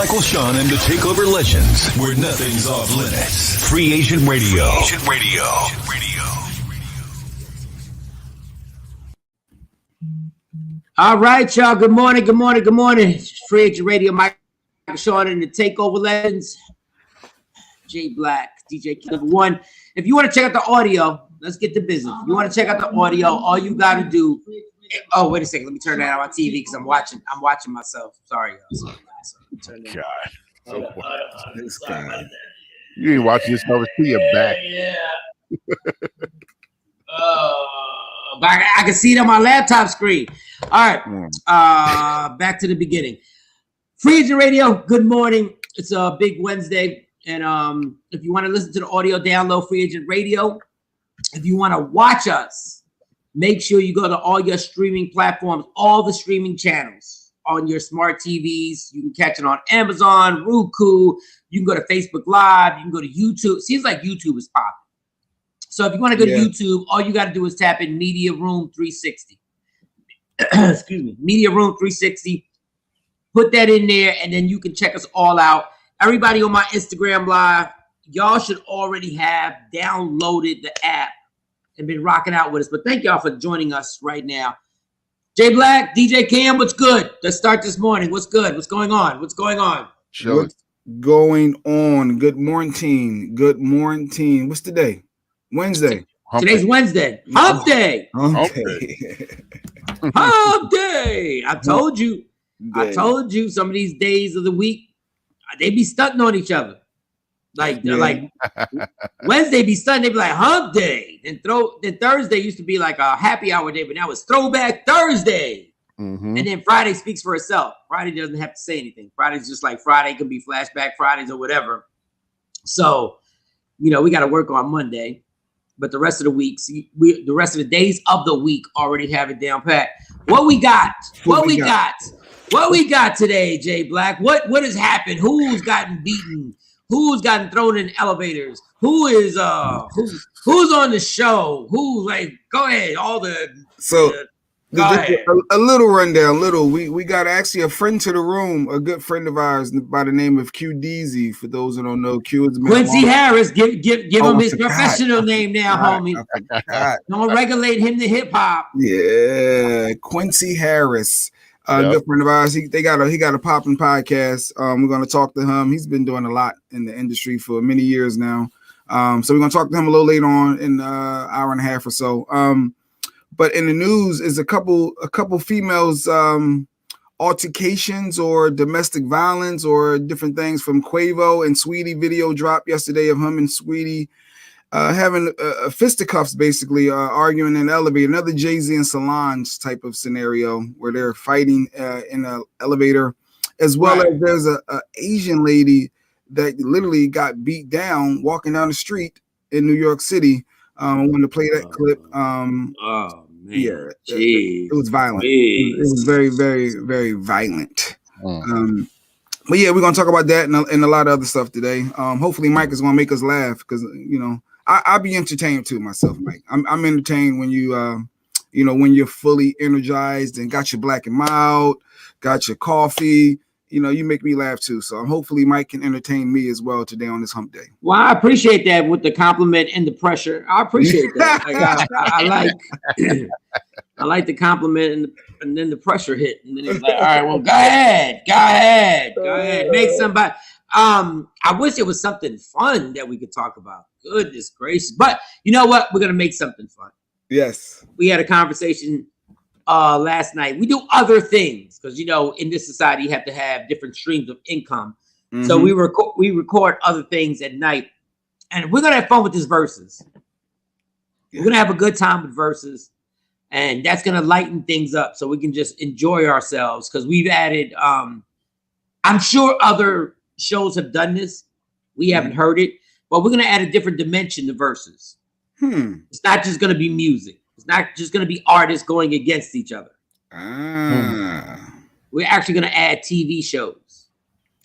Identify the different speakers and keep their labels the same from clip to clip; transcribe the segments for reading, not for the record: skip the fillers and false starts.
Speaker 1: Michael, Shawn, and the TakeOver legends, where nothing's off limits. Free Agent Radio.
Speaker 2: All right, y'all. Good morning. It's Free Agent Radio. Michael, Shawn, and the TakeOver legends. J Black, DJ Number One. If you want to check out the audio, let's get to business. If you want to check out the audio, all you got to do. Oh, wait a second. Let me turn that on my TV because I'm watching myself. Sorry, y'all.
Speaker 3: God. This guy. You ain't watching yourself. See your back.
Speaker 2: Yeah. But I can see it on my laptop screen. All right. Back to the beginning. Free Agent Radio. Good morning. It's a big Wednesday. And if you want to listen to the audio, download Free Agent Radio. If you want to watch us, make sure you go to all your streaming platforms, all the streaming channels on your smart TVs. You can catch it on Amazon, Roku. You can go to Facebook Live. You can go to YouTube. Seems like YouTube is popping. So if you want to go to YouTube, all you got to do is tap in Media Room 360. Excuse me, Media Room 360. Put that in there, and then you can check us all out. Everybody on my Instagram Live, y'all should already have downloaded the app and been rocking out with us. But thank y'all for joining us right now. J Black, DJ Cam, what's good? Let's start this morning. What's good? What's going on?
Speaker 3: What's going on? Good morning. What's today? Wednesday.
Speaker 2: Today's Wednesday. Hump Day. Hump Day. I told you some of these days of the week, they be stunting on each other. Like Wednesday be stunting, they be like Hump Day. Then Thursday used to be like a happy hour day, but now it's Throwback Thursday. Mm-hmm. And then Friday speaks for itself. Friday doesn't have to say anything. Friday's just like Friday, can be Flashback Fridays or whatever. So, we got to work on Monday, but the rest of the weeks, the rest of the days of the week already have it down pat. What we got? What we got today, Jay Black? What has happened? Who's gotten beaten? Who's gotten thrown in elevators? Who's on the show? Go ahead.
Speaker 3: A little rundown. We got actually a friend to the room, a good friend of ours by the name of Q Deezy. For those who don't know, Q is
Speaker 2: Quincy Harris. Give him his professional name now, homie. Don't regulate him to hip hop.
Speaker 3: Yeah, Quincy Harris. Good friend of ours. He got a popping podcast. We're going to talk to him. He's been doing a lot in the industry for many years now. So we're going to talk to him a little later on in an hour and a half or so. But in the news is a couple females altercations or domestic violence or different things from Quavo and Sweetie. Video drop yesterday of him and Sweetie having fisticuffs, basically arguing in an elevator. Another Jay-Z and Solange type of scenario where they're fighting in an elevator, as well as there's a Asian lady that literally got beat down walking down the street in New York City. I wanted to play that clip. Yeah, it was violent. It was very, very, very violent. But yeah, we're gonna talk about that and a lot of other stuff today. Hopefully, Mike is gonna make us laugh because I'll be entertained too myself, Mike. I'm entertained when when you're fully energized and got your black and mild, got your coffee. You make me laugh too. So hopefully Mike can entertain me as well today on this hump day.
Speaker 2: Well, I appreciate that with the compliment and the pressure. I appreciate that. I like the compliment and then the pressure hit. And then it's like, all right, well, go ahead. Make somebody. I wish it was something fun that we could talk about. Goodness gracious. But you know what? We're going to make something fun.
Speaker 3: Yes.
Speaker 2: We had a conversation last night. We do other things because in this society you have to have different streams of income. Mm-hmm. So we record other things at night, and we're gonna have fun with this verses. We're gonna have a good time with verses, and that's gonna lighten things up so we can just enjoy ourselves because we've added. I'm sure other shows have done this. We haven't heard it, but we're gonna add a different dimension to verses. It's not just gonna be music. It's not just going to be artists going against each other. We're actually going to add TV shows.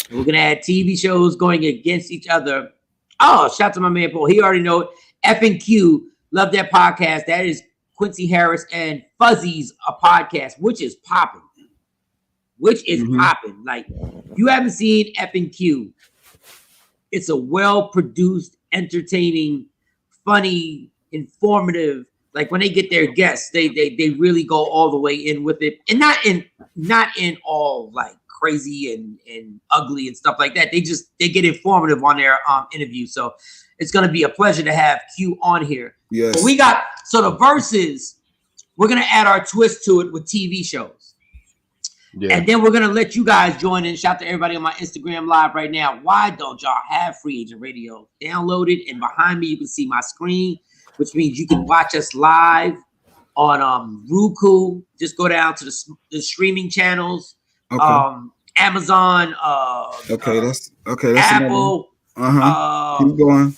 Speaker 2: We're going to add TV shows going against each other. Oh, shout out to my man Paul. He already know it. F&Q. Love that podcast. That is Quincy Harris and Fuzzy's a podcast, which is popping. Like you haven't seen F&Q, it's a well-produced, entertaining, funny, informative. Like when they get their guests, they really go all the way in with it, and not in all like crazy and ugly and stuff like that. They get informative on their interview. So it's gonna be a pleasure to have Q on here.
Speaker 3: Yes.
Speaker 2: But we got the verses. We're gonna add our twist to it with TV shows. Yeah. And then we're gonna let you guys join in. Shout out to everybody on my Instagram live right now. Why don't y'all have Free Agent Radio downloaded? And behind me, you can see my screen, which means you can watch us live on Roku. Just go down to the streaming channels. Okay. Amazon.
Speaker 3: That's
Speaker 2: Apple.
Speaker 3: Keep going.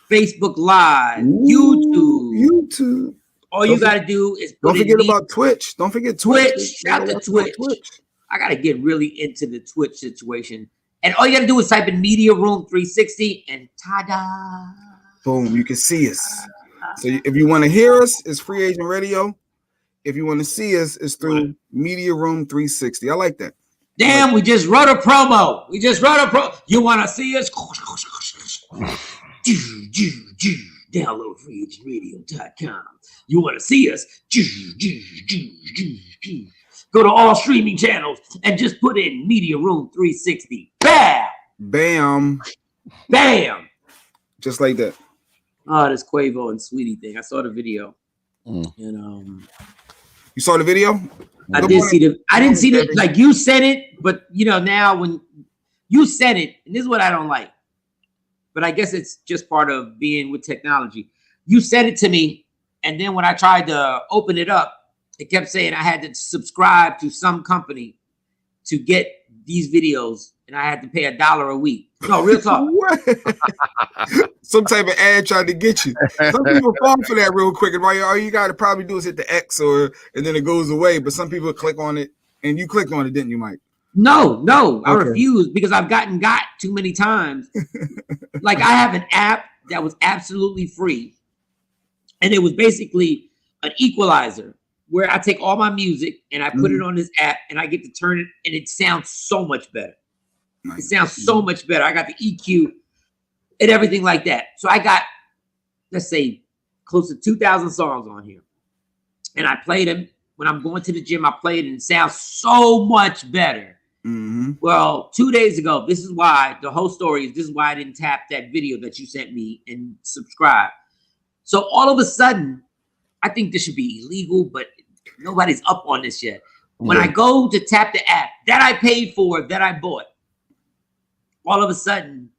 Speaker 2: Facebook Live. YouTube. All you gotta do is
Speaker 3: don't forget about Twitch. Don't forget Twitch.
Speaker 2: Shout out to Twitch. I gotta get really into the Twitch situation. And all you gotta do is type in Media Room 360 and ta-da.
Speaker 3: Boom, you can see us. So if you want to hear us, it's Free Agent Radio. If you want to see us, it's through Media Room 360. I like that.
Speaker 2: Damn, we just wrote a promo. You want to see us? Download freeagentradio.com. You want to see us? Go to all streaming channels and just put in Media Room 360. Bam!
Speaker 3: Bam!
Speaker 2: Bam!
Speaker 3: Just like that.
Speaker 2: Oh, this Quavo and Sweetie thing. I saw the video. And
Speaker 3: you saw the video?
Speaker 2: I didn't see the like you said it, but now when you said it, and this is what I don't like. But I guess it's just part of being with technology. You said it to me, and then when I tried to open it up, it kept saying I had to subscribe to some company to get these videos, and I had to pay $1 a week. No, real talk.
Speaker 3: Some type of ad tried to get you. Some people fall for that real quick, and all you got to probably do is hit the X, and then it goes away. But some people click on it, and you clicked on it, didn't you, Mike?
Speaker 2: No, I refuse because I've got too many times. Like I have an app that was absolutely free, and it was basically an equalizer where I take all my music and I put it on this app, and I get to turn it, and it sounds so much better. Nice. It sounds so much better. I got the EQ and everything like that. So I got, let's say, close to 2,000 songs on here, and I play them when I'm going to the gym. I play it, and it sounds so much better. Well, 2 days ago, this is why I didn't tap that video that you sent me and subscribe. So all of a sudden, I think this should be illegal, but nobody's up on this yet. When I go to tap the app that I paid for, that I bought, all of a sudden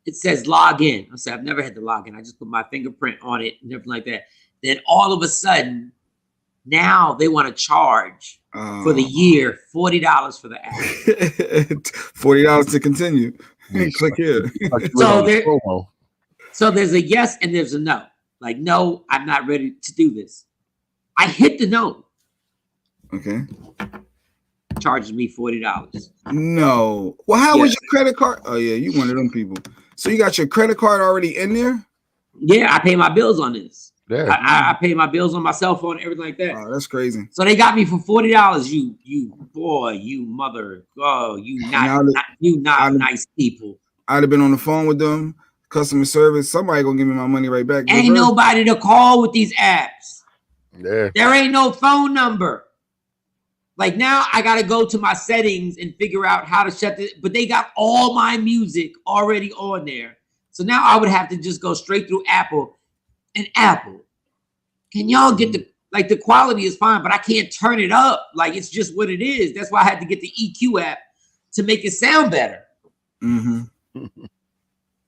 Speaker 2: it says log in. I said, I've never had to log in. I just put my fingerprint on it and everything like that. Then all of a sudden, now they want to charge for the year $40 for the app.
Speaker 3: $40 to continue. Click here.
Speaker 2: So there's a yes and there's a no. Like, no, I'm not ready to do this. I hit the no.
Speaker 3: Okay.
Speaker 2: Charges me $40.
Speaker 3: No. Well, how was your credit card? Oh yeah, you one of them people. So you got your credit card already in there?
Speaker 2: Yeah, I pay my bills on this.
Speaker 4: Yeah.
Speaker 2: I pay my bills on my cell phone, everything like that.
Speaker 3: Oh, that's crazy.
Speaker 2: So they got me for $40. You boy, you mother. Oh, you not nice people.
Speaker 3: I'd have been on the phone with them, customer service. Somebody gonna give me my money right back.
Speaker 2: Ain't nobody to call with these apps.
Speaker 4: Yeah.
Speaker 2: There ain't no phone number. Like now I gotta go to my settings and figure out how to shut it, but they got all my music already on there. So now I would have to just go straight through Apple. And Apple, can y'all get the quality is fine, but I can't turn it up. Like it's just what it is. That's why I had to get the EQ app to make it sound better.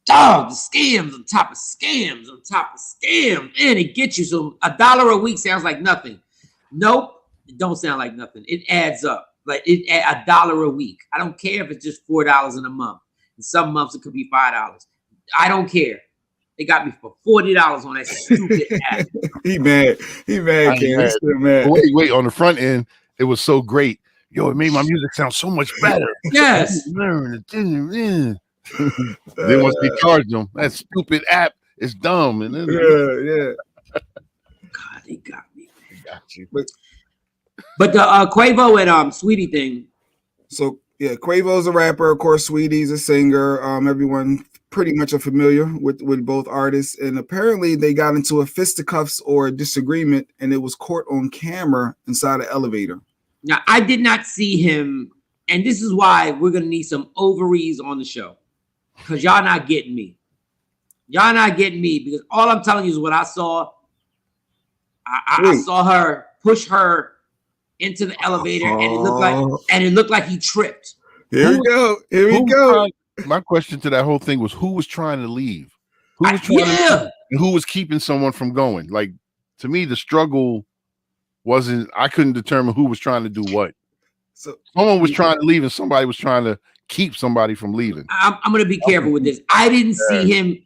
Speaker 2: Dog, the scams on top of scams on top of scams. And it gets you. So $1 a week sounds like nothing. Nope, it don't sound like nothing. It adds up. Like $1 a week. I don't care if it's just $4 in a month. In some months it could be $5. I don't care. They got me for $40 on that stupid app.
Speaker 3: He mad. Ken. He's still mad.
Speaker 4: Wait. On the front end, it was so great. Yo, it made my music sound so much better.
Speaker 2: Yes.
Speaker 4: Then once they charge them, that stupid app is dumb. And then,
Speaker 3: yeah.
Speaker 2: God, they got me.
Speaker 3: They got you.
Speaker 2: But the Quavo and Sweetie thing.
Speaker 3: So Yeah, Quavo's a rapper, of course. Sweetie's a singer. Everyone pretty much are familiar with both artists, and apparently they got into a fisticuffs or a disagreement, and it was caught on camera inside an elevator.
Speaker 2: Now, I did not see him, and this is why we're gonna need some ovaries on the show, because y'all not getting me. Y'all not getting me, because all I'm telling you is what I saw. I saw her push her into the elevator, and it looked like he tripped.
Speaker 3: Here we go.
Speaker 4: My question to that whole thing was, who was trying to leave? Who was trying to leave, and who was keeping someone from going? Like, to me, the struggle wasn't. I couldn't determine who was trying to do what. So someone was trying to leave, and somebody was trying to keep somebody from leaving.
Speaker 2: I'm going to be careful with this. I didn't see him.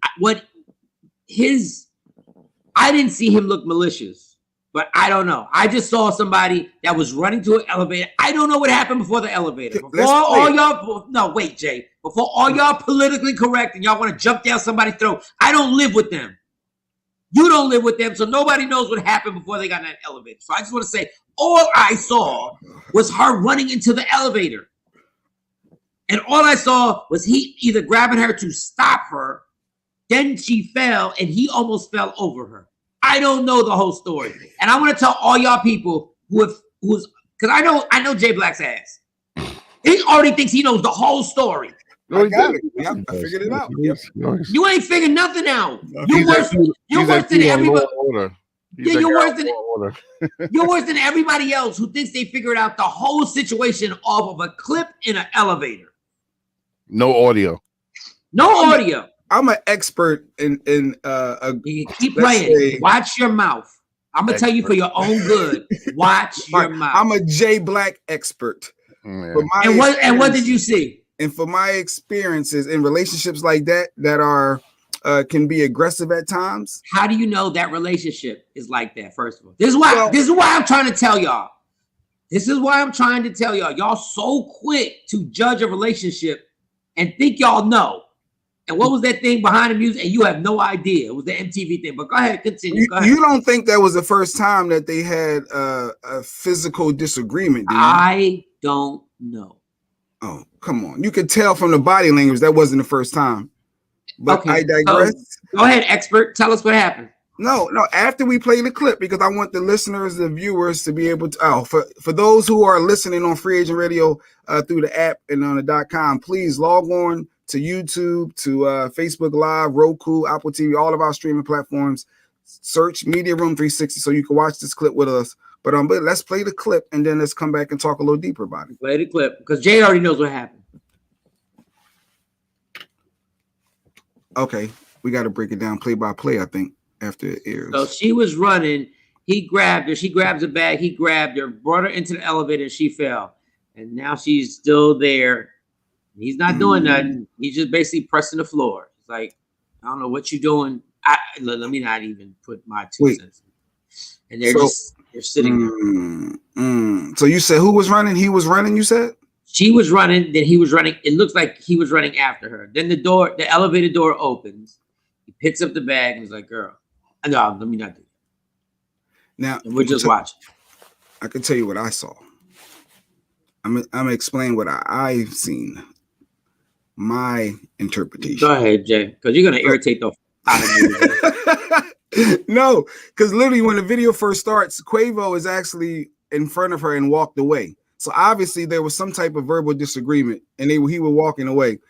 Speaker 2: I didn't see him look malicious, but I don't know. I just saw somebody that was running to an elevator. I don't know what happened before the elevator. Before all y'all politically correct and y'all want to jump down somebody's throat, I don't live with them. You don't live with them, so nobody knows what happened before they got in that elevator. So I just want to say, all I saw was her running into the elevator. And all I saw was he either grabbing her to stop her, then she fell, and he almost fell over her. I don't know the whole story. And I want to tell all y'all people because I know Jay Black's ass. He already thinks he knows the whole story.
Speaker 3: I got it. I figured it out. Yep.
Speaker 2: You ain't figured nothing out. You're worse than everybody. Yeah, you're worse than everybody else who thinks they figured out the whole situation off of a clip in an elevator.
Speaker 4: No audio.
Speaker 3: I'm an expert in
Speaker 2: keep playing. Watch your mouth. I'm gonna tell you for your own good. Watch your mouth.
Speaker 3: I'm a Jay Black expert.
Speaker 2: And what did you see?
Speaker 3: And for my experiences in relationships like that are can be aggressive at times.
Speaker 2: How do you know that relationship is like that? First of all, this is why I'm trying to tell y'all. Y'all so quick to judge a relationship and think y'all know. And what was that thing behind the music? And you have no idea. It was the MTV thing. But go ahead, continue. Go ahead.
Speaker 3: You don't think that was the first time that they had a physical disagreement, do you?
Speaker 2: I don't know.
Speaker 3: Oh, come on. You could tell from the body language that wasn't the first time. But okay, I digress.
Speaker 2: So, go ahead, expert. Tell us what happened.
Speaker 3: No. After we play the clip, because I want the listeners, the viewers to be able to, for those who are listening on Free Agent Radio through the app and on the .com, please log on to YouTube, to Facebook Live, Roku, Apple TV, all of our streaming platforms. Search Media Room 360 so you can watch this clip with us. But let's play the clip and then let's come back and talk a little deeper about it.
Speaker 2: Play the clip because Jay already knows what happened.
Speaker 3: Okay, we got to break it down play by play, I think, after it airs.
Speaker 2: So she was running. He grabbed her. She grabs a bag. He grabbed her, brought her into the elevator, and she fell. And now she's still there. He's not doing nothing. He's just basically pressing the floor. It's like, I don't know what you're doing. Let me not even put my 2 cents. And they're sitting there.
Speaker 3: So you said who was running? He was running, you said?
Speaker 2: She was running, then he was running. It looks like he was running after her. Then the elevator door opens. He picks up the bag and he's like, girl, no, let me not do that.
Speaker 3: Now,
Speaker 2: and we're just watching.
Speaker 3: I can tell you what I saw. I'm gonna explain what I've seen. My interpretation.
Speaker 2: Go ahead, Jay, because you're gonna irritate the out of me.
Speaker 3: No, because literally when the video first starts, Quavo is actually in front of her and walked away. So obviously there was some type of verbal disagreement, and he was walking away.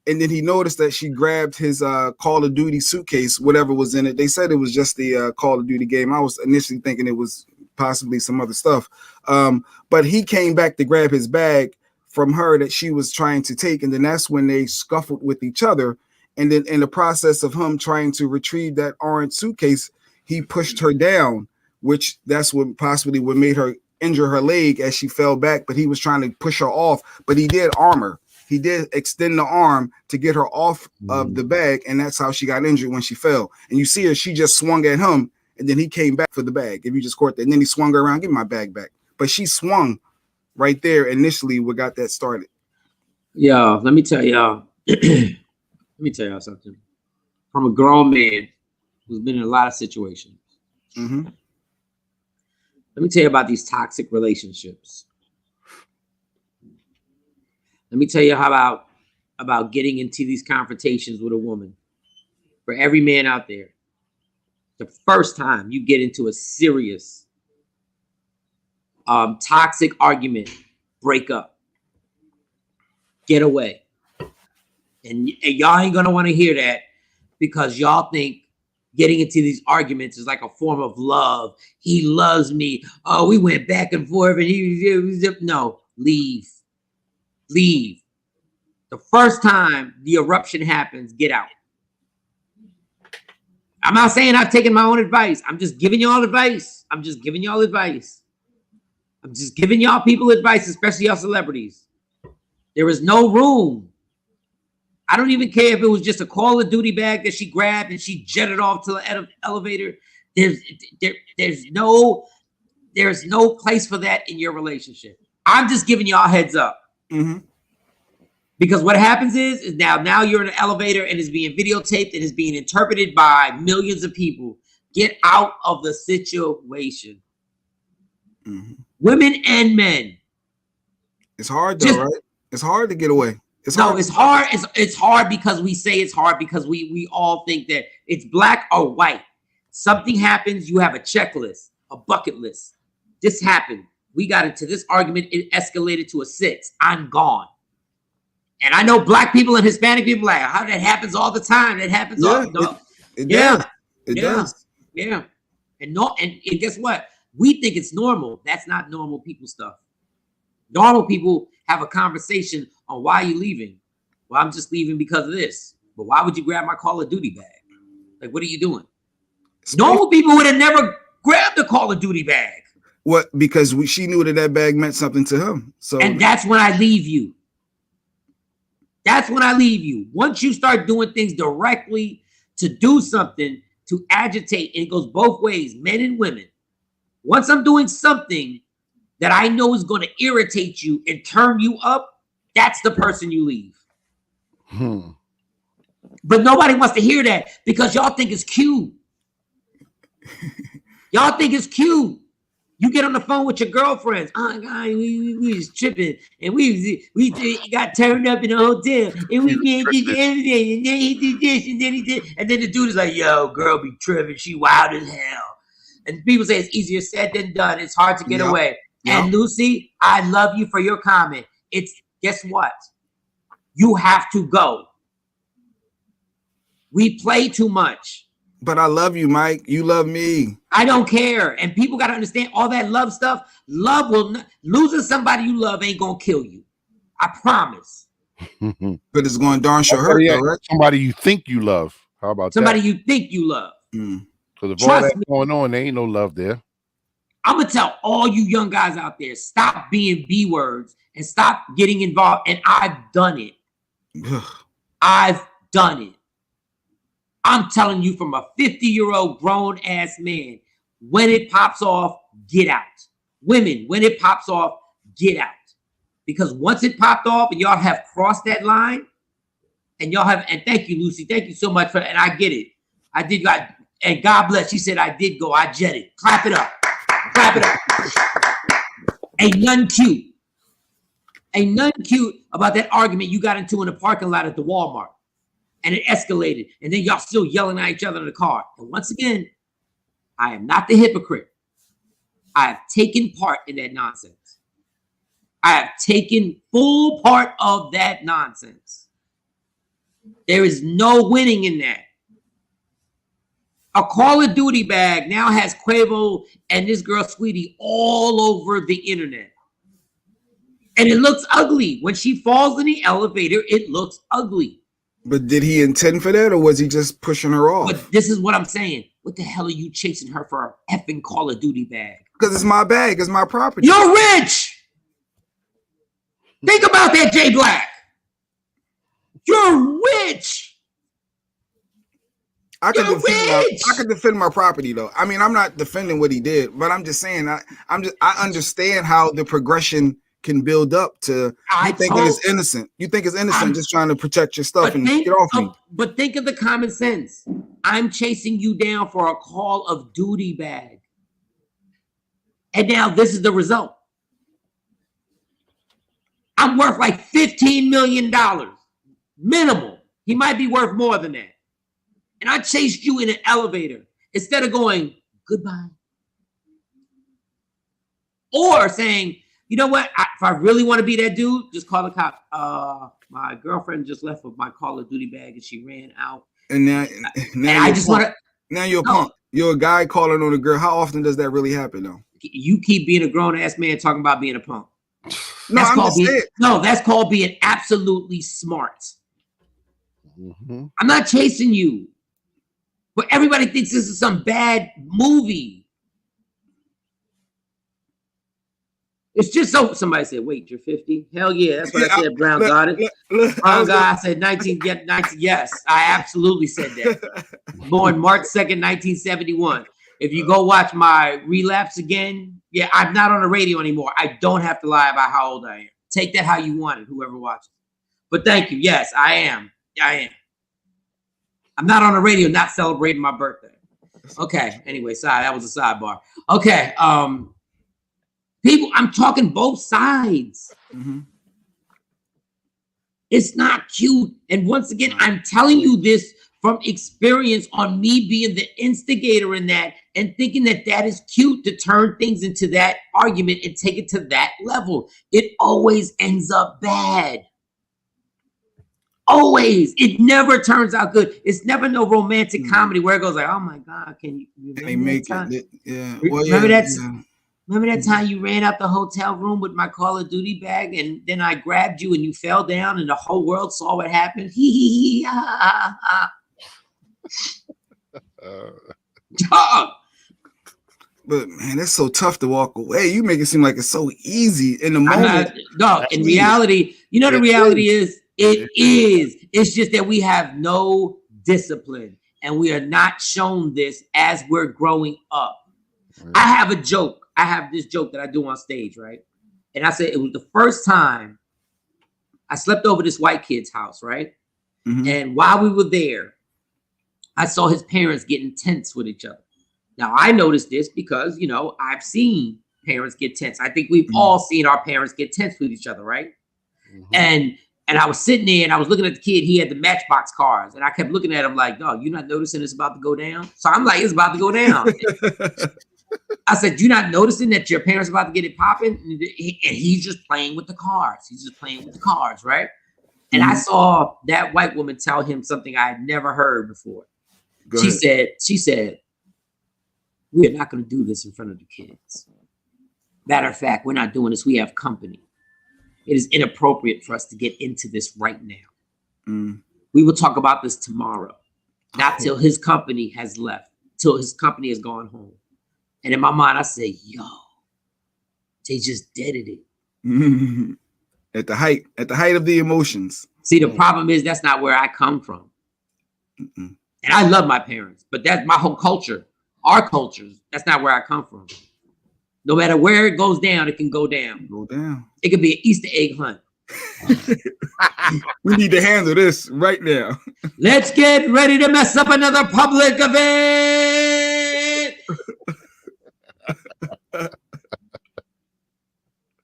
Speaker 3: And then he noticed that she grabbed his Call of Duty suitcase, whatever was in it. They said it was just the Call of Duty game. I was initially thinking it was possibly some other stuff. But he came back to grab his bag from her that she was trying to take. And then that's when they scuffled with each other. And then in the process of him trying to retrieve that orange suitcase, he pushed her down, which that's what possibly would made her injure her leg as she fell back. But he was trying to push her off, but he did arm her. He did extend the arm to get her off of the bag. And that's how she got injured when she fell. And you see her, she just swung at him. And then he came back for the bag. If you just caught that, and then he swung her around, give me my bag back. But she swung right there initially what got that started.
Speaker 2: Yo, let me tell y'all. Let me tell y'all something. From a grown man who's been in a lot of situations.
Speaker 3: Mm-hmm.
Speaker 2: Let me tell you about these toxic relationships. Let me tell you how about getting into these confrontations with a woman. For every man out there, the first time you get into a serious toxic argument, break up, get away. And y'all ain't gonna want to hear that, because y'all think getting into these arguments is like a form of love. He loves me. Oh, we went back and forth and he no, leave. The first time the eruption happens, get out. I'm not saying I've taken my own advice. I'm just giving y'all advice. I'm just giving y'all people advice, especially y'all celebrities. There is no room. I don't even care if it was just a Call of Duty bag that she grabbed and she jetted off to the elevator. There's no place for that in your relationship. I'm just giving y'all heads up.
Speaker 3: Mm-hmm.
Speaker 2: Because what happens is now you're in an elevator and it's being videotaped and it's being interpreted by millions of people. Get out of the situation.
Speaker 3: Mm-hmm.
Speaker 2: Women and men.
Speaker 3: It's hard though, right? It's hard to get away. It's hard because we say it's hard because we all think that it's black or white. Something happens, you have a checklist, a bucket list. This happened. We got into this argument. It escalated to a 6. I'm gone. And I know black people and Hispanic people like, how that happens all the time. It happens all the time. It does. It does.
Speaker 2: Yeah. And guess what? We think it's normal. That's not normal people stuff. Normal people have a conversation on why you leaving. Well, I'm just leaving because of this. But why would you grab my Call of Duty bag? Like, what are you doing? Normal people would have never grabbed the Call of Duty bag.
Speaker 3: What? Because she knew that bag meant something to him. So,
Speaker 2: and that's when I leave you. That's when I leave you. Once you start doing things directly to do something, to agitate, and it goes both ways, men and women. Once I'm doing something that I know is going to irritate you and turn you up, that's the person you leave. But nobody wants to hear that because y'all think it's cute. Y'all think it's cute. You get on the phone with your girlfriends. Oh God, we was tripping, and we got turned up in a hotel, and we did everything, and then he did this, and then he did, and then the dude is like, "Yo, girl, be tripping. She wild as hell." And people say it's easier said than done. It's hard to get away. And Lucy, I love you for your comment. It's guess what? You have to go. We play too much.
Speaker 3: But I love you, Mike. You love me.
Speaker 2: I don't care. And people got to understand all that love stuff. Love will not, losing somebody you love ain't going to kill you. I promise.
Speaker 3: But it's going to darn sure hurt, though, right?
Speaker 4: Somebody you think you love. How about
Speaker 2: somebody
Speaker 4: that?
Speaker 2: you think you love.
Speaker 3: Mm.
Speaker 4: Because if all that's going on, there ain't no love there.
Speaker 2: I'm going to tell all you young guys out there, stop being B words and stop getting involved. And I've done it. I've done it. I'm telling you from a 50-year-old grown-ass man, when it pops off, get out. Women, when it pops off, get out. Because once it popped off and y'all have crossed that line, and y'all have, and thank you, Lucy, thank you so much for, and I get it. I did, and God bless, she said I did go, I jetted. Clap it up. Clap it up. Ain't nothing cute. Ain't nothing cute about that argument you got into in the parking lot at the Walmart. And it escalated. And then y'all still yelling at each other in the car. And once again, I am not the hypocrite. I have taken part in that nonsense. I have taken full part of that nonsense. There is no winning in that. A Call of Duty bag now has Quavo and this girl Sweetie all over the internet. And it looks ugly. When she falls in the elevator, it looks ugly.
Speaker 3: But did he intend for that, or was he just pushing her off?
Speaker 2: But this is what I'm saying. What the hell are you chasing her for an effing Call of Duty bag?
Speaker 3: Because it's my bag. It's my property.
Speaker 2: You're rich. Think about that, Jay Black. You're rich.
Speaker 3: I could defend my property, though. I mean, I'm not defending what he did, but I'm just saying I understand how the progression can build up to you thinking it's innocent. You think it's innocent, just trying to protect your stuff and get off me.
Speaker 2: But think of the common sense. I'm chasing you down for a Call of Duty bag. And now this is the result. I'm worth like $15 million. Minimal. He might be worth more than that. And I chased you in an elevator instead of going, goodbye. Or saying, you know what? If I really want to be that dude, just call the cop. My girlfriend just left with my Call of Duty bag and she ran out.
Speaker 3: And now
Speaker 2: I just want to.
Speaker 3: Now you're a punk. You're a guy calling on a girl. How often does that really happen, though?
Speaker 2: You keep being a grown ass man talking about being a punk.
Speaker 3: No,
Speaker 2: that's called being absolutely smart.
Speaker 4: Mm-hmm.
Speaker 2: I'm not chasing you, but everybody thinks this is some bad movie. It's just so somebody said, wait, you're 50? Hell yeah, that's what I said. Brown got it. Brown guy, I said 19, yes, I absolutely said that. Born March 2nd, 1971. If you go watch my relapse again, yeah, I'm not on the radio anymore. I don't have to lie about how old I am. Take that how you want it, whoever watches. But thank you. Yes, I am. I'm not on the radio, not celebrating my birthday. Okay, anyway, sorry, that was a sidebar. Okay, people, I'm talking both sides.
Speaker 3: Mm-hmm.
Speaker 2: It's not cute. And once again, I'm telling you this from experience on me being the instigator in that and thinking that that is cute to turn things into that argument and take it to that level. It always ends up bad. Always. It never turns out good. It's never no romantic comedy where it goes like, oh my God, can you
Speaker 3: make it? Yeah.
Speaker 2: Well, remember that time you ran out the hotel room with my Call of Duty bag and then I grabbed you and you fell down and the whole world saw what happened? Dog.
Speaker 3: But man, it's so tough to walk away. You make it seem like it's so easy in the moment.
Speaker 2: Dog, in reality, you know the reality is it is. It's just that we have no discipline and we are not shown this as we're growing up. I have a joke. I have this joke that I do on stage, right? And I said it was the first time I slept over this white kid's house, right?
Speaker 3: Mm-hmm.
Speaker 2: And while we were there, I saw his parents getting tense with each other. Now, I noticed this because, you know, I've seen parents get tense. I think we've all seen our parents get tense with each other, right? Mm-hmm. And I was sitting there and I was looking at the kid. He had the Matchbox cars. And I kept looking at him like, dog, you're not noticing it's about to go down? So I'm like, it's about to go down. I said, you're not noticing that your parents are about to get it popping? And he's just playing with the cars. He's just playing with the cars, right? And I saw that white woman tell him something I had never heard before. She said, we are not going to do this in front of the kids. Matter of fact, we're not doing this. We have company. It is inappropriate for us to get into this right now. We will talk about this tomorrow. Not till his company has left, till his company has gone home. And in my mind, I say, yo, they just deaded it.
Speaker 3: At the height of the emotions.
Speaker 2: See, the problem is that's not where I come from. And I love my parents, but that's my whole culture. Our cultures, that's not where I come from. No matter where it goes down, it can go down.
Speaker 3: Go down.
Speaker 2: It could be an Easter egg hunt.
Speaker 3: We need to handle this right now.
Speaker 2: Let's get ready to mess up another public event.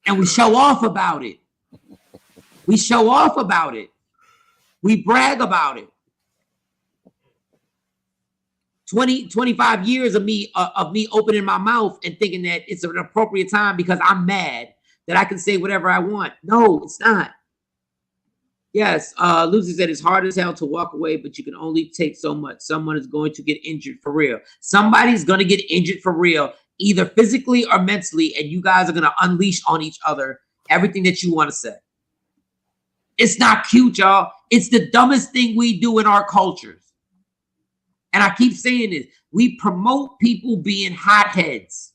Speaker 2: And we show off about it. We show off about it. We brag about it. 25 years of me opening my mouth and thinking that it's an appropriate time because I'm mad that I can say whatever I want. No, it's not. Yes, Lucy said it's hard as hell to walk away, but you can only take so much. Someone is going to get injured for real. Somebody's going to get injured for real, either physically or mentally, and you guys are going to unleash on each other everything that you want to say. It's not cute, y'all. It's the dumbest thing we do in our cultures. And I keep saying this. We promote people being hotheads.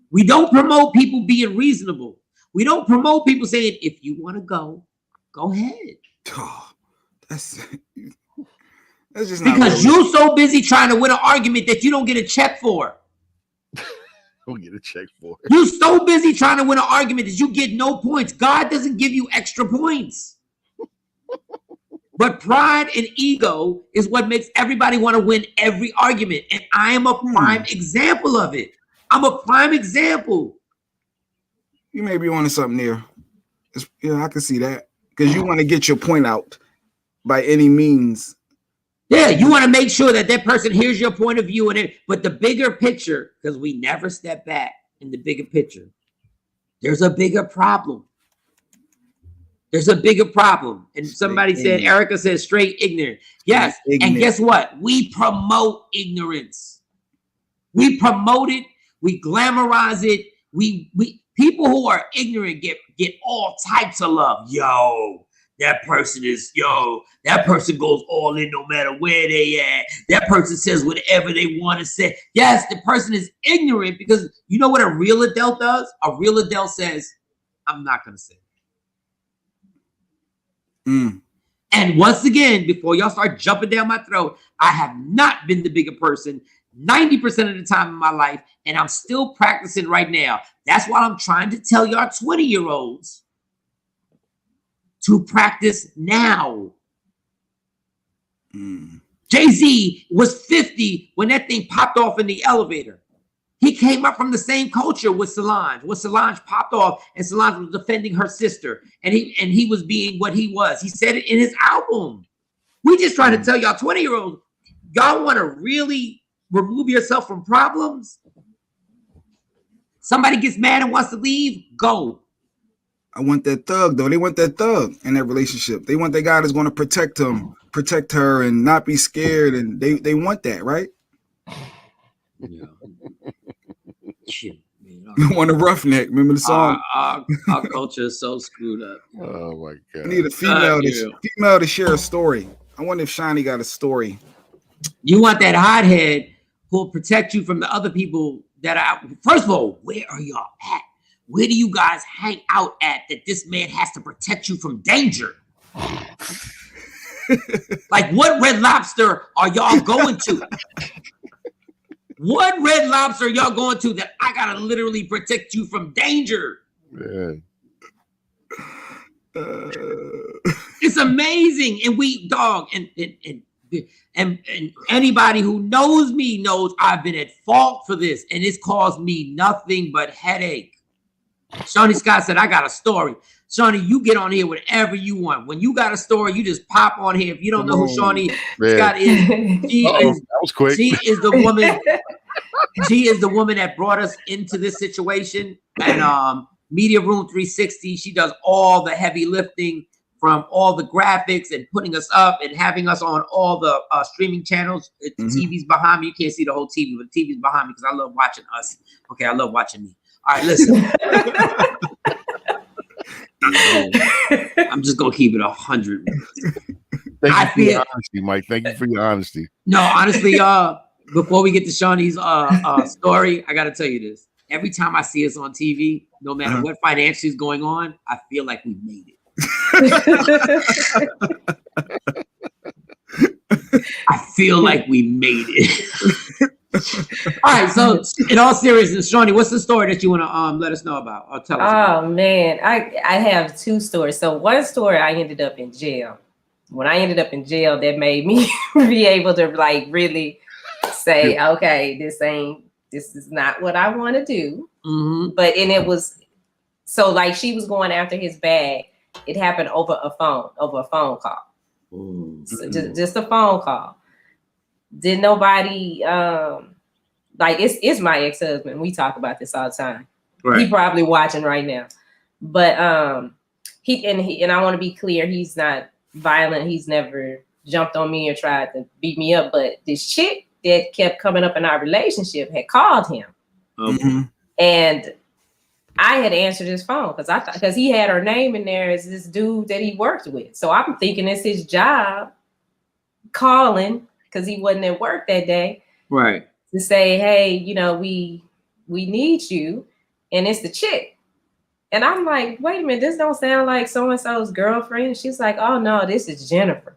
Speaker 2: We don't promote people being reasonable. We don't promote people saying, if you want to go ahead.
Speaker 3: Oh, that's just not
Speaker 2: because you're so busy trying to win an argument that you don't get a check for.
Speaker 4: Don't get a check for it.
Speaker 2: You're so busy trying to win an argument that you get no points. God doesn't give you extra points. But pride and ego is what makes everybody want to win every argument. And I am a prime example of it. I'm a prime example.
Speaker 3: You may be wanting something there. I can see that because you want to get your point out by any means.
Speaker 2: Yeah, you want to make sure that that person hears your point of view but the bigger picture, because we never step back in the bigger picture. There's a bigger problem. There's a bigger problem. And somebody said, Erica said, straight ignorant. Yes. And guess what? We promote ignorance. We promote it. We glamorize it. We people who are ignorant get all types of love. That person goes all in no matter where they at. That person says whatever they want to say. Yes, the person is ignorant because you know what a real adult does? A real adult says, I'm not going to say. And once again, before y'all start jumping down my throat, I have not been the bigger person 90% of the time in my life, and I'm still practicing right now. That's why I'm trying to tell y'all 20-year-olds to practice now. Jay-Z was 50 when that thing popped off in the elevator. He came up from the same culture with Solange. When Solange popped off and Solange was defending her sister, and he was being what he was. He said it in his album. We just trying to tell y'all 20-year-olds, y'all want to really remove yourself from problems? Somebody gets mad and wants to leave, go.
Speaker 3: I want that thug, though. They want that thug in that relationship. They want that guy that's going to protect him, protect her, and not be scared. And they want that, right?
Speaker 2: Yeah. Shit, man.
Speaker 3: You want a roughneck. Remember the song?
Speaker 2: Our culture is so screwed up.
Speaker 4: Oh my God.
Speaker 3: I need a female to share a story. I wonder if Shawnee got a story.
Speaker 2: You want that hothead who'll protect you from the other people that are. First of all, where are y'all at? Where do you guys hang out at that this man has to protect you from danger? Like, what Red Lobster are y'all going to? What Red Lobster are y'all going to that I gotta literally protect you from danger?
Speaker 4: Man.
Speaker 2: It's amazing. And and anybody who knows me knows I've been at fault for this, and it's caused me nothing but headache. Shawnee Scott said, I got a story. Shawnee, you get on here whenever you want. When you got a story, you just pop on here. If you don't know who Shawnee Scott is,
Speaker 4: that was quick.
Speaker 2: She is the woman. She is the woman that brought us into this situation. And Media Room 360, she does all the heavy lifting from all the graphics and putting us up and having us on all the streaming channels. The TV's behind me. You can't see the whole TV, but the TV's behind me because I love watching us. Okay, I love watching me. All right, listen. I'm just gonna keep it 100.
Speaker 4: Thank you for your honesty, Mike. Thank you for your honesty.
Speaker 2: No, honestly, before we get to Shawnee's story, I gotta tell you this. Every time I see us on TV, no matter what financially is going on, I feel like we made it. I feel like we made it. All right, so in all seriousness, Shawnee, what's the story that you want to let us know about or tell us about?
Speaker 5: Oh man, I have two stories. So one story, I ended up in jail. When I ended up in jail, that made me be able to like really say, okay, this is not what I want to do. But it was so like she was going after his bag. It happened over a phone call. So just a phone call. Did nobody like it's my ex-husband. We talk about this all the time. Right. He probably watching right now. But he and I want to be clear, he's not violent. He's never jumped on me or tried to beat me up. But this chick that kept coming up in our relationship had called him. And I had answered his phone because he had her name in there as this dude that he worked with. So I'm thinking it's his job calling because he wasn't at work that day.
Speaker 2: Right.
Speaker 5: To say, hey, you know, we need you. And it's the chick. And I'm like, wait a minute, this don't sound like so-and-so's girlfriend. And she's like, oh no, this is Jennifer.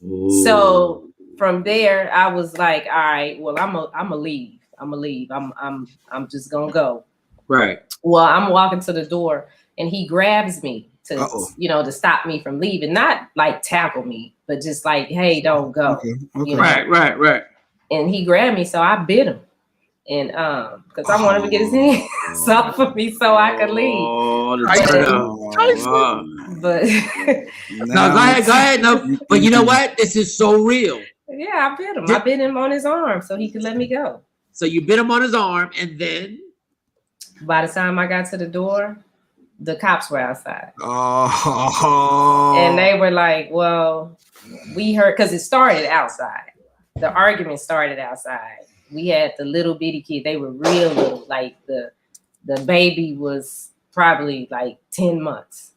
Speaker 5: Ooh. So from there, I was like, all right, well, I'm gonna leave. I'm just gonna go.
Speaker 2: Right.
Speaker 5: Well, I'm walking to the door and he grabs me to stop me from leaving. Not like tackle me, but just like, hey, don't go.
Speaker 2: Okay. Right.
Speaker 5: And he grabbed me, so I bit him. And because I wanted to get his hands off of me so I could leave. But
Speaker 2: no, go ahead. No, but you know what? This is so real.
Speaker 5: Yeah, I bit him. I bit him on his arm so he could let me go.
Speaker 2: So you bit him on his arm, and then
Speaker 5: by the time I got to the door, the cops were outside.
Speaker 3: Oh.
Speaker 5: And they were like, well, we heard, because it started outside. The argument started outside. We had the little bitty kid. They were real little. Like the baby was probably like 10 months.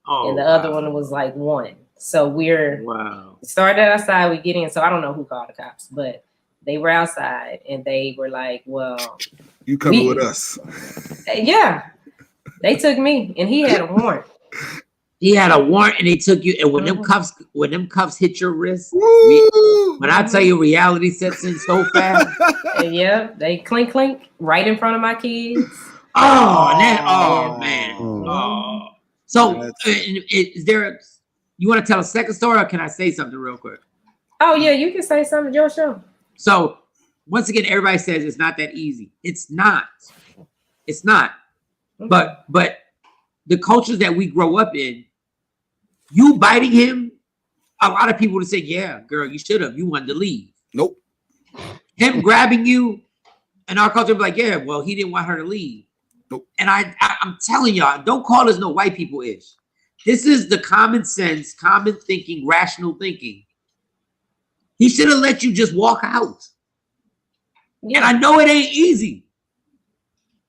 Speaker 5: And the other one was like 1. So we started outside, we get in. So I don't know who called the cops, but they were outside and they were like, well,
Speaker 3: you coming with us.
Speaker 5: Yeah. They took me and he had a warrant.
Speaker 2: He had a warrant and they took you. And when them cuffs hit your wrist, when I tell you reality sets in so fast.
Speaker 5: And yeah, they clink right in front of my kids.
Speaker 2: Man. So is there, you want to tell a second story or can I say something real quick?
Speaker 5: Oh yeah, you can say something, your show.
Speaker 2: So once again, everybody says it's not that easy. It's not. But the cultures that we grow up in, you biting him, a lot of people would say, yeah, girl, you should have. You wanted to leave.
Speaker 3: Nope.
Speaker 2: Him grabbing you, and our culture would be like, yeah, well, he didn't want her to leave.
Speaker 3: Nope.
Speaker 2: And I'm telling y'all, don't call this no white people ish. This is the common sense, common thinking, rational thinking. He should have let you just walk out. Yeah. And I know it ain't easy.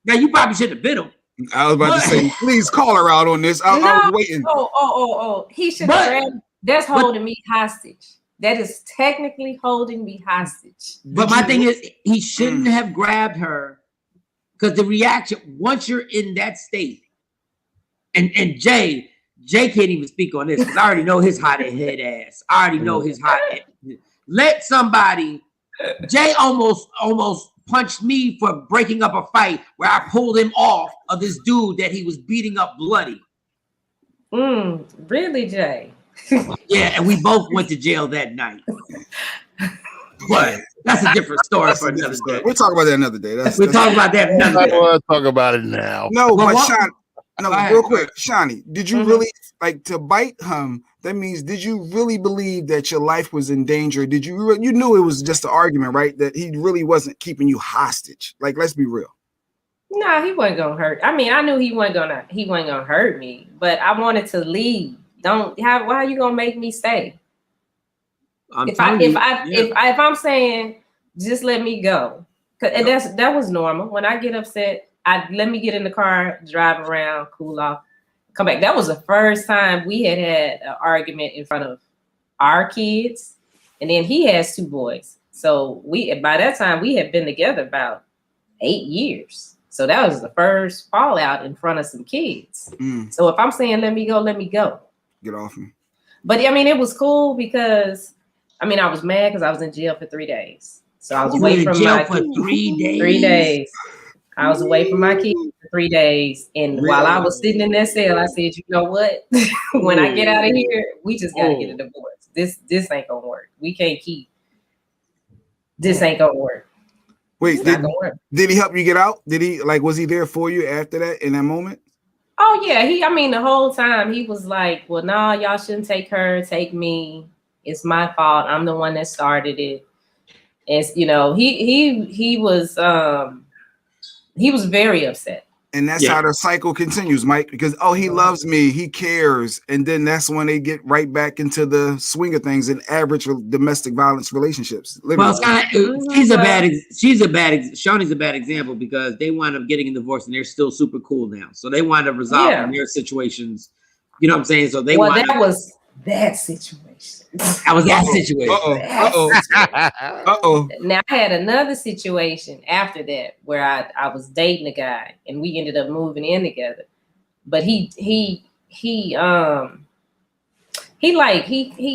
Speaker 2: Now, you probably shouldn't have bit him.
Speaker 3: I was about to say, please call her out on this. I was waiting.
Speaker 5: Oh. He should have grabbed. That's holding me hostage. That is technically holding me hostage.
Speaker 2: But my thing is, he shouldn't have grabbed her because the reaction, once you're in that state, and Jay can't even speak on this because I already know his hot head ass. I already know his hot head. Let somebody, Jay almost punched me for breaking up a fight where I pulled him off of this dude that he was beating up bloody.
Speaker 5: Really, Jay?
Speaker 2: Yeah, and we both went to jail that night. But that's a different story for another day.
Speaker 3: We'll talk about that another day.
Speaker 2: We'll talk about that another day.
Speaker 4: Let's talk about it now.
Speaker 3: No, but Shawn, real quick, Shawnee, did you really like to bite him? That means, did you really believe that your life was in danger? Did you knew it was just an argument, right? That he really wasn't keeping you hostage. Like, let's be real.
Speaker 5: No, he wasn't gonna hurt. I mean, I knew he wasn't gonna hurt me, but I wanted to leave. Why are you gonna make me stay? If I'm saying just let me go, and that was normal. When I get upset, let me get in the car, drive around, cool off, come back. That was the first time we had an argument in front of our kids, and then he has 2 boys. So by that time we had been together about 8 years. So that was the first fallout in front of some kids. So if I'm saying let me go,
Speaker 3: get off me.
Speaker 5: But I mean, it was cool because I was mad because I was in jail for 3 days. So I was away from my
Speaker 2: for 3 days.
Speaker 5: 3 days. I was away from my kids for 3 days. And while I was sitting in that cell, I said, you know what? When I get out of here, we just got to get a divorce. This ain't going to work. We can't keep. This ain't going to work.
Speaker 3: Wait, did he help you get out? Did he, was he there for you after that, in that moment?
Speaker 5: Oh, yeah. The whole time he was like, well, no, y'all shouldn't take her. Take me. It's my fault. I'm the one that started it. And, he was very upset.
Speaker 3: And that's how the cycle continues, Mike, because, he loves me, he cares. And then that's when they get right back into the swing of things in average domestic violence relationships.
Speaker 2: Literally. Well, Shawnee's a bad example because they wind up getting a divorce and they're still super cool now. So they wind up resolving their situations. You know what I'm saying? So that
Speaker 5: was that situation.
Speaker 2: That was that situation.
Speaker 5: Now I had another situation after that where I was dating a guy and we ended up moving in together. But he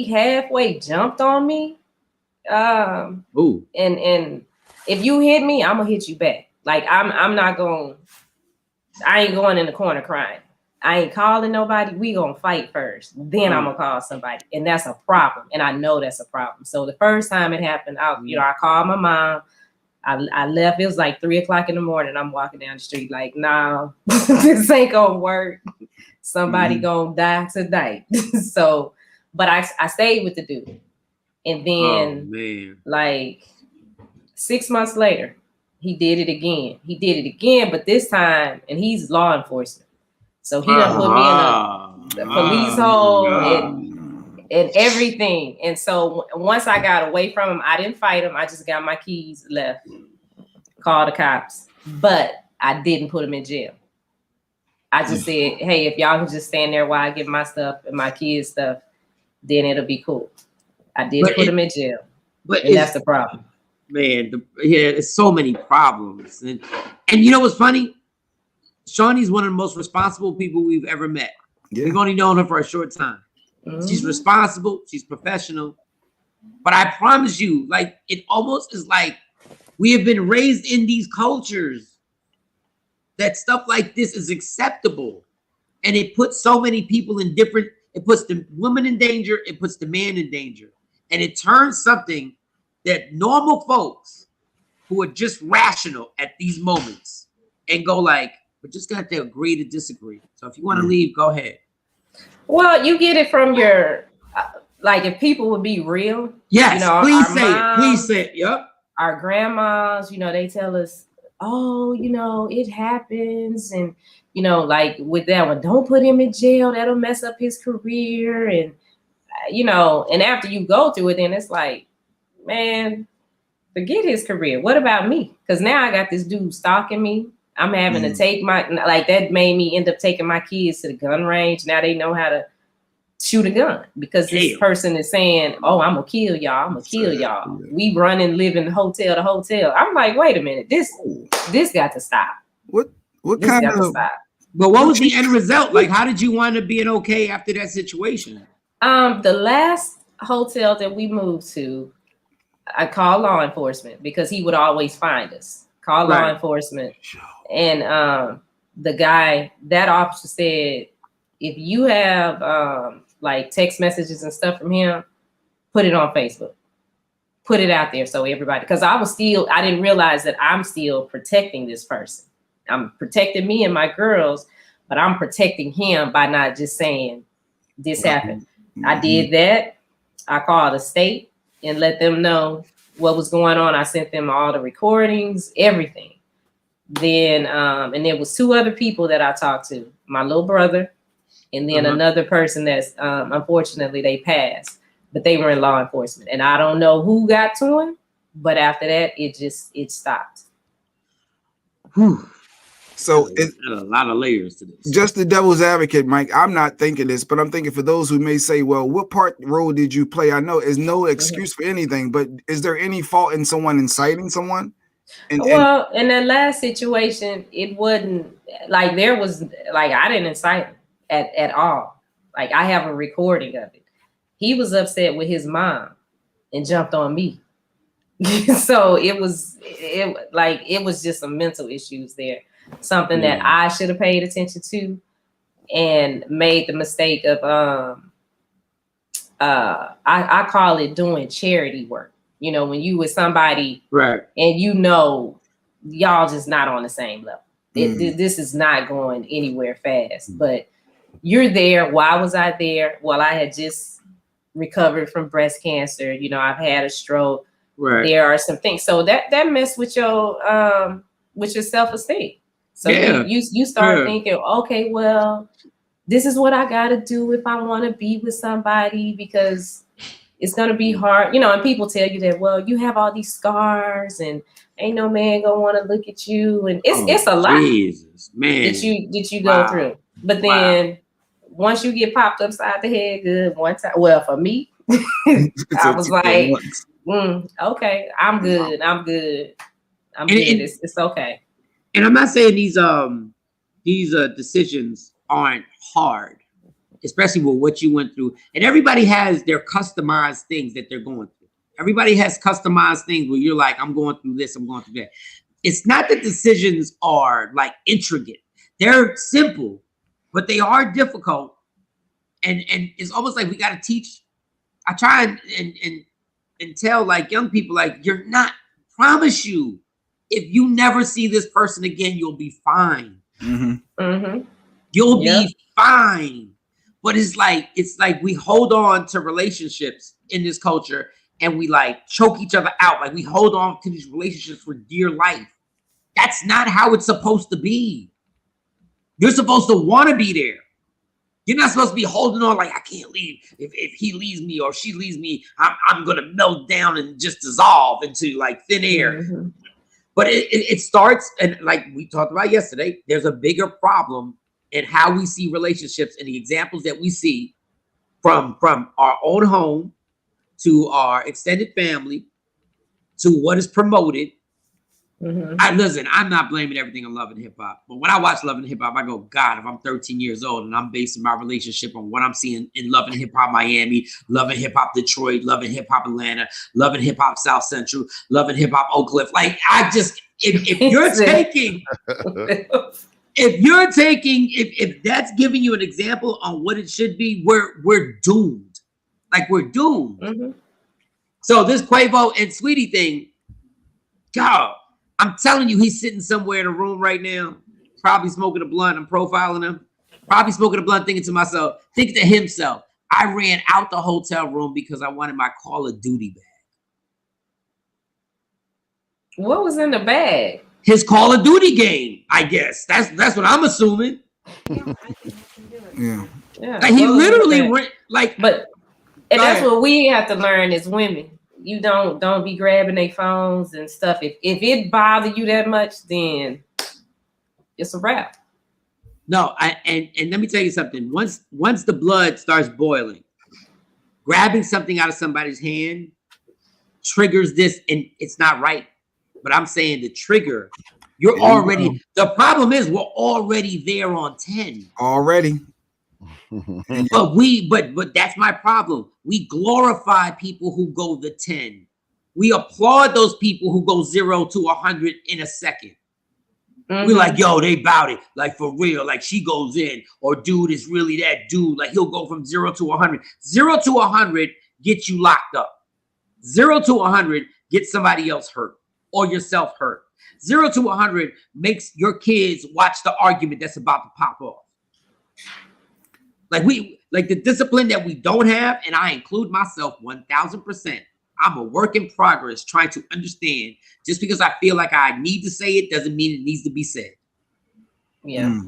Speaker 5: halfway jumped on me. And if you hit me, I'm gonna hit you back. Like I ain't going in the corner crying. I ain't calling nobody. We gonna fight first. Then I'm gonna call somebody, and that's a problem. And I know that's a problem. So the first time it happened, I called my mom. I left. It was like 3 o'clock in the morning. I'm walking down the street like, nah, this ain't gonna work. Somebody gonna die tonight. So, but I stayed with the dude. And then like 6 months later, he did it again. He did it again, but this time, and he's law enforcement. So he done put me in a police hole and everything. And so once I got away from him, I didn't fight him. I just got my keys, left, called the cops. But I didn't put him in jail. I just said, hey, if y'all can just stand there while I get my stuff and my kids' stuff, then it'll be cool. I didn't put him in jail. And that's the problem.
Speaker 2: Man, there's so many problems. And you know what's funny? Shawnee's one of the most responsible people we've ever met. Yeah. We've only known her for a short time. She's responsible. She's professional. But I promise you, like, it almost is like we have been raised in these cultures that stuff like this is acceptable. And it puts so many people in different, it puts the woman in danger, it puts the man in danger. And it turns something that normal folks who are just rational at these moments and go like, we're just going to have to agree to disagree. So if you want to leave, go ahead.
Speaker 5: Well, you get it from your, like, if people would be real.
Speaker 2: Yes,
Speaker 5: you know,
Speaker 2: please say it. Yep.
Speaker 5: Our grandmas, you know, they tell us, oh, you know, it happens. And, you know, like with that one, don't put him in jail. That'll mess up his career. And, you know, and after you go through it, then it's like, man, forget his career. What about me? Because now I got this dude stalking me. I'm having to take like that made me end up taking my kids to the gun range. Now they know how to shoot a gun because this person is saying, oh, I'm gonna kill y'all. I'm gonna kill y'all. We run and live in hotel to hotel. I'm like, wait a minute, this got to stop.
Speaker 3: What kind of
Speaker 5: stop.
Speaker 2: But what was the end result? Like, how did you wind up being okay after that situation?
Speaker 5: The last hotel that we moved to, I called law enforcement because he would always find us. Call law enforcement. And the guy, that officer said, if you have like text messages and stuff from him, put it on Facebook. Put it out there so everybody, because I didn't realize that I'm still protecting this person. I'm protecting me and my girls, but I'm protecting him by not just saying this happened. I did that. I called the state and let them know what was going on. I sent them all the recordings, everything. Then, and there was 2 other people that I talked to, my little brother, and then another person that's, unfortunately, they passed, but they were in law enforcement. And I don't know who got to him, but after that, it stopped.
Speaker 3: So
Speaker 2: there's a lot of layers to this.
Speaker 3: Just the devil's advocate, Mike, I'm not thinking this, but I'm thinking for those who may say, well, what role did you play? I know it's no excuse for anything, but is there any fault in someone inciting someone?
Speaker 5: In the last situation, it wasn't like there was like I didn't incite him at all. Like I have a recording of it. He was upset with his mom and jumped on me. So it was just some mental issues there. Something that I should have paid attention to and made the mistake of I call it doing charity work. You know, when you with somebody and you know y'all just not on the same level. This is not going anywhere fast. But you're there. Why was I there? Well, I had just recovered from breast cancer. You know, I've had a stroke. There are some things. So that messed with your self-esteem. So you start thinking, okay, well, this is what I gotta do if I want to be with somebody because it's gonna be hard, you know. And people tell you that, well, you have all these scars, and ain't no man gonna want to look at you, and it's a lot that you go through. But then once you get popped upside the head, good one time. Well, for me, I was like, okay, I'm good. I'm good. It's okay.
Speaker 2: And I'm not saying these decisions aren't hard, especially with what you went through. And everybody has their customized things that they're going through. Everybody has customized things where you're like, I'm going through this, I'm going through that. It's not that decisions are like intricate. They're simple, but they are difficult. And it's almost like we got to teach. I try and tell like young people, like, you're not, promise you, if you never see this person again, you'll be fine.
Speaker 5: Mm-hmm.
Speaker 2: You'll be fine. But it's like we hold on to relationships in this culture and we like choke each other out. Like we hold on to these relationships for dear life. That's not how it's supposed to be. You're supposed to want to be there. You're not supposed to be holding on like I can't leave. If he leaves me or she leaves me, I'm gonna melt down and just dissolve into like thin air.
Speaker 5: Mm-hmm.
Speaker 2: But it starts, and like we talked about yesterday, there's a bigger problem in how we see relationships and the examples that we see from our own home to our extended family to what is promoted.
Speaker 5: Mm-hmm.
Speaker 2: I'm not blaming everything on Love and Hip Hop, but when I watch Love and Hip Hop, I go, God, if I'm 13 years old and I'm basing my relationship on what I'm seeing in Love and Hip Hop Miami, Love and Hip Hop Detroit, Love and Hip Hop Atlanta, Love and Hip Hop South Central, Love and Hip Hop Oak Cliff, like I just, if you're taking, if that's giving you an example on what it should be, we're doomed. Like we're doomed.
Speaker 5: Mm-hmm.
Speaker 2: So this Quavo and Sweetie thing, God, I'm telling you, he's sitting somewhere in a room right now, probably smoking a blunt. I'm profiling him. Probably smoking a blunt, thinking to himself, I ran out the hotel room because I wanted my Call of Duty bag.
Speaker 5: What was in the bag?
Speaker 2: His Call of Duty game, I guess. That's what I'm assuming.
Speaker 3: Yeah.
Speaker 2: Like he literally ran, like.
Speaker 5: But and that's what we have to learn as women. You don't be grabbing their phones and stuff. If it bothers you that much, then it's a wrap.
Speaker 2: No, and let me tell you something. Once the blood starts boiling, grabbing something out of somebody's hand triggers this, and it's not right. But I'm saying the trigger, you're already. The problem is we're already there on 10
Speaker 3: already.
Speaker 2: But that's my problem. We glorify people who go the 10. We applaud those people who go 0 to 100 in a second. Mm-hmm. We're like, yo, they bout it. Like for real. Like she goes in, or dude is really that dude. Like he'll go from 0 to 100. 0 to 100 gets you locked up. 0 to 100 gets somebody else hurt or yourself hurt. 0 to 100 makes your kids watch the argument that's about to pop off. Like the discipline that we don't have, and I include myself 1000%. I'm a work in progress trying to understand. Just because I feel like I need to say it doesn't mean it needs to be said.
Speaker 5: Yeah.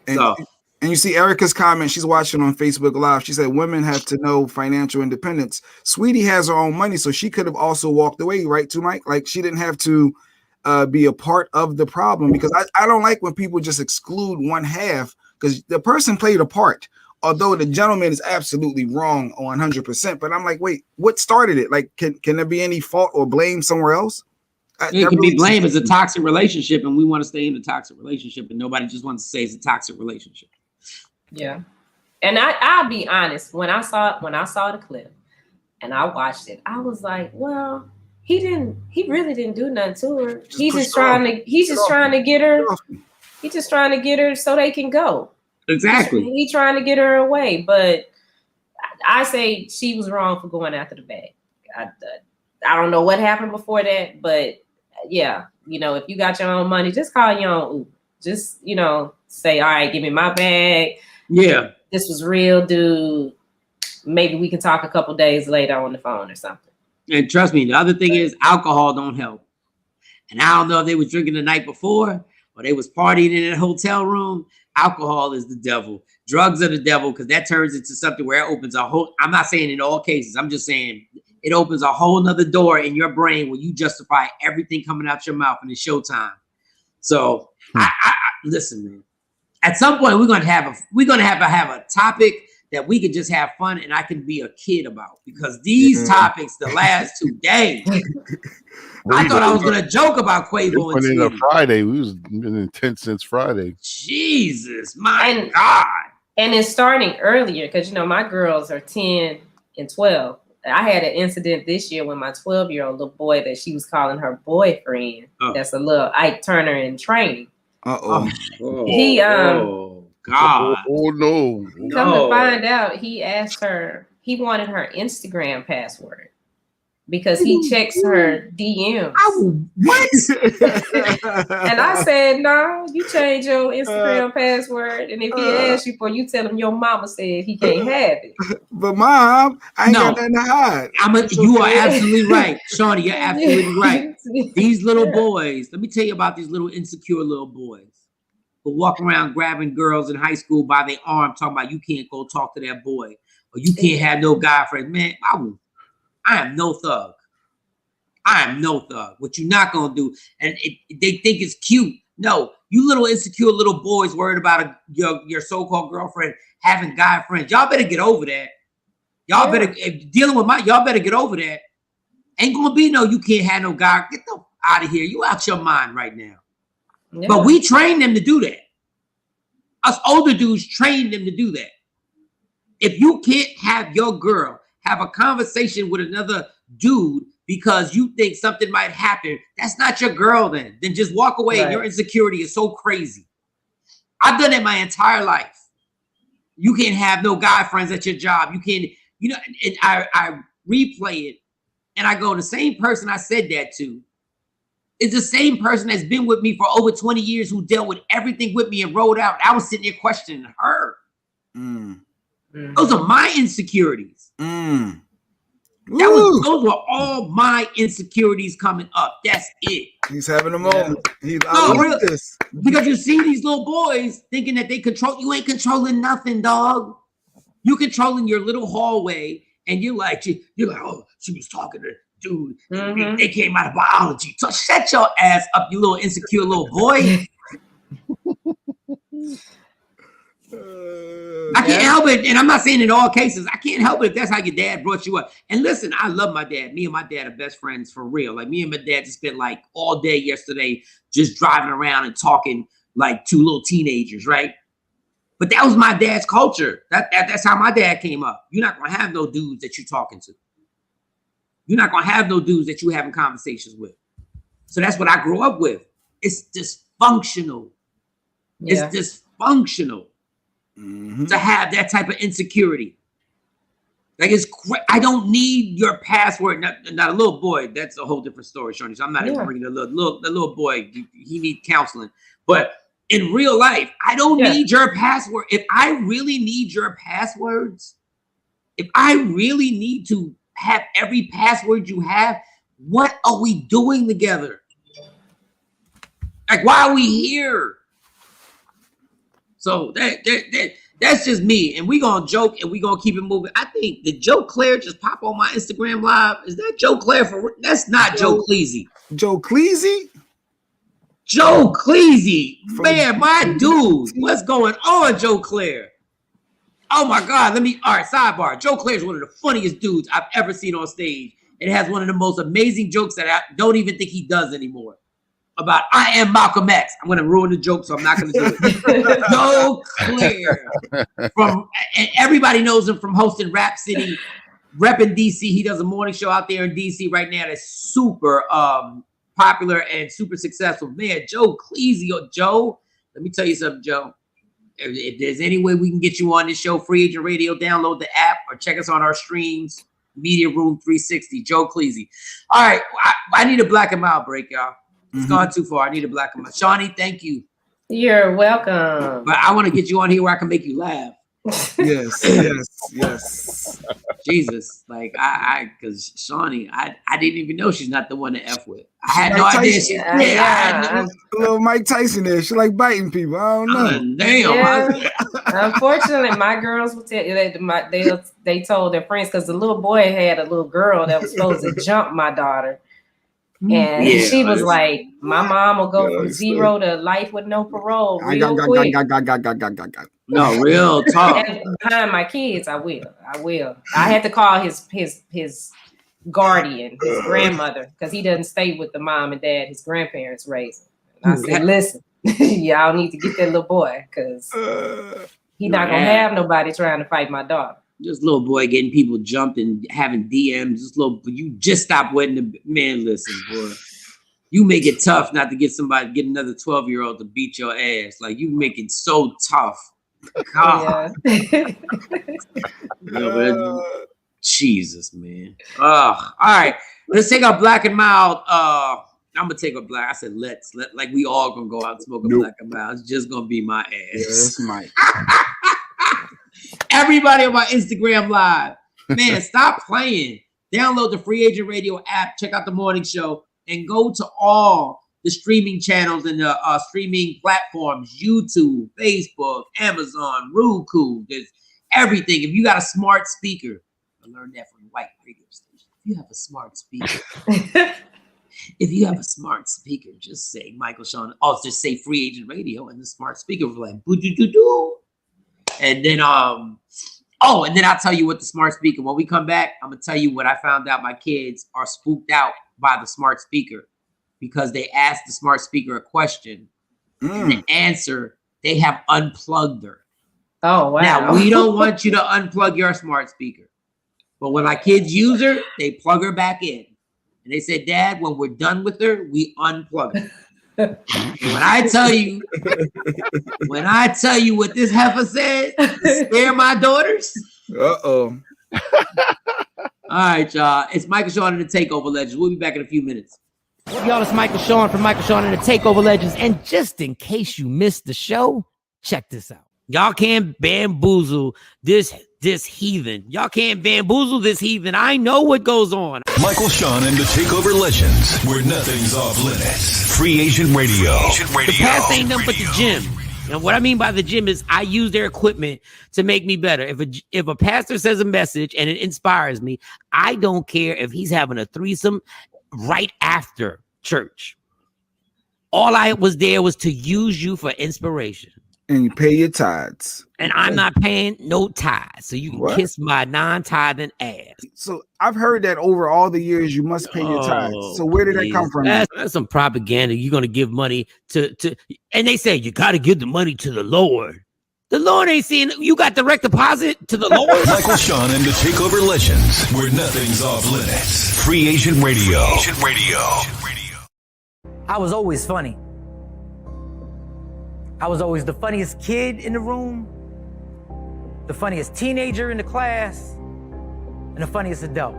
Speaker 3: And you see Erica's comment. She's watching on Facebook Live. She said women have to know financial independence. Sweetie has her own money, so she could have also walked away, right, too, Mike? Like she didn't have to be a part of the problem, because I don't like when people just exclude one half, because the person played a part. Although the gentleman is absolutely wrong 100%, but I'm like, wait, what started it? Like, can there be any fault or blame somewhere else?
Speaker 2: It can be blamed as a toxic relationship, and we want to stay in the toxic relationship, and nobody just wants to say it's a toxic relationship.
Speaker 5: Yeah, and I'll be honest. When I saw the clip and I watched it, I was like, well, he really didn't do nothing to her. He's just trying to get her so they can go.
Speaker 2: Exactly.
Speaker 5: He's trying to get her away, but I say she was wrong for going after the bag. I don't know what happened before that, but yeah, if you got your own money, just call your own Uber. Just, say, all right, give me my bag.
Speaker 2: Yeah.
Speaker 5: This was real, dude. Maybe we can talk a couple days later on the phone or something.
Speaker 2: And trust me, the other thing is alcohol don't help. And I don't know if they was drinking the night before or they was partying in a hotel room. Alcohol is the devil. Drugs are the devil, because that turns into something where it opens a whole, I'm not saying in all cases, I'm just saying it opens a whole nother door in your brain where you justify everything coming out your mouth and it's showtime. So I listen, man, at some point we're gonna have a topic that we could just have fun and I can be a kid about, because these topics the last 2 days. I thought I was gonna joke about Quavo and Sweetie.
Speaker 4: Friday. We was been intense since Friday.
Speaker 2: Jesus, my God.
Speaker 5: And it's starting earlier because my girls are 10 and 12. I had an incident this year with my 12-year-old little boy that she was calling her boyfriend. Oh. That's a little Ike Turner in training. He
Speaker 2: God.
Speaker 4: No.
Speaker 5: Come to find out, he asked her, he wanted her Instagram password. because he checks her DMs.
Speaker 2: What?
Speaker 5: And I said, no, you change your Instagram password. And if he asks you for, you tell him your mama said he can't have it.
Speaker 3: But mom, I ain't got nothing to hide.
Speaker 2: You are absolutely right. Shawnee, you're absolutely right. These little boys, let me tell you about these little insecure little boys who walk around grabbing girls in high school by their arm, talking about you can't go talk to that boy or you can't have no guy friend. Man, I am no thug. I am no thug. What you're not gonna do, and they think it's cute. No, you little insecure little boys worried about your so-called girlfriend having guy friends. Y'all better get over that. Y'all better dealing with y'all better get over that. Ain't gonna be no you can't have no guy. Get the out of here. You out your mind right now. Yeah. But we train them to do that. Us older dudes train them to do that. If you can't have your girl have a conversation with another dude because you think something might happen, that's not your girl then. Then just walk away. Right. Your insecurity is so crazy. I've done it my entire life. You can't have no guy friends at your job. You can't, and I replay it and I go, the same person I said that to is the same person that's been with me for over 20 years who dealt with everything with me and rolled out. I was sitting there questioning her. Those are my insecurities. Those were all my insecurities coming up. That's it.
Speaker 3: He's having a moment.
Speaker 2: This. Because you see these little boys thinking that they control. You ain't controlling nothing, dog. You controlling your little hallway, and you're like, oh, she was talking to dude. They came out of biology. So shut your ass up, you little insecure little boy. I can't help it, and I'm not saying in all cases. I can't help it if that's how your dad brought you up. And listen, I love my dad. Me and my dad are best friends for real. Like me and my dad just spent like all day yesterday just driving around and talking like two little teenagers, right? But that was my dad's culture. That's how my dad came up. You're not gonna have no dudes that you're talking to. You're not gonna have no dudes that you're having conversations with. So that's what I grew up with. It's dysfunctional. Yeah. It's dysfunctional. To have that type of insecurity. Like I don't need your password. Not a little boy. That's a whole different story, Shawnee. So I'm not even bringing the little boy. He needs counseling. But in real life, I don't need your password. If I really need your passwords, if I really need to have every password you have, what are we doing together? Like, why are we here? So that's just me, and we gonna joke and we gonna keep it moving. I think did Joe Claire just pop on my Instagram live? Is that Joe Claire for? That's not Joe Cleasy.
Speaker 3: Joe Cleasy?
Speaker 2: Joe Cleasy, man, my dude. What's going on, Joe Claire? Oh my God, all right, sidebar. Joe Claire is one of the funniest dudes I've ever seen on stage. It has one of the most amazing jokes that I don't even think he does anymore. About I am Malcolm X. I'm gonna ruin the joke, so I'm not gonna do it. Joe Claire and everybody knows him from hosting Rap City, repping DC. He does a morning show out there in DC right now that's super popular and super successful. Man, Joe Cleasy, Joe. Let me tell you something, Joe. If there's any way we can get you on this show, Free Agent Radio, download the app or check us on our streams. Media Room 360, Joe Cleasy. All right, I need a black and mild break, y'all. It's gone too far. I need a black and white. Shawnee, thank you.
Speaker 5: You're welcome.
Speaker 2: But I want to get you on here where I can make you laugh.
Speaker 3: Yes.
Speaker 2: Jesus, like because Shawnee, I didn't even know she's not the one to F with. I had no idea.
Speaker 3: A little Mike Tyson there. She like biting people. I don't know.
Speaker 2: Damn.
Speaker 5: Yeah. Unfortunately, my girls will tell you that they told their friends because the little boy had a little girl that was supposed to jump my daughter. And she was like, my mom will go from 0 to life with no parole real quick.
Speaker 2: No, real talk.
Speaker 5: And behind my kids, I will. I had to call his guardian, his grandmother, because he doesn't stay with the mom and dad his grandparents raised him. I said, listen, y'all need to get that little boy because he's not going to have nobody trying to fight my daughter.
Speaker 2: This little boy getting people jumped and having DMs. You just stop waiting to man. Listen, boy, you make it tough not to get another 12-year-old to beat your ass. Like you make it so tough. God. Jesus, man. All right. Let's take a Black and Mild. I'm gonna take a black. I said let's like we all gonna go out and smoke a Black and Mild. It's just gonna be my ass.
Speaker 3: Yes, Mike.
Speaker 2: Everybody on my Instagram live, man, stop playing. Download the Free Agent Radio app. Check out the morning show and go to all the streaming channels and the streaming platforms: YouTube, Facebook, Amazon, Roku. There's everything. If you got a smart speaker, I learned that from white radio stations. If you have a smart speaker, just say Michael Shawn. Oh, just say Free Agent Radio, and the smart speaker will be like boo-doo-doo-doo. And then and then I'll tell you what the smart speaker. When we come back, I'm gonna tell you what I found out. My kids are spooked out by the smart speaker because they asked the smart speaker a question, and the answer, they have unplugged her.
Speaker 5: Oh, wow.
Speaker 2: Now, we don't want you to unplug your smart speaker. But when my kids use her, they plug her back in. And they said, Dad, when we're done with her, we unplug her. And when I tell you what this heifer said to scare my daughters.
Speaker 3: Uh-oh.
Speaker 2: All right, y'all. It's Michael Shawn and the TakeOver Legends. We'll be back in a few minutes.
Speaker 6: Y'all, it's Michael Shawn from Michael Shawn and the TakeOver Legends. And just in case you missed the show, check this out. Y'all can't bamboozle this heathen. Y'all can't bamboozle this heathen. I know what goes on.
Speaker 1: Michael Shawn and the TakeOver Legends, where nothing's off limits. Free Agent Radio.
Speaker 6: The past ain't nothing but the gym. And what I mean by the gym is I use their equipment to make me better. If a pastor says a message and it inspires me, I don't care if he's having a threesome right after church. All I was there was to use you for inspiration.
Speaker 3: And you pay your tithes.
Speaker 6: And I'm not paying no tithes. So you can kiss my non-tithing ass.
Speaker 3: So I've heard that over all the years you must pay your tithes. So where did that come from?
Speaker 6: That's some propaganda. You're going to give money to and they say you got to give the money to the Lord. The Lord ain't seeing you got direct deposit to the Lord.
Speaker 1: Michael Shawn and the TakeOver Legends, where nothing's off limits. Free Agent Radio.
Speaker 6: I was always funny. I was always the funniest kid in the room, the funniest teenager in the class, and the funniest adult.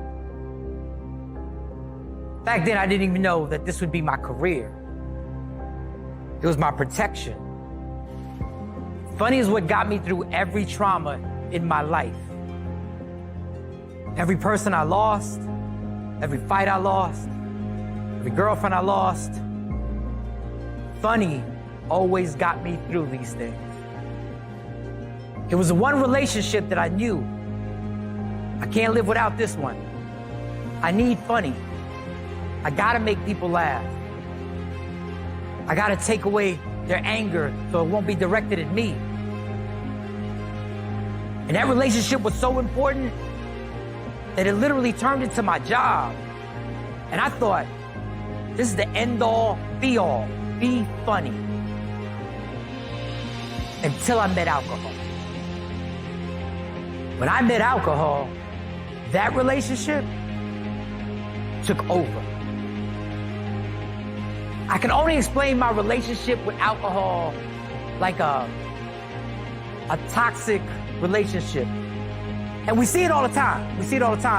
Speaker 6: Back then, I didn't even know that this would be my career. It was my protection. Funny is what got me through every trauma in my life. Every person I lost, every fight I lost, every girlfriend I lost. Funny always got me through these things. It was the one relationship that I knew I can't live without this one. I need funny. I gotta make people laugh. I gotta take away their anger so it won't be directed at me. And that relationship was so important that it literally turned into my job. And I thought, this is the end all, be all, be funny. Until I met alcohol. When I met alcohol, that relationship took over. I can only explain my relationship with alcohol like a toxic relationship. And we see it all the time.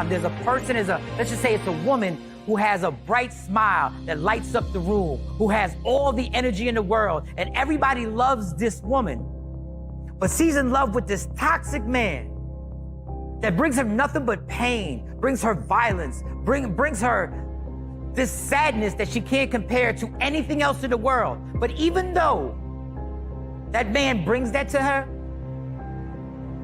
Speaker 6: There's a person, let's just say it's a woman who has a bright smile that lights up the room, who has all the energy in the world, and everybody loves this woman. But she's in love with this toxic man that brings her nothing but pain, brings her violence, brings her this sadness that she can't compare to anything else in the world. But even though that man brings that to her,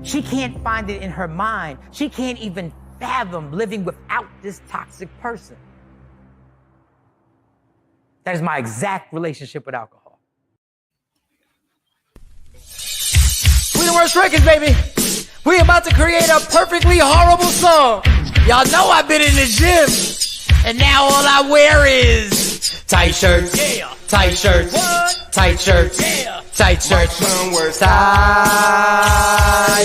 Speaker 6: she can't find it in her mind. She can't even fathom living without this toxic person. That is my exact relationship with alcohol. We the Worst Records, baby. We about to create a perfectly horrible song. Y'all know I've been in the gym, and now all I wear is tight shirts, tight shirts, tight shirts, tight shirts, tight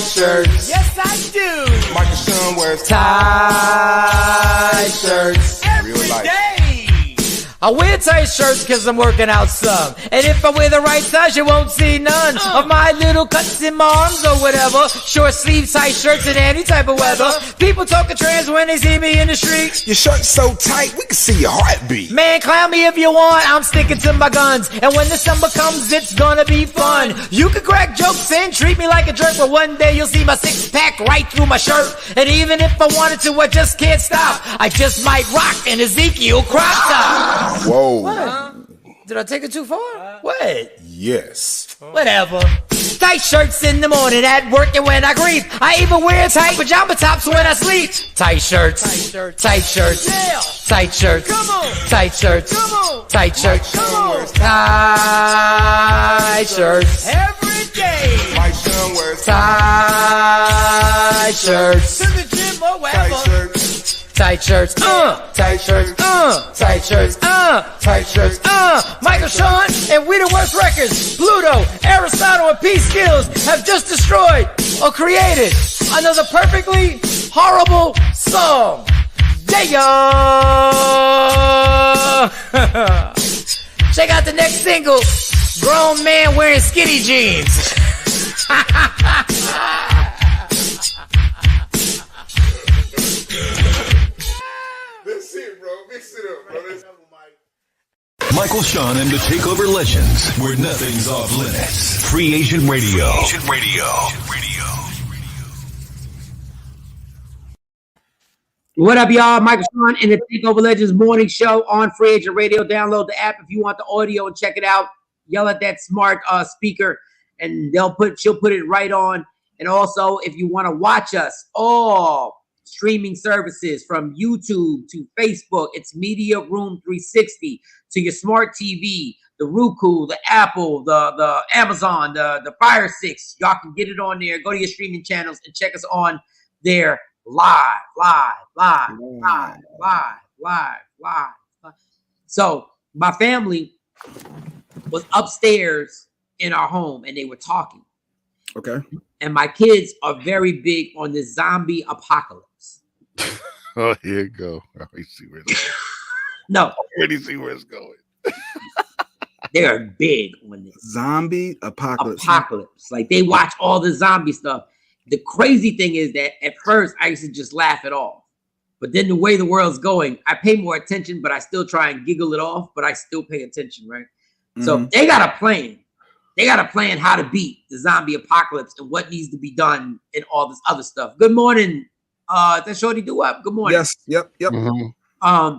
Speaker 6: shirts. Yes, I do. Marcus Shawn wears tight shirts every day. I wear tight shirts cause I'm working out some. And if I wear the right size, you won't see none of my little cuts in my arms or whatever. Short sleeve tight shirts in any type of weather. People talking trans when they see me in the street.
Speaker 7: Your shirt's so tight, we can see your heartbeat.
Speaker 6: Man, clown me if you want, I'm sticking to my guns. And when the summer comes, it's gonna be fun. You can crack jokes and treat me like a jerk, but one day you'll see my six-pack right through my shirt. And even if I wanted to, I just can't stop. I just might rock an Ezekiel crop top.
Speaker 7: Whoa.
Speaker 6: What? Did I take it too far? What?
Speaker 7: Yes.
Speaker 6: Whatever. Tight shirts in the morning at work and when I grieve. I even wear tight pajama tops when I sleep. Tight shirts. Tight shirts. Tight shirts. Yeah. Tight shirts. Come on. Tight shirts. Come on. Tight shirts. Come on. Tight shirts. Every day.
Speaker 7: My son wears
Speaker 6: tight shirts. To the gym or wherever.
Speaker 7: tight shirts.
Speaker 6: Tight shirts, tight shirts, tight shirts, tight shirts, Michael, Shawn, and We the Worst Records, Pluto, Aristotle, and P Skills have just destroyed or created another perfectly horrible song. Yeah. Check out the next single, Grown Man Wearing Skinny Jeans.
Speaker 7: That's it, bro. Mix it up, bro.
Speaker 1: Michael, Shawn, and the TakeOver Legends, where nothing's off limits. Free Agent Radio.
Speaker 2: What up, y'all? Michael, Shawn, and the TakeOver Legends morning show on Free Agent Radio. Download the app if you want the audio and check it out. Yell at that smart speaker, and she'll put it right on. And also, if you want to watch us, all streaming services from YouTube to Facebook, it's Media Room 360 to your smart TV, the Roku, the Apple, the Amazon, the Fire 6. Y'all can get it on there. Go to your streaming channels and check us on there live. So my family was upstairs in our home and they were talking.
Speaker 3: Okay.
Speaker 2: And my kids are very big on this zombie apocalypse.
Speaker 4: Oh, here you go. I already see where it's going.
Speaker 2: No.
Speaker 4: I already see where it's going.
Speaker 2: They are big on this.
Speaker 3: Zombie apocalypse.
Speaker 2: Like they watch all the zombie stuff. The crazy thing is that at first I used to just laugh it off. But then the way the world's going, I pay more attention, but I still try and giggle it off, but I still pay attention, right? Mm-hmm. So they got a plan. They got a plan how to beat the zombie apocalypse and what needs to be done and all this other stuff. Good morning. That's Shorty Do Up. Good morning.
Speaker 3: Yes. Yep.
Speaker 2: Mm-hmm.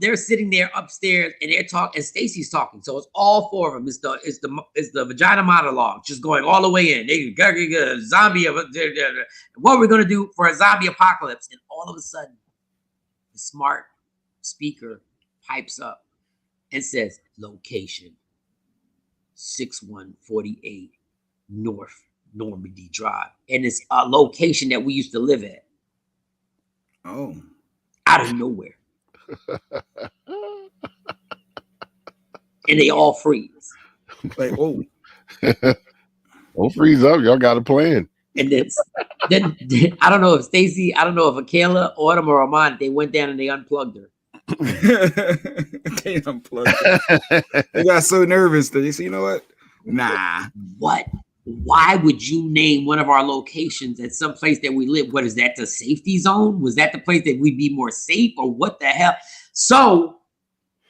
Speaker 2: They're sitting there upstairs and they're talking, and Stacy's talking. So it's all four of them. It's the vagina monologue, just going all the way in. They zombie. What we're gonna do for a zombie apocalypse, and all of a sudden, the smart speaker pipes up and says, "Location 6148 North Normandy Drive," and it's a location that we used to live at.
Speaker 3: Oh,
Speaker 2: out of nowhere. And they all freeze.
Speaker 3: Like, oh.
Speaker 4: Don't freeze up. Y'all got a plan.
Speaker 2: And then I don't know if Stacy, I don't know if Akela, Autumn, or Armand, they went down and they unplugged her.
Speaker 3: They unplugged her. They got so nervous that they said, you know what? Nah.
Speaker 2: What? Why would you name one of our locations at some place that we live? What is that, the safety zone? Was that the place that we'd be more safe, or what the hell? So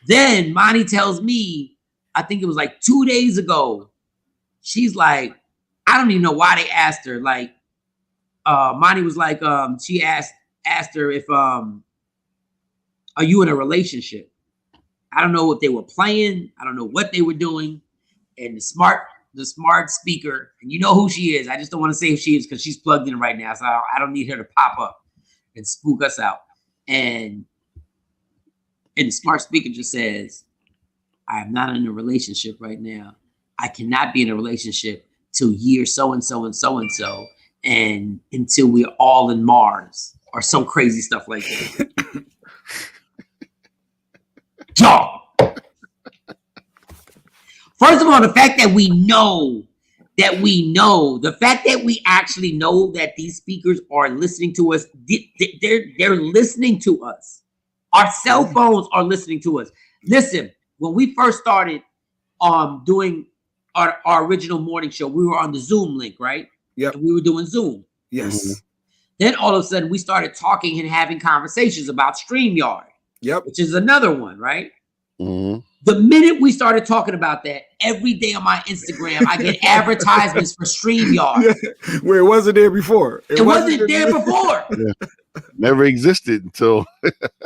Speaker 2: then Monty tells me, I think it was like 2 days ago, she's like, I don't even know why they asked her. Like, Monty was like, she asked her if, are you in a relationship? I don't know what they were playing. I don't know what they were doing. And the smart speaker, and you know who she is. I just don't want to say who she is because she's plugged in right now. So I don't need her to pop up and spook us out. And the smart speaker just says, I am not in a relationship right now. I cannot be in a relationship till year so-and-so and so-and-so, and until we're all in Mars or some crazy stuff like that. Dog. First of all, the fact that we know, the fact that we actually know that these speakers are listening to us, they're listening to us Our cell phones are listening to us. Listen, when we first started doing our original morning show, we were on the Zoom link, right?
Speaker 3: Yep.
Speaker 2: And we were doing Zoom.
Speaker 3: Yes.
Speaker 2: Then all of a sudden we started talking and having conversations about StreamYard.
Speaker 3: Yep.
Speaker 2: Which is another one, right?
Speaker 4: Mm-hmm.
Speaker 2: The minute we started talking about that, every day on my Instagram, I get advertisements for StreamYard.
Speaker 3: Yeah, where it wasn't there before.
Speaker 2: It wasn't there before.
Speaker 4: Yeah. Never existed until.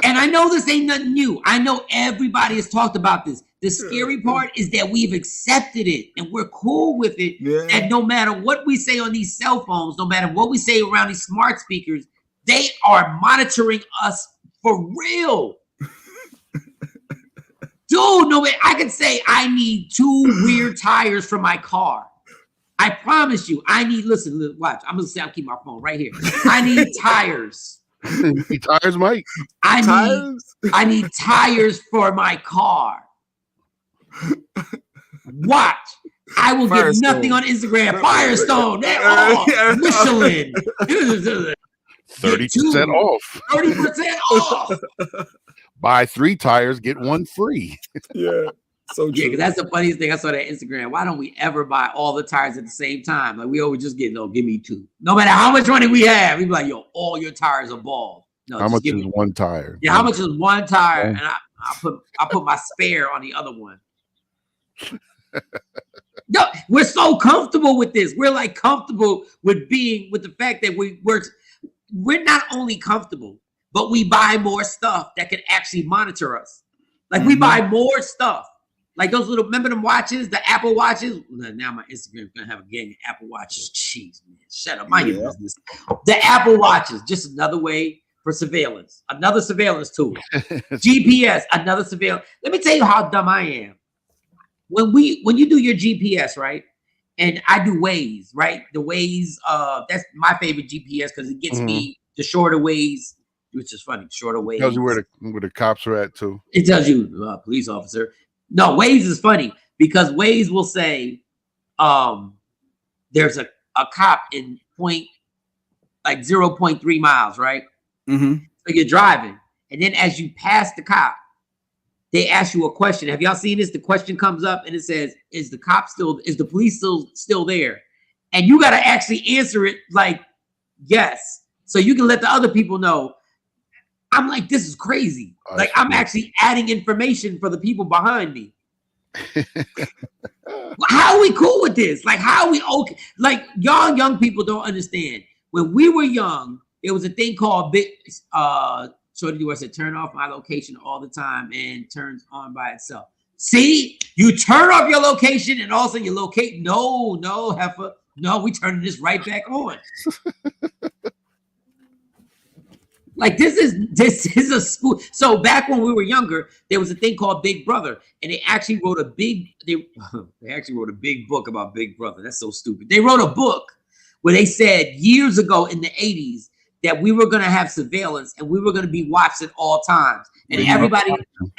Speaker 2: And I know this ain't nothing new. I know everybody has talked about this. The scary part is that we've accepted it and we're cool with it.
Speaker 3: Yeah.
Speaker 2: And no matter what we say on these cell phones, no matter what we say around these smart speakers, they are monitoring us for real. Dude, no way. I can say I need 2 rear tires for my car. I promise you, I need, listen, watch. I'm going to say, I'll keep my phone right here. I need tires.
Speaker 4: Tires, Mike?
Speaker 2: I need tires for my car. Watch. I will get nothing on Instagram. Firestone. Michelin.
Speaker 4: 30% off.
Speaker 2: 30% off.
Speaker 4: Buy 3 tires, get 1 free.
Speaker 3: Yeah. So
Speaker 2: yeah, because that's the funniest thing I saw that Instagram. Why don't we ever buy all the tires at the same time? Like we always just get, no, give me 2. No matter how much money we have, we be like, yo, all your tires are bald. No,
Speaker 4: how much is 1 tire?
Speaker 2: Yeah, how much is 1 tire? And I put my spare on the other one. No, we're so comfortable with this. We're like comfortable with being with the fact that we're not only comfortable, but we buy more stuff that can actually monitor us. Like we buy more stuff. Like those little, remember them watches, the Apple watches? Now my Instagram's gonna have a gang of Apple watches. Jeez, man, shut up, mind your business. The Apple watches, just another way for surveillance, another surveillance tool. GPS, another surveillance. Let me tell you how dumb I am. When you do your GPS, right? And I do Waze, right? The Waze, that's my favorite GPS because it gets me the shorter ways, which is funny. Shorter ways.
Speaker 4: Tells you where the cops are at too.
Speaker 2: It tells you, police officer. No, Waze is funny because Waze will say, there's a cop in 0.3 miles, right? Mm-hmm. So you're driving, and then as you pass the cop, they ask you a question. Have y'all seen this? The question comes up and it says, is the police still there? And you got to actually answer it like, yes. So you can let the other people know. I'm like, this is crazy. Like I'm actually adding information for the people behind me. How are we cool with this? Like, how are we okay? Like young people don't understand. When we were young, there was a thing called Shorty I said, turn off my location all the time and turns on by itself. See, you turn off your location and all of a sudden you locate. No, heifer. No, we turning this right back on. Like this is a school. So back when we were younger, there was a thing called Big Brother, and they actually wrote a big book about Big Brother. That's so stupid. They wrote a book where they said years ago in the 80s that we were going to have surveillance and we were going to be watched at all times. And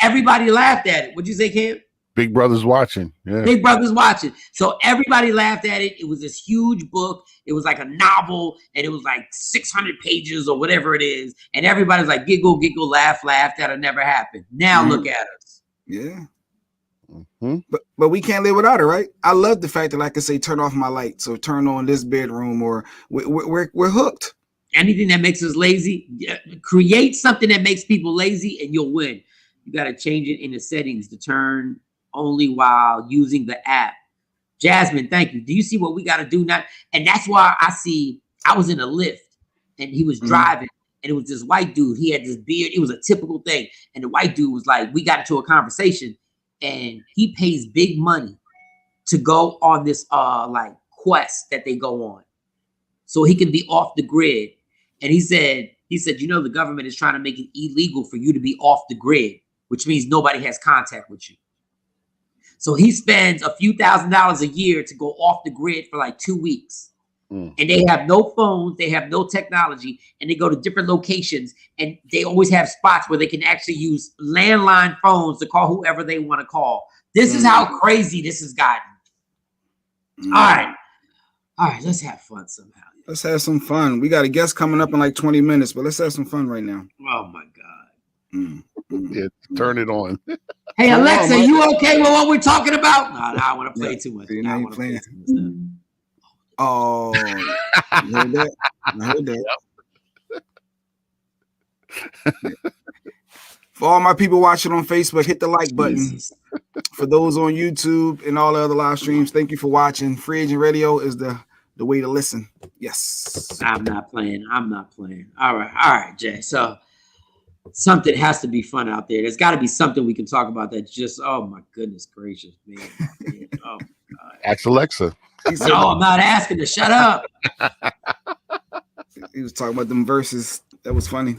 Speaker 2: everybody laughed at it. What'd you say, Cam?
Speaker 4: Big Brother's watching. Yeah.
Speaker 2: Big Brother's watching. So everybody laughed at it. It was this huge book. It was like a novel, and it was like 600 pages or whatever it is. And everybody's like, giggle, giggle, laugh, laugh. That'll never happen. Now look at us.
Speaker 3: Yeah. Mm-hmm. But we can't live without it, right? I love the fact that I can say, turn off my lights or turn on this bedroom, or we're hooked.
Speaker 2: Anything that makes us lazy, create something that makes people lazy and you'll win. You got to change it in the settings to turn only while using the app. Jasmine, thank you. Do you see what we got to do now? And that's why I was in a lift and he was driving and it was this white dude. He had this beard. It was a typical thing. And the white dude was like, we got into a conversation and he pays big money to go on this like quest that they go on so he can be off the grid. And he said, you know, the government is trying to make it illegal for you to be off the grid, which means nobody has contact with you. So he spends a few $1,000s a year to go off the grid for like 2 weeks. And they have no phones, they have no technology, and they go to different locations, and they always have spots where they can actually use landline phones to call whoever they want to call. This is how crazy this has gotten. All right, let's have fun somehow.
Speaker 3: Let's have some fun. We got a guest coming up in like 20 minutes, but let's have some fun right now.
Speaker 2: Oh my God.
Speaker 4: Yeah, turn it on.
Speaker 2: Hey,
Speaker 3: Come on,
Speaker 2: Alexa,
Speaker 3: Mike.
Speaker 2: you okay with what we're talking about? No, I want to play too much.
Speaker 3: See,
Speaker 2: No,
Speaker 3: now
Speaker 2: I
Speaker 3: you
Speaker 2: want to play
Speaker 3: playing.
Speaker 2: too much stuff.
Speaker 3: Oh, you heard that? I heard that. For all my people watching on Facebook, hit the like button.
Speaker 2: Jesus.
Speaker 3: For those on YouTube and all the other live streams, thank you for watching. Free Agent Radio is the way to listen. Yes.
Speaker 2: I'm not playing. All right, Jay. So something has to be fun out there. There's got to be something we can talk about that just, oh my goodness gracious, man. Oh my God.
Speaker 4: Ask Alexa.
Speaker 2: No, I'm not asking to shut up.
Speaker 3: He was talking about them verses. That was funny.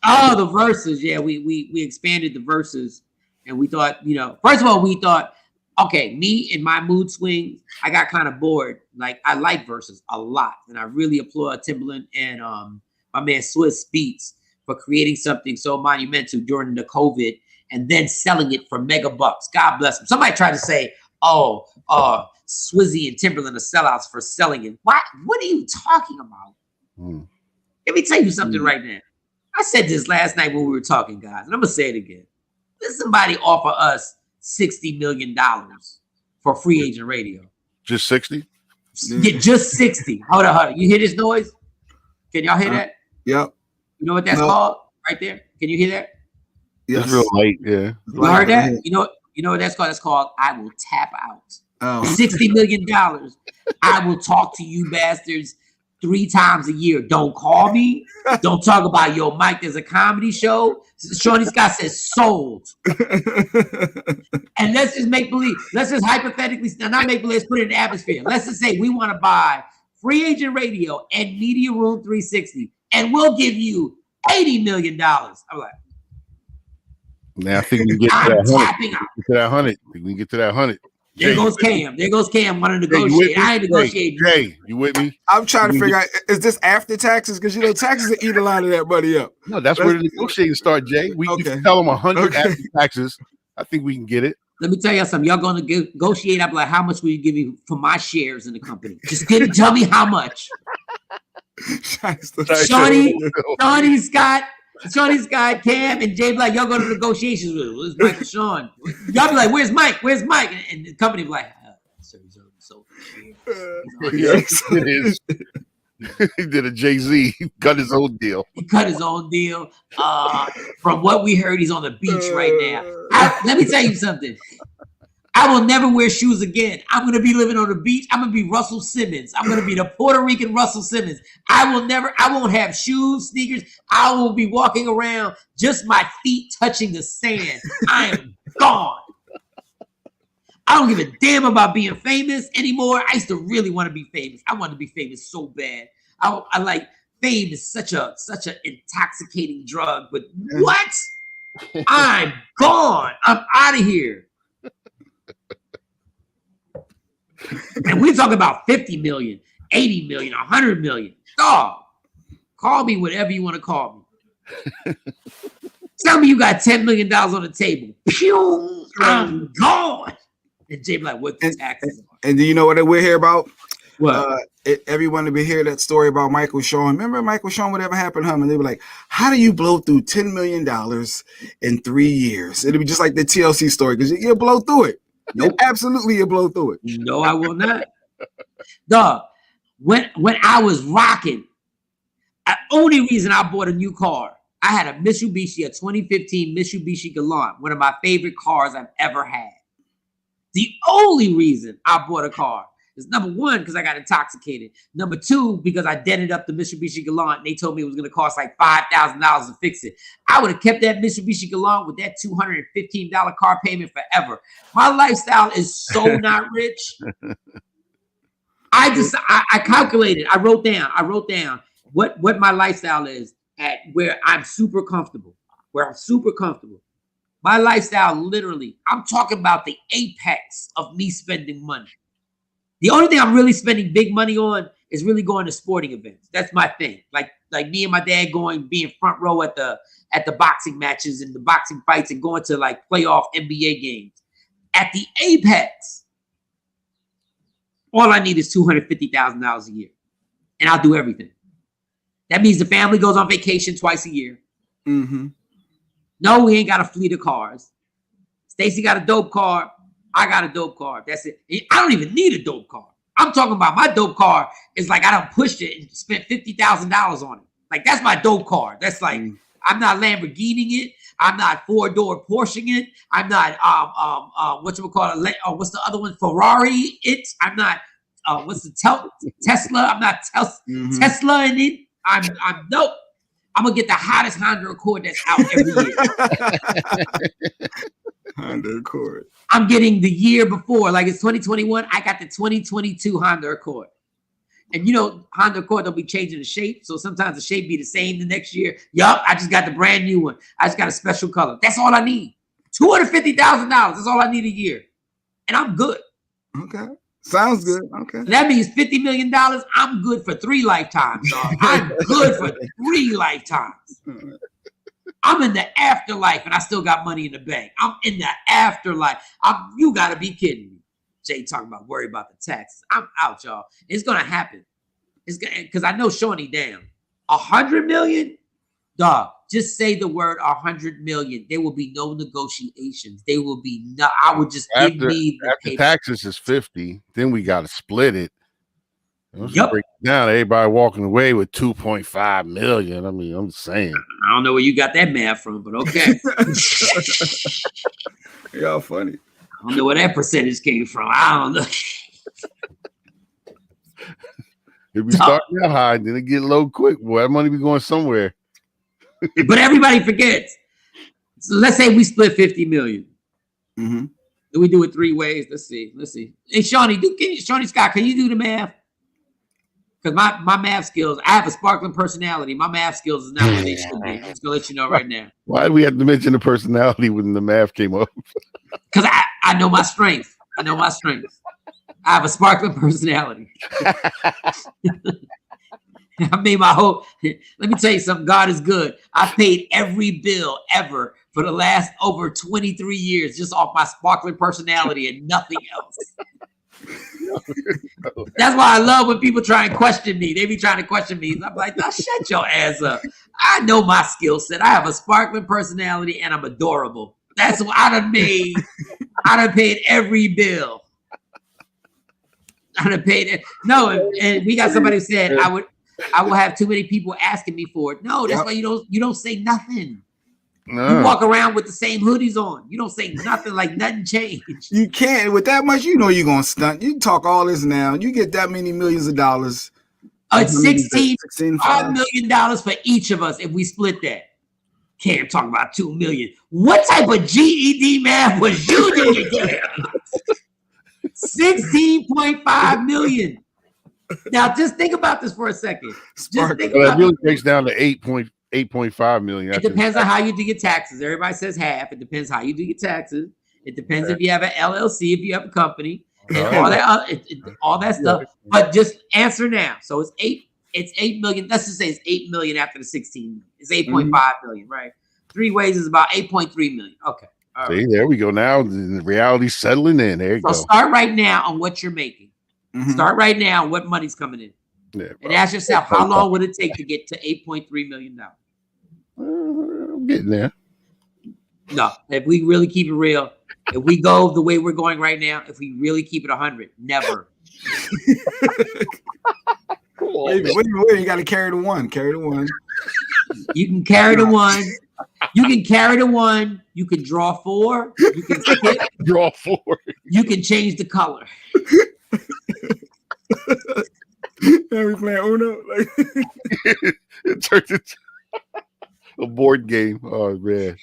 Speaker 2: Oh, the verses. Yeah, we expanded the verses, and we thought, first of all, we thought, okay, me and my mood swings, I got kind of bored. Like, I like verses a lot, and I really applaud Timbaland and my man Swiss Beats for creating something so monumental during the COVID and then selling it for mega bucks. God bless them. Somebody tried to say, Swizzy and Timbaland are sellouts for selling it. What are you talking about? Let me tell you something right now. I said this last night when we were talking, guys, and I'm going to say it again. Did somebody offer us $60 million for Free Agent Radio?
Speaker 4: Just 60?
Speaker 2: Yeah, just 60. Hold on. You hear this noise? Can y'all hear that?
Speaker 3: Yep.
Speaker 2: You know what that's called? Right there. Can you hear that?
Speaker 3: Yes.
Speaker 4: It's real light, yeah.
Speaker 2: You heard that? You know what that's called? That's called I will tap out.
Speaker 3: Oh.
Speaker 2: $60 million. I will talk to you bastards 3 times a year. Don't call me. Don't talk about, yo, Mike, there's a comedy show. Shorty Scott says sold. And let's just make believe. Let's just hypothetically, not make believe, let's put it in the atmosphere. Let's just say we want to buy Free Agent Radio and Media Room 360, and we'll give you $80 million. I'm like,
Speaker 4: Now I think we can get to that 100. We can get to that 100.
Speaker 2: There goes Cam. There goes Cam wanting to negotiate. I ain't negotiating.
Speaker 4: Jay, you with me?
Speaker 3: I'm trying to figure out, is this after taxes? Because taxes will eat a lot of that money up.
Speaker 4: No, that's where the negotiating start, Jay. We can tell them 100 after taxes. I think we can get it.
Speaker 2: Let me tell you something. Y'all going to negotiate. I'm like, how much will you give me for my shares in the company? Just tell me how much. Shawnee Scott, Cam, and Jay be like, y'all go to negotiations with him. It's Michael Shawn. Y'all be like, where's Mike? Where's Mike? And the company be like, sir, he's already sold the
Speaker 4: Yes, it is. He did a Jay-Z. He cut his own deal.
Speaker 2: From what we heard, he's on the beach right now. Let me tell you something. I will never wear shoes again. I'm going to be living on the beach. I'm going to be Russell Simmons. I'm going to be the Puerto Rican Russell Simmons. I won't have shoes, sneakers. I will be walking around just my feet touching the sand. I am gone. I don't give a damn about being famous anymore. I used to really want to be famous. I wanted to be famous so bad. I like fame is such an intoxicating drug, but what? I'm gone. I'm out of here. And we're talking about 50 million, 80 million, 100 million. Dog, call me whatever you want to call me. Tell me you got $10 million on the table. Pew, I'm gone. And Jay be like, what the taxes are? And
Speaker 3: do you know what we're here about?
Speaker 2: What?
Speaker 3: Everyone to be hear that story about Michael Shawn. Remember Michael Shawn, whatever happened to him? And they were like, how do you blow through $10 million in 3 years? It'll be just like the TLC story because you'll blow through it. Nope. Absolutely, you'll blow through it.
Speaker 2: No, I will not. Dog, when I was rocking, the only reason I bought a new car, I had a Mitsubishi, a 2015 Mitsubishi Galant, one of my favorite cars I've ever had. The only reason I bought a car is number one, because I got intoxicated. Number two, because I dented up the Mitsubishi Galant and they told me it was going to cost like $5,000 to fix it. I would have kept that Mitsubishi Galant with that $215 car payment forever. My lifestyle is so not rich. I calculated. I wrote down what my lifestyle is at where I'm super comfortable. My lifestyle, literally, I'm talking about the apex of me spending money. The only thing I'm really spending big money on is really going to sporting events. That's my thing. Like me and my dad being front row at the boxing matches and the boxing fights and going to like playoff NBA games. At the apex, all I need is $250,000 a year, and I'll do everything. That means the family goes on vacation twice a year.
Speaker 3: Mm-hmm.
Speaker 2: No, we ain't got a fleet of cars. Stacy got a dope car. I got a dope car. That's it. I don't even need a dope car. I'm talking about my dope car is like I done pushed it and spent $50,000 on it. Like that's my dope car. That's like I'm not Lamborghini it. I'm not 4-door Porsche it. I'm not what's the other one? Ferrari it. I'm not what's the Tesla? I'm not Tesla in it. I'm dope. I'm gonna get the hottest Honda Accord that's out every year.
Speaker 3: Honda Accord.
Speaker 2: I'm getting the year before, like it's 2021. I got the 2022 Honda Accord. And you know, Honda Accord, they'll be changing the shape. So sometimes the shape be the same the next year. Yup, I just got the brand new one. I just got a special color. That's all I need. $250,000. That's all I need a year. And I'm good.
Speaker 3: Okay. Sounds good. Okay.
Speaker 2: So that means $50 million. I'm good for 3 lifetimes, dog. I'm good for 3 lifetimes. I'm in the afterlife and I still got money in the bank. I'm in the afterlife. You got to be kidding me. Jay talking about worry about the taxes. I'm out, y'all. It's going to happen. It's gonna, because I know Shawnee down. 100 million? Dog, just say the word 100 million. There will be no negotiations. There will be no, I would just give me the
Speaker 4: after taxes is 50. Then we got to split it.
Speaker 2: Yep.
Speaker 4: Break it down. Everybody walking away with 2.5 million. I mean, I'm saying.
Speaker 2: I don't know where you got that math from, but okay.
Speaker 3: Y'all funny.
Speaker 2: I don't know where that percentage came from. I don't know.
Speaker 4: If we start that high, then it get low quick. Boy, that money be going somewhere.
Speaker 2: But everybody forgets. So let's say we split 50 million.
Speaker 3: Mm-hmm.
Speaker 2: We do it 3 ways. Let's see. Hey, Shawnee, Shawnee Scott, can you do the math? Because my math skills, I have a sparkling personality. My math skills is not where they should be. I'm just gonna let you know right now.
Speaker 4: Why do we have to mention the personality when the math came up?
Speaker 2: Because I know my strength. I have a sparkling personality. I made my whole. Let me tell you something. God is good. I paid every bill ever for the last over 23 years just off my sparkling personality and nothing else. That's why I love when people try and question me. They be trying to question me. I'm like, nah, shut your ass up. I know my skill set. I have a sparkling personality and I'm adorable. That's what I done made. I done paid every bill. I done paid it. No, and we got somebody who said I will have too many people asking me for it. No, that's why you don't say nothing. No. You walk around with the same hoodies on. You don't say nothing, like nothing changed.
Speaker 3: You can't. With that much, you know you're going to stunt. You talk all this now. You get that many millions of dollars.
Speaker 2: It's $16.5 million for each of us if we split that. Can't talk about 2 million. What type of GED math was you doing? 16.5 million. Now, just think about this for a second.
Speaker 4: It really breaks down to 8.5 million.
Speaker 2: It depends on how you do your taxes. Everybody says half. It depends how you do your taxes. It depends if you have an LLC, if you have a company, and all that stuff. But just answer now. So it's 8 million. Let's just say it's 8 million after the 16 million. It's 8.5 million, right? 3 ways is about 8.3 million. Okay.
Speaker 4: All right. There we go. Now the reality's settling in. There you go.
Speaker 2: Start right now on what you're making. Mm-hmm. Start right now on what money's coming in. Yeah, and ask yourself, how long would it take to get to $8.3 million?
Speaker 4: I'm getting there.
Speaker 2: No, if we really keep it real, if we go the way we're going right now, if we really keep it 100, never.
Speaker 3: Wait, you got to carry the one. Carry the one.
Speaker 2: You can carry the one. You can carry the one. You can draw 4. You can skip.
Speaker 4: Draw 4.
Speaker 2: You can change the color.
Speaker 3: Now we playing Uno.
Speaker 4: It turns into a board game. Oh man,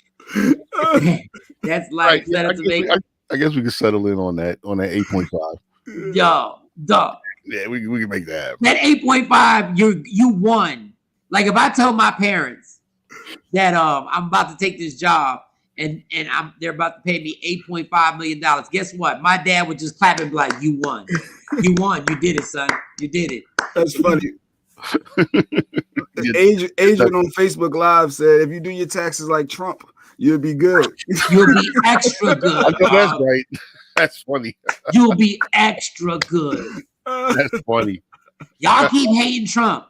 Speaker 2: that's like
Speaker 4: I guess we can settle in on that 8.5.
Speaker 2: Yo, dog.
Speaker 4: Yeah, we can make that happen.
Speaker 2: That 8.5, you won. Like if I tell my parents that I'm about to take this job and they're about to pay me $8.5 million. Guess what? My dad would just clap and be like, "You won. You won. You did it, son. You did it."
Speaker 3: That's funny. Adrian on Facebook Live said, "If you do your taxes like Trump, you'll be good.
Speaker 2: You'll be extra good."
Speaker 4: I know that's right. That's funny.
Speaker 2: You'll be extra good.
Speaker 4: That's funny.
Speaker 2: Y'all keep hating Trump.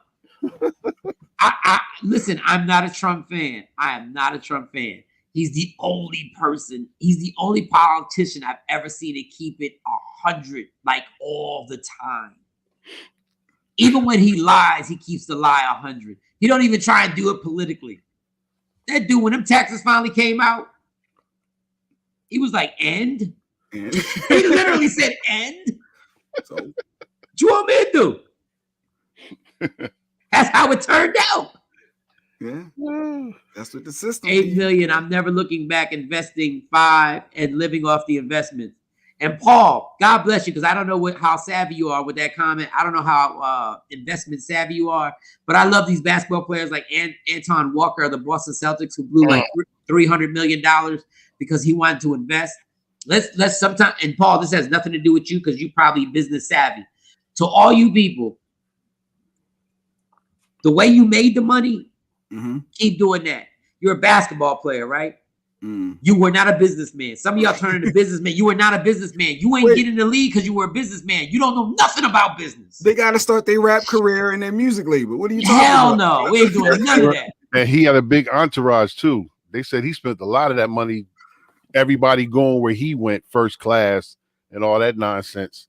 Speaker 2: I listen. I'm not a Trump fan. I am not a Trump fan. He's the only person. He's the only politician I've ever seen to keep it 100, like all the time. Even when he lies, he keeps the lie 100. He don't even try and do it politically. That dude, when them taxes finally came out, he was like, "End." He literally said, "End." So, what you want me to do? That's how it turned out.
Speaker 3: Yeah, that's what the system.
Speaker 2: 8 million. I'm never looking back, investing 5 and living off the investment. And Paul, God bless you, because I don't know how savvy you are with that comment. I don't know how investment savvy you are, but I love these basketball players like Anton Walker of the Boston Celtics, who blew like $300 million because he wanted to invest. Let's sometime. And Paul, this has nothing to do with you because you probably business savvy. To all you people, the way you made the money, keep doing that. You're a basketball player, right? You were not a businessman. Some of y'all turned into businessmen. You were not a businessman. You ain't getting in the league because you were a businessman. You don't know nothing about business.
Speaker 3: They got to start their rap career and their music label. What are you talking
Speaker 2: Hell
Speaker 3: about?
Speaker 2: no. We ain't doing none of that.
Speaker 4: And he had a big entourage too. They said he spent a lot of that money, everybody going where he went, first class and all that nonsense.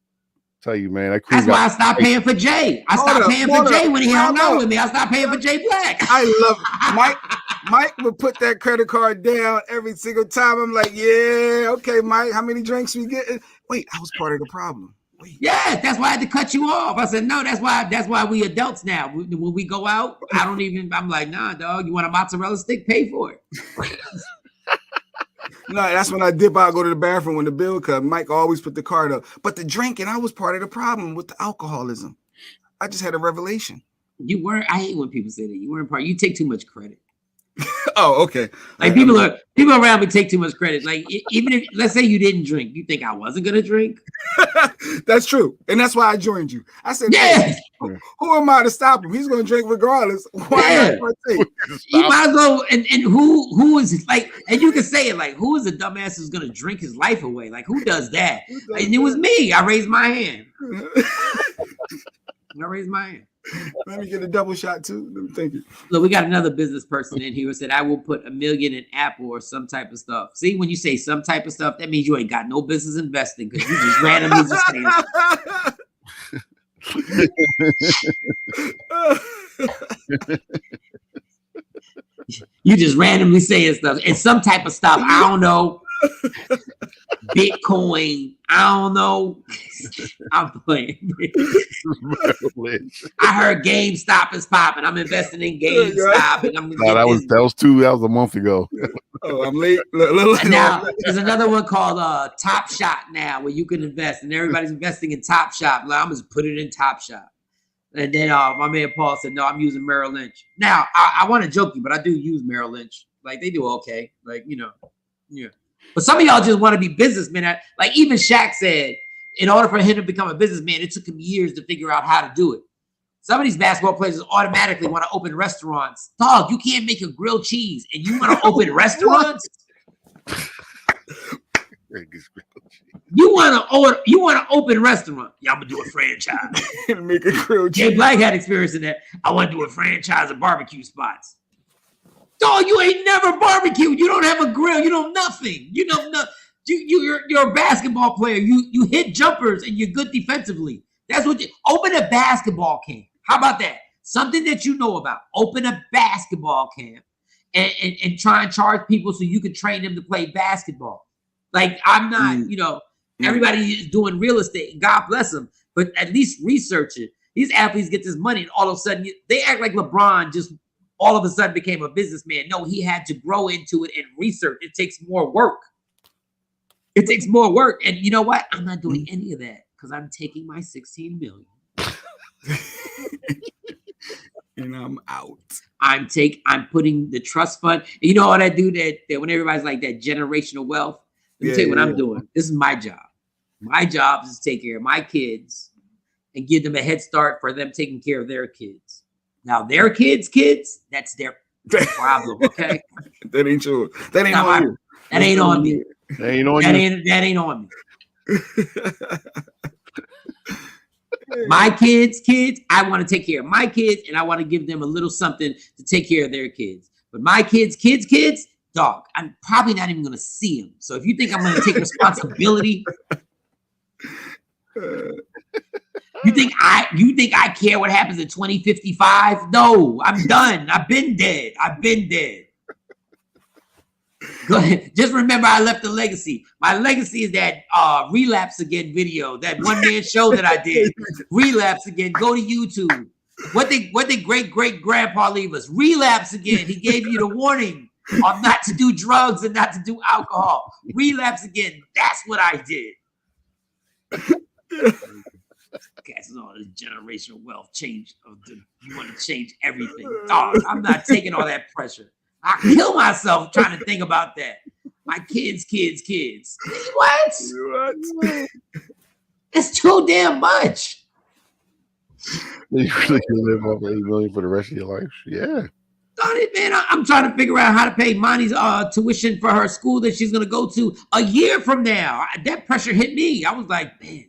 Speaker 4: Tell you, man.
Speaker 2: That's why I stopped paying for Jay. I stopped paying for Jay when he hung out with me. I stopped paying for Jay Black.
Speaker 3: I love it. Mike would put that credit card down every single time. I'm like, yeah, okay, Mike, how many drinks we getting? Wait, I was part of the problem. Wait.
Speaker 2: Yeah, that's why I had to cut you off. I said, no, that's why we adults now. When we go out, I'm like, nah, dog, you want a mozzarella stick? Pay for it.
Speaker 3: No, that's when I dip out, go to the bathroom when the bill comes. Mike always put the card up. But the drinking, I was part of the problem with the alcoholism. I just had a revelation.
Speaker 2: You weren't. I hate when people say that. You weren't part. You take too much credit.
Speaker 3: Oh, okay.
Speaker 2: Like people around me take too much credit. Like even if, let's say you didn't drink, you think I wasn't gonna drink?
Speaker 3: That's true, and that's why I joined you. I said,
Speaker 2: yeah.
Speaker 3: Who am I to stop him? He's gonna drink regardless. Why not partake?
Speaker 2: You might as well. And who is like? And you can say it like, who is a dumbass who's gonna drink his life away? Like who does that? And it was me. I raised my hand.
Speaker 3: Let me get a double shot too. Thank you.
Speaker 2: Look, we got another business person in here who said, I will put $1 million in Apple or some type of stuff. See, when you say some type of stuff, that means you ain't got no business investing because you just randomly just saying you just randomly saying stuff. And some type of stuff, I don't know. Bitcoin, I don't know. I'm playing. I heard GameStop is popping. I'm investing in GameStop, and I'm.
Speaker 4: No, that was a month ago.
Speaker 3: Oh, I'm late.
Speaker 2: Now there's another one called Top Shot now, where you can invest, and everybody's investing in Top Shot. Like, I'm just put it in Top Shot. And then my man Paul said, "No, I'm using Merrill Lynch." Now I want to joke you, but I do use Merrill Lynch. Like they do okay. Like yeah. But some of y'all just want to be businessmen. Like even Shaq said, in order for him to become a businessman, it took him years to figure out how to do it. Some of these basketball players automatically want to open restaurants. Dog, you can't make a grilled cheese and you want to open restaurants? You want to open restaurant? Yeah, I'm gonna do a franchise.
Speaker 3: Make a grilled cheese.
Speaker 2: Jay Black had experience in that. I want to do a franchise of barbecue spots. Dog, you ain't never barbecued. You don't have a grill. You know nothing. You know nothing. You're a basketball player. You hit jumpers and you're good defensively. That's what you open a basketball camp. How about that? Something that you know about. Open a basketball camp and try and charge people so you can train them to play basketball. Like I'm not, everybody is doing real estate. God bless them, but at least research it. These athletes get this money and all of a sudden they act like LeBron just all of a sudden became a businessman. No, he had to grow into it and research. It takes more work. It takes more work. And you know what? I'm not doing any of that because I'm taking my 16 million.
Speaker 3: And I'm out.
Speaker 2: I'm putting the trust fund. And you know what I do that when everybody's like that generational wealth? Let me tell you what I'm doing. This is my job. My job is to take care of my kids and give them a head start for them taking care of their kids. Now their kids, that's their problem, okay?
Speaker 3: That ain't true. That ain't on you.
Speaker 2: That ain't on me.
Speaker 4: That ain't on you.
Speaker 2: That ain't on me. My kids, I want to take care of my kids and I want to give them a little something to take care of their kids. But my kids, dog, I'm probably not even gonna see him. So if you think I'm gonna take responsibility, you think I care what happens in 2055? No, I'm done. I've been dead. Go ahead. Just remember, I left a legacy. My legacy is that Relapse Again video, that one-man show that I did. Relapse Again. Go to YouTube. What did great grandpa leave us? Relapse again. He gave you the warning of not to do drugs and not to do alcohol. Relapse again. That's what I did. Guys, all this generational wealth change. You want to change everything. Dog, I'm not taking all that pressure. I kill myself trying to think about that. My kids. What? It's too damn much.
Speaker 4: You really can live off $8 million for the rest of your life. Yeah.
Speaker 2: Darn it, man. I'm trying to figure out how to pay Monty's tuition for her school that she's going to go to a year from now. That pressure hit me. I was like, man,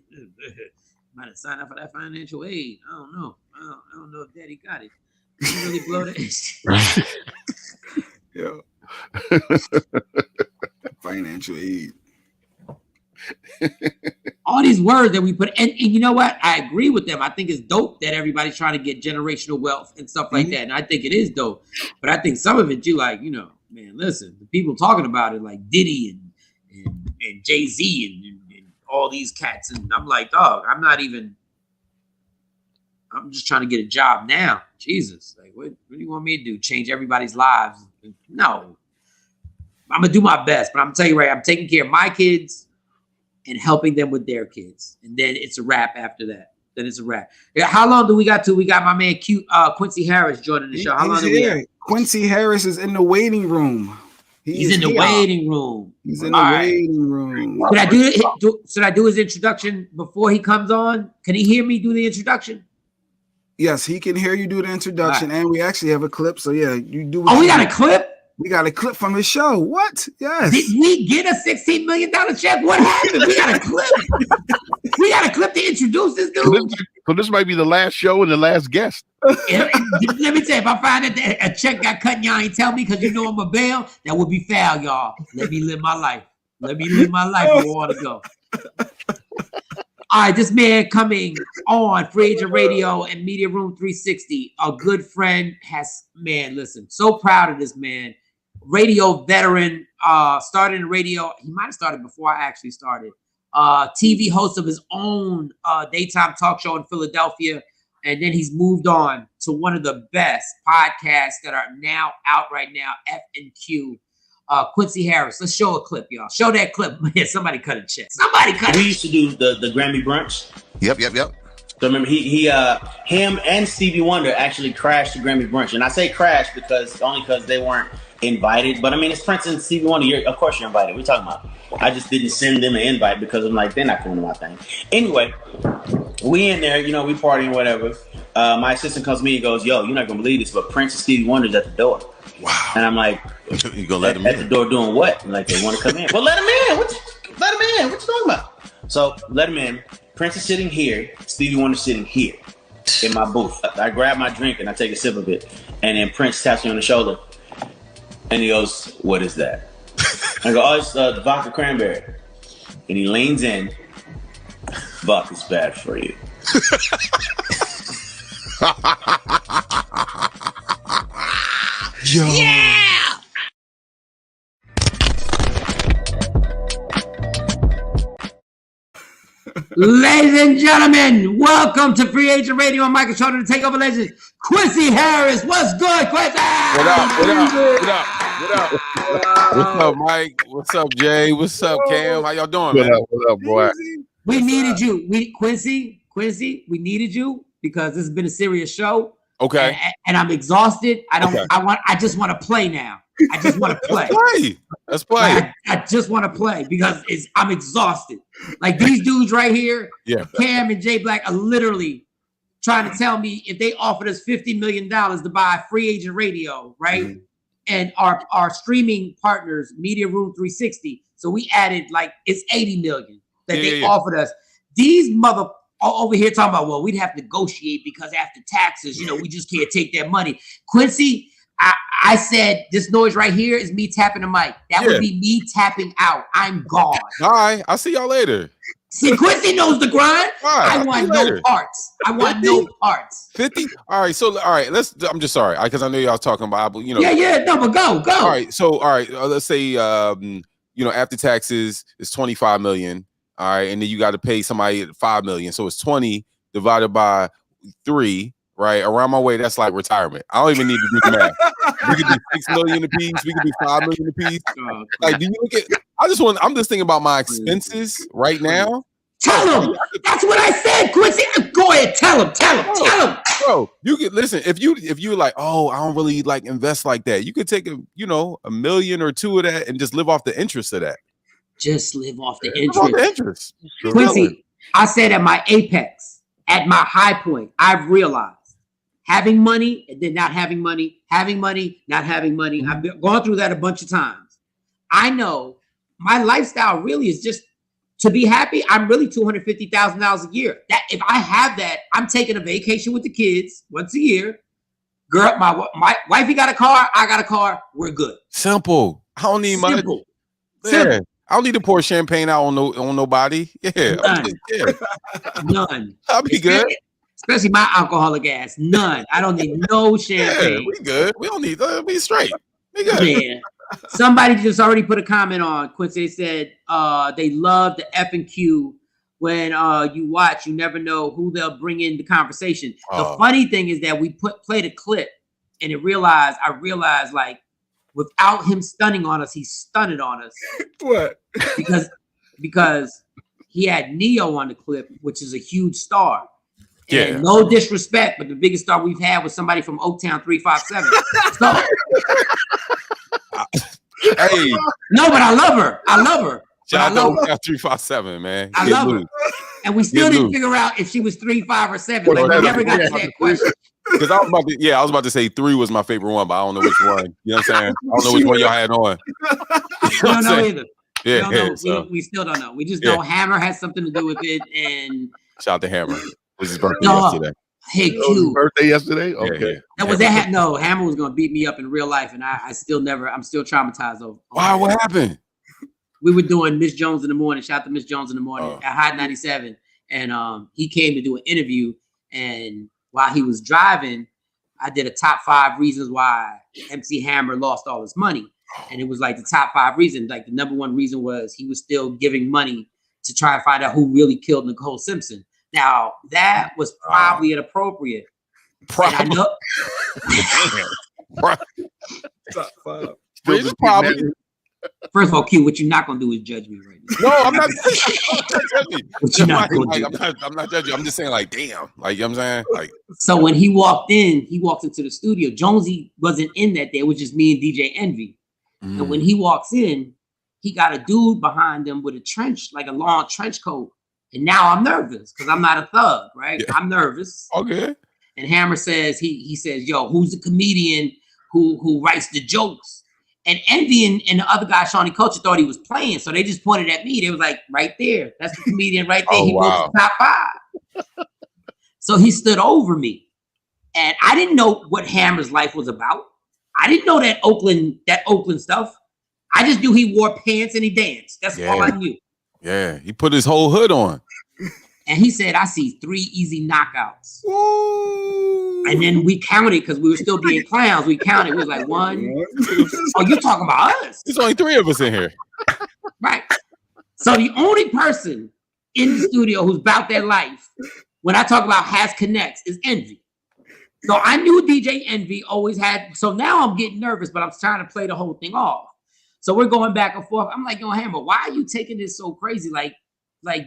Speaker 2: might have signed up for that financial aid. I don't know. I don't know if Daddy got it. Did he really blow that?
Speaker 3: Yeah. Financial aid.
Speaker 2: All these words that we put, and you know what? I agree with them. I think it's dope that everybody's trying to get generational wealth and stuff like that. And I think it is dope. But I think some of it, you like, man, listen, the people talking about it like Diddy and Jay-Z and all these cats. And I'm like, dog, I'm just trying to get a job now. Jesus. Like, what do you want me to do? Change everybody's lives? No. I'm going to do my best. But I'm going to tell you right, I'm taking care of my kids and helping them with their kids. And then it's a wrap after that. Then it's a wrap. Yeah, how long do we got to? We got my man Quincy Harris joining the show. How long do we have?
Speaker 3: Quincy Harris is in the waiting room.
Speaker 2: He's in the waiting room.
Speaker 3: He's in the waiting room.
Speaker 2: Should I do his introduction before he comes on? Can he hear me do the introduction?
Speaker 3: Yes, he can hear you do the introduction. Right. And we actually have a clip. So yeah, you do.
Speaker 2: Oh, we got a clip?
Speaker 3: We got a clip from his show. What? Yes.
Speaker 2: Did we get a $16 million check? What happened? We got a clip. We got a clip to introduce this dude.
Speaker 4: So this might be the last show and the last guest.
Speaker 2: Let me tell you, if I find that a check got cut and y'all ain't tell me because you know I'm a bail, that would be foul, y'all. Let me live my life. Let me live my life where I want to go. All right, this man coming on Free Agent Radio and Media Room 360, a good friend listen, so proud of this man. Radio veteran, started in radio. He might have started before I actually started. TV host of his own daytime talk show in Philadelphia. And then he's moved on to one of the best podcasts that are now out right now, F&Q. Quincy Harris. Let's show a clip, y'all. Show that clip. Man, somebody cut a check.
Speaker 8: We used to do the Grammy brunch.
Speaker 7: Yep.
Speaker 8: So remember, him and Stevie Wonder actually crashed the Grammy brunch. And I say crashed because they weren't invited. But I mean, it's Prince and Stevie Wonder. Of course you're invited. What are you talking about? I just didn't send them an invite because I'm like, they're not coming to my thing. Anyway, we in there, we partying, whatever. My assistant comes to me and goes, yo, you're not going to believe this, but Prince and Stevie Wonder's at the door.
Speaker 7: Wow.
Speaker 8: And I'm like,
Speaker 7: you gonna let him
Speaker 8: at
Speaker 7: in?
Speaker 8: the door doing what? And like, they want to come in. Well, let him in. Let him in. What you talking about? So let him in. Prince is sitting here. Stevie Wonder's sitting here in my booth. I grab my drink and I take a sip of it. And then Prince taps me on the shoulder. And he goes, what is that? I go, oh, it's vodka cranberry. And he leans in. Vodka's bad for you.
Speaker 7: Yo.
Speaker 2: Yeah! Ladies and gentlemen, welcome to Free Agent Radio and Michael Shawn, the TakeOver Legends. Quincy Harris, what's good, Quincy?
Speaker 9: What up? What's up, Mike? What's up, Jay? What's up, Cam? How y'all doing, man?
Speaker 4: What up, boy?
Speaker 2: We needed you. Quincy, we needed you because this has been a serious show.
Speaker 9: Okay.
Speaker 2: And I'm exhausted. I just want to play now. I just want to play.
Speaker 9: Let's play.
Speaker 2: I just want to play because I'm exhausted. Like these dudes right here, Cam and Jay Black are literally trying to tell me if they offered us $50 million to buy Free Agent Radio, right? Mm-hmm. And our streaming partners, Media Room 360. So we added it's $80 million that they offered us. These mother over here talking about, well, we'd have to negotiate because after taxes, we just can't take that money. Quincy, I said this noise right here is me tapping the mic. That would be me tapping out. I'm gone.
Speaker 9: All right, I'll see y'all later.
Speaker 2: See, Quincy knows the grind.
Speaker 9: Right,
Speaker 2: I want no parts. I want 50? No parts.
Speaker 9: 50. All right, so let's. I'm just sorry because I know y'all talking about
Speaker 2: Yeah, no, but go.
Speaker 9: All right, so let's say after taxes is 25 million. All right, and then you got to pay somebody 5 million, so it's 20 divided by 3. Right around my way, that's like retirement. I don't even need to do the math. We could do 6 million a piece. We could do 5 million a piece. Like, do you look at? I'm just thinking about my expenses right now.
Speaker 2: Tell him. That's what I said, Quincy. Go ahead, tell him.
Speaker 9: Bro, you could listen. If you like, oh, I don't really like invest like that. You could take a million or two of that and just live off the interest of that.
Speaker 2: Just live off the interest.
Speaker 9: Live off the interest.
Speaker 2: Quincy, I said at my apex, at my high point, I've realized. Having money and then not having money, not having money. I've gone through that a bunch of times. I know my lifestyle really is just to be happy. I'm really $250,000 a year. That if I have that, I'm taking a vacation with the kids once a year. Girl, my wifey got a car. I got a car. We're good.
Speaker 9: Simple. I don't need money.
Speaker 2: Simple.
Speaker 9: I don't need to pour champagne out on nobody. Yeah.
Speaker 2: None.
Speaker 9: I'll be good.
Speaker 2: Especially my alcoholic ass. None. I don't need no champagne.
Speaker 9: Yeah, we good. We don't need to be straight. We good.
Speaker 2: Yeah. Somebody just already put a comment on Quincy. They said they love the F and Q. When you watch, you never know who they'll bring in the conversation. The funny thing is that we played a clip and I realized like without him stunning on us, he stunned on us.
Speaker 3: What?
Speaker 2: Because he had Neo on the clip, which is a huge star.
Speaker 9: Yeah.
Speaker 2: And no disrespect, but the biggest star we've had was somebody from Oaktown 357. So,
Speaker 9: hey,
Speaker 2: no, but I love her.
Speaker 9: Shout out to 357, man.
Speaker 2: I love her. And we still didn't figure out if she was 3, 5, or 7. Like we never got to that question.
Speaker 9: Because I was about to say 3 was my favorite one, but I don't know which one. You know what I'm saying? I don't know which one y'all had on.
Speaker 2: We don't know either.
Speaker 9: Yeah,
Speaker 2: we still don't know. We just know Hammer has something to do with it. And
Speaker 9: shout out to Hammer. It was his birthday yesterday.
Speaker 2: Hey, Q.
Speaker 4: Birthday yesterday? Okay.
Speaker 2: No, Hammer was going to beat me up in real life, and I'm still traumatized over.
Speaker 9: Why? What happened?
Speaker 2: We were doing Miss Jones in the morning. Shout out to Miss Jones in the morning at Hot 97. And he came to do an interview. And while he was driving, I did a top 5 reasons why MC Hammer lost all his money. And it was like the top 5 reasons. Like the number 1 reason was he was still giving money to try and find out who really killed Nicole Simpson. Now, that was probably inappropriate.
Speaker 9: Probably.
Speaker 2: First of all, Q, what you're not gonna do is judge me right now.
Speaker 9: No, I'm not judging. I'm not judging. I'm just saying, like, damn. Like, you know what I'm saying? Like,
Speaker 2: so when he walked into the studio. Jonesy wasn't in that day. It was just me and DJ Envy. And when he walks in, he got a dude behind him with a long trench coat. And now I'm nervous because I'm not a thug, right? Yeah. I'm nervous.
Speaker 9: Okay.
Speaker 2: And Hammer says, he says, yo, who's the comedian who writes the jokes? And Envy and the other guy, Shawnee Culture, thought he was playing. So they just pointed at me. They was like, right there. That's the comedian right there. He wrote the top 5. So he stood over me. And I didn't know what Hammer's life was about. I didn't know that Oakland stuff. I just knew he wore pants and he danced. That's all I knew.
Speaker 9: Yeah, he put his whole hood on.
Speaker 2: And he said, I see 3 easy knockouts.
Speaker 3: Whoa.
Speaker 2: And then we counted because we were still being clowns. We counted. We was like 1, 2. Oh, you talking about us?
Speaker 9: There's only 3 of us in here.
Speaker 2: Right. So the only person in the studio who's about their life, when I talk about has connects, is Envy. So I knew DJ Envy always had. So now I'm getting nervous, but I'm trying to play the whole thing off. So we're going back and forth. I'm like, yo, Hammer, why are you taking this so crazy? Like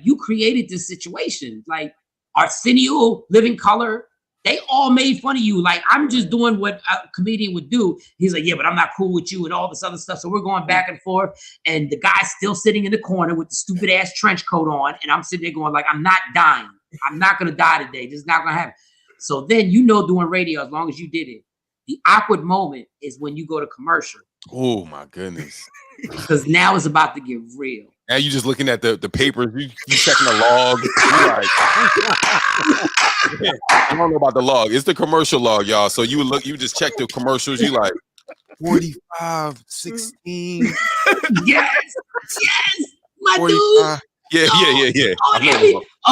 Speaker 2: you created this situation. Like Arsenio, Living Color, they all made fun of you. Like, I'm just doing what a comedian would do. He's like, yeah, but I'm not cool with you and all this other stuff. So we're going back and forth. And the guy's still sitting in the corner with the stupid ass trench coat on. And I'm sitting there going like, I'm not dying. I'm not going to die today. This is not going to happen. So then, doing radio, as long as you did it, the awkward moment is when you go to commercial.
Speaker 9: Oh my goodness.
Speaker 2: Because now it's about to get real.
Speaker 9: Now you just looking at the papers, you checking the log. You like, I don't know about the log. It's the commercial log, y'all. So you just check the commercials. You like 45, 16.
Speaker 2: Yes, my
Speaker 9: 45.
Speaker 2: dude.
Speaker 9: Yeah.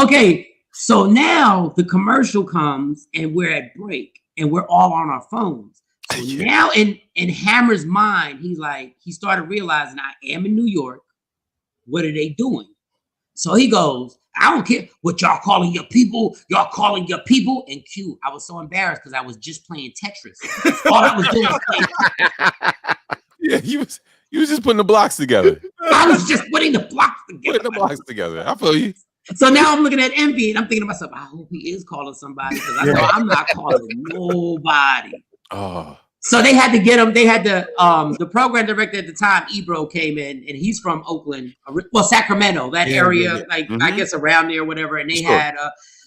Speaker 2: Okay, so now the commercial comes and we're at break and we're all on our phones. So now in Hammer's mind, he started realizing I am in New York. What are they doing? So he goes, I don't care what y'all calling your people. Y'all calling your people. And Q, I was so embarrassed because I was just playing Tetris. All I was doing was playing.
Speaker 9: Yeah, you was just putting the blocks together.
Speaker 2: I was just putting the blocks together.
Speaker 9: Putting the blocks together. I feel you.
Speaker 2: So now I'm looking at Envy and I'm thinking to myself, I hope he is calling somebody because I know I'm not calling nobody.
Speaker 9: Oh.
Speaker 2: So they had to get him. They had the program director at the time, Ebro, came in, and he's from Oakland, well, Sacramento, that area, like I guess around there, whatever. And they had,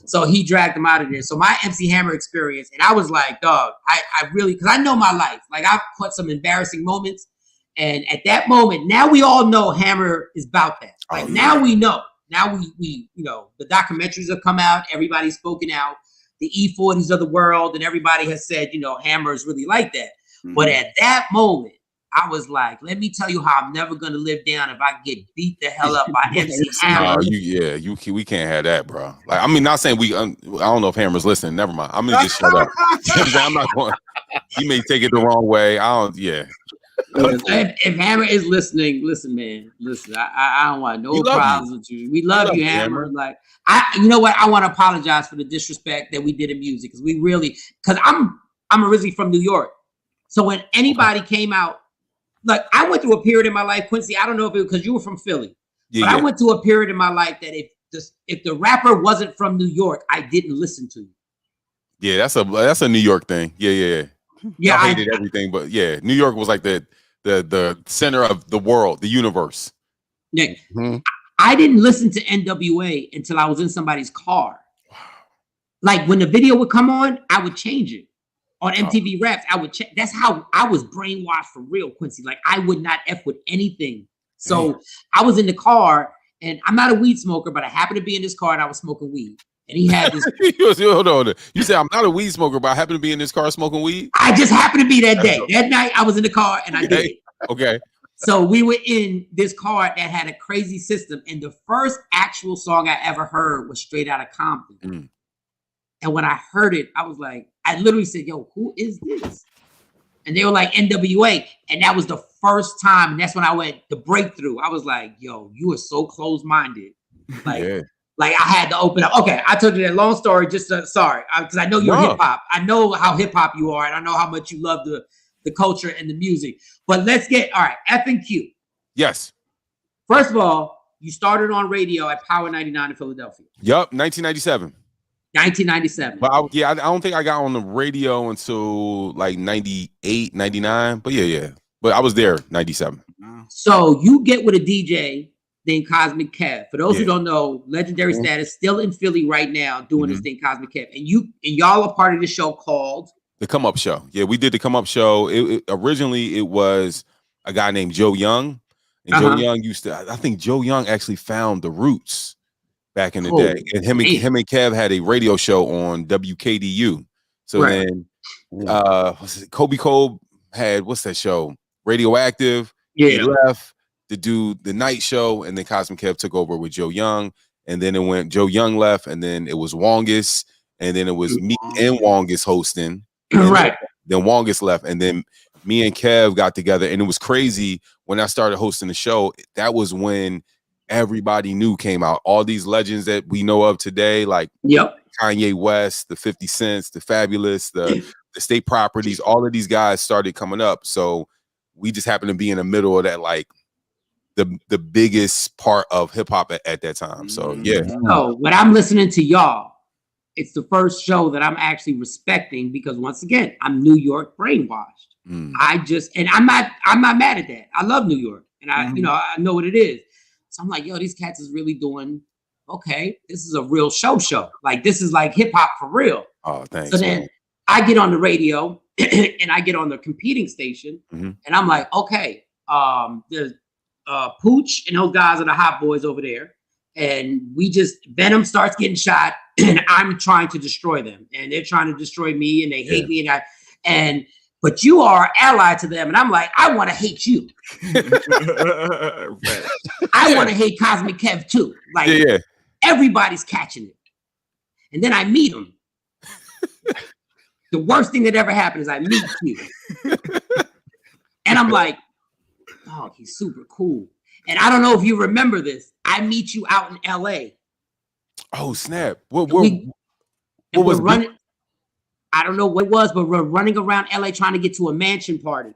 Speaker 2: so he dragged them out of there. So my MC Hammer experience, and I was like, dog, I really, because I know my life. Like I've put some embarrassing moments, and at that moment, now we all know Hammer is about that. Like now we know. Now we the documentaries have come out. Everybody's spoken out. The E40s of the world, and everybody has said, Hammer is really like that. But at that moment, I was like, let me tell you how I'm never gonna live down if I get beat the hell up by MC Hammer.
Speaker 9: We can't have that, bro. Like, I mean, not saying I don't know if Hammer's listening. Never mind. I'm gonna just shut up. I'm not going. He may take it the wrong way.
Speaker 2: If Hammer is listening, listen, man. Listen, I don't want no problems with you. We love you, Hammer. Like, you know what? I want to apologize for the disrespect that we did in music because I'm originally from New York. So when anybody came out, like I went through a period in my life, Quincy. I don't know if it was because you were from Philly, but I went through a period in my life that if the rapper wasn't from New York, I didn't listen to you.
Speaker 9: Yeah, that's a New York thing. Yeah. I hated everything, but yeah, New York was like the center of the world, the universe.
Speaker 2: Nick, I didn't listen to NWA until I was in somebody's car. Wow. Like when the video would come on, I would change it. On MTV Raps, I would check. That's how I was brainwashed for real, Quincy. Like I would not F with anything. So I was in the car, and I'm not a weed smoker, but I happened to be in this car and I was smoking weed. And he had this.
Speaker 9: Hold on. You said I'm not a weed smoker, but I happen to be in this car smoking weed.
Speaker 2: I just happened to be that day. That night, I was in the car and I did it.
Speaker 9: Okay.
Speaker 2: So we were in this car that had a crazy system, and the first actual song I ever heard was Straight Outta Compton. And when I heard it, I was like, I literally said, "Yo, who is this?" And they were like NWA, and that was the first time. And that's when I went the breakthrough. I was like, "Yo, you are so close-minded." Like I had to open up. Okay, I told you that long story. Just sorry, because I know you're hip hop. I know how hip hop you are, and I know how much you love the culture and the music. But let's get F and Q.
Speaker 9: Yes.
Speaker 2: First of all, you started on radio at Power 99 in Philadelphia.
Speaker 9: Yup, 1997.
Speaker 2: 1997.
Speaker 9: But I don't think I got on the radio until like 98, 99. But yeah. But I was there 97.
Speaker 2: So you get with a DJ named Cosmic Kev. For those who don't know, legendary status, still in Philly right now doing this thing, Cosmic Kev. And y'all are part of the show called
Speaker 9: The Come Up Show. Yeah, we did the Come Up Show. Originally it was a guy named Joe Young. And Joe Young I think Joe Young actually found the Roots back in the day. And him and Kev had a radio show on WKDU. So then Kobe Cole had, what's that show? Radioactive. Yeah. He left to do the night show, and then Cosmic Kev took over with Joe Young, and then it went Joe Young left, and then it was Wongus, and then it was me and Wongus hosting. Then Wongus left, and then me and Kev got together, and it was crazy when I started hosting the show. That was when Everybody New came out. All these legends that we know of today, like Kanye West, the 50 Cents, the Fabulous, the State Properties, all of these guys started coming up. So we just happened to be in the middle of that, like the biggest part of hip hop at that time. So yeah.
Speaker 2: So when I'm listening to y'all, it's the first show that I'm actually respecting because once again, I'm New York brainwashed. And I'm not mad at that. I love New York, and I know what it is. So I'm like, yo, these cats is really doing okay. This is a real show. Like this is like hip hop for real.
Speaker 9: Oh, thanks.
Speaker 2: So then I get on the radio and I get on the competing station, and I'm like, okay, there's Pooch and those guys are the hot boys over there, and Venom starts getting shot, and I'm trying to destroy them, and they're trying to destroy me, and they hate me, but you are ally to them, and I'm like, I want to hate you. I want to hate Cosmic Kev too. Like everybody's catching it, and then I meet him. The worst thing that ever happened is I meet you. And I'm like, oh, he's super cool. And I don't know if you remember this. I meet you out in LA.
Speaker 9: Oh, snap. What
Speaker 2: was running? I don't know what it was, but we're running around LA trying to get to a mansion party.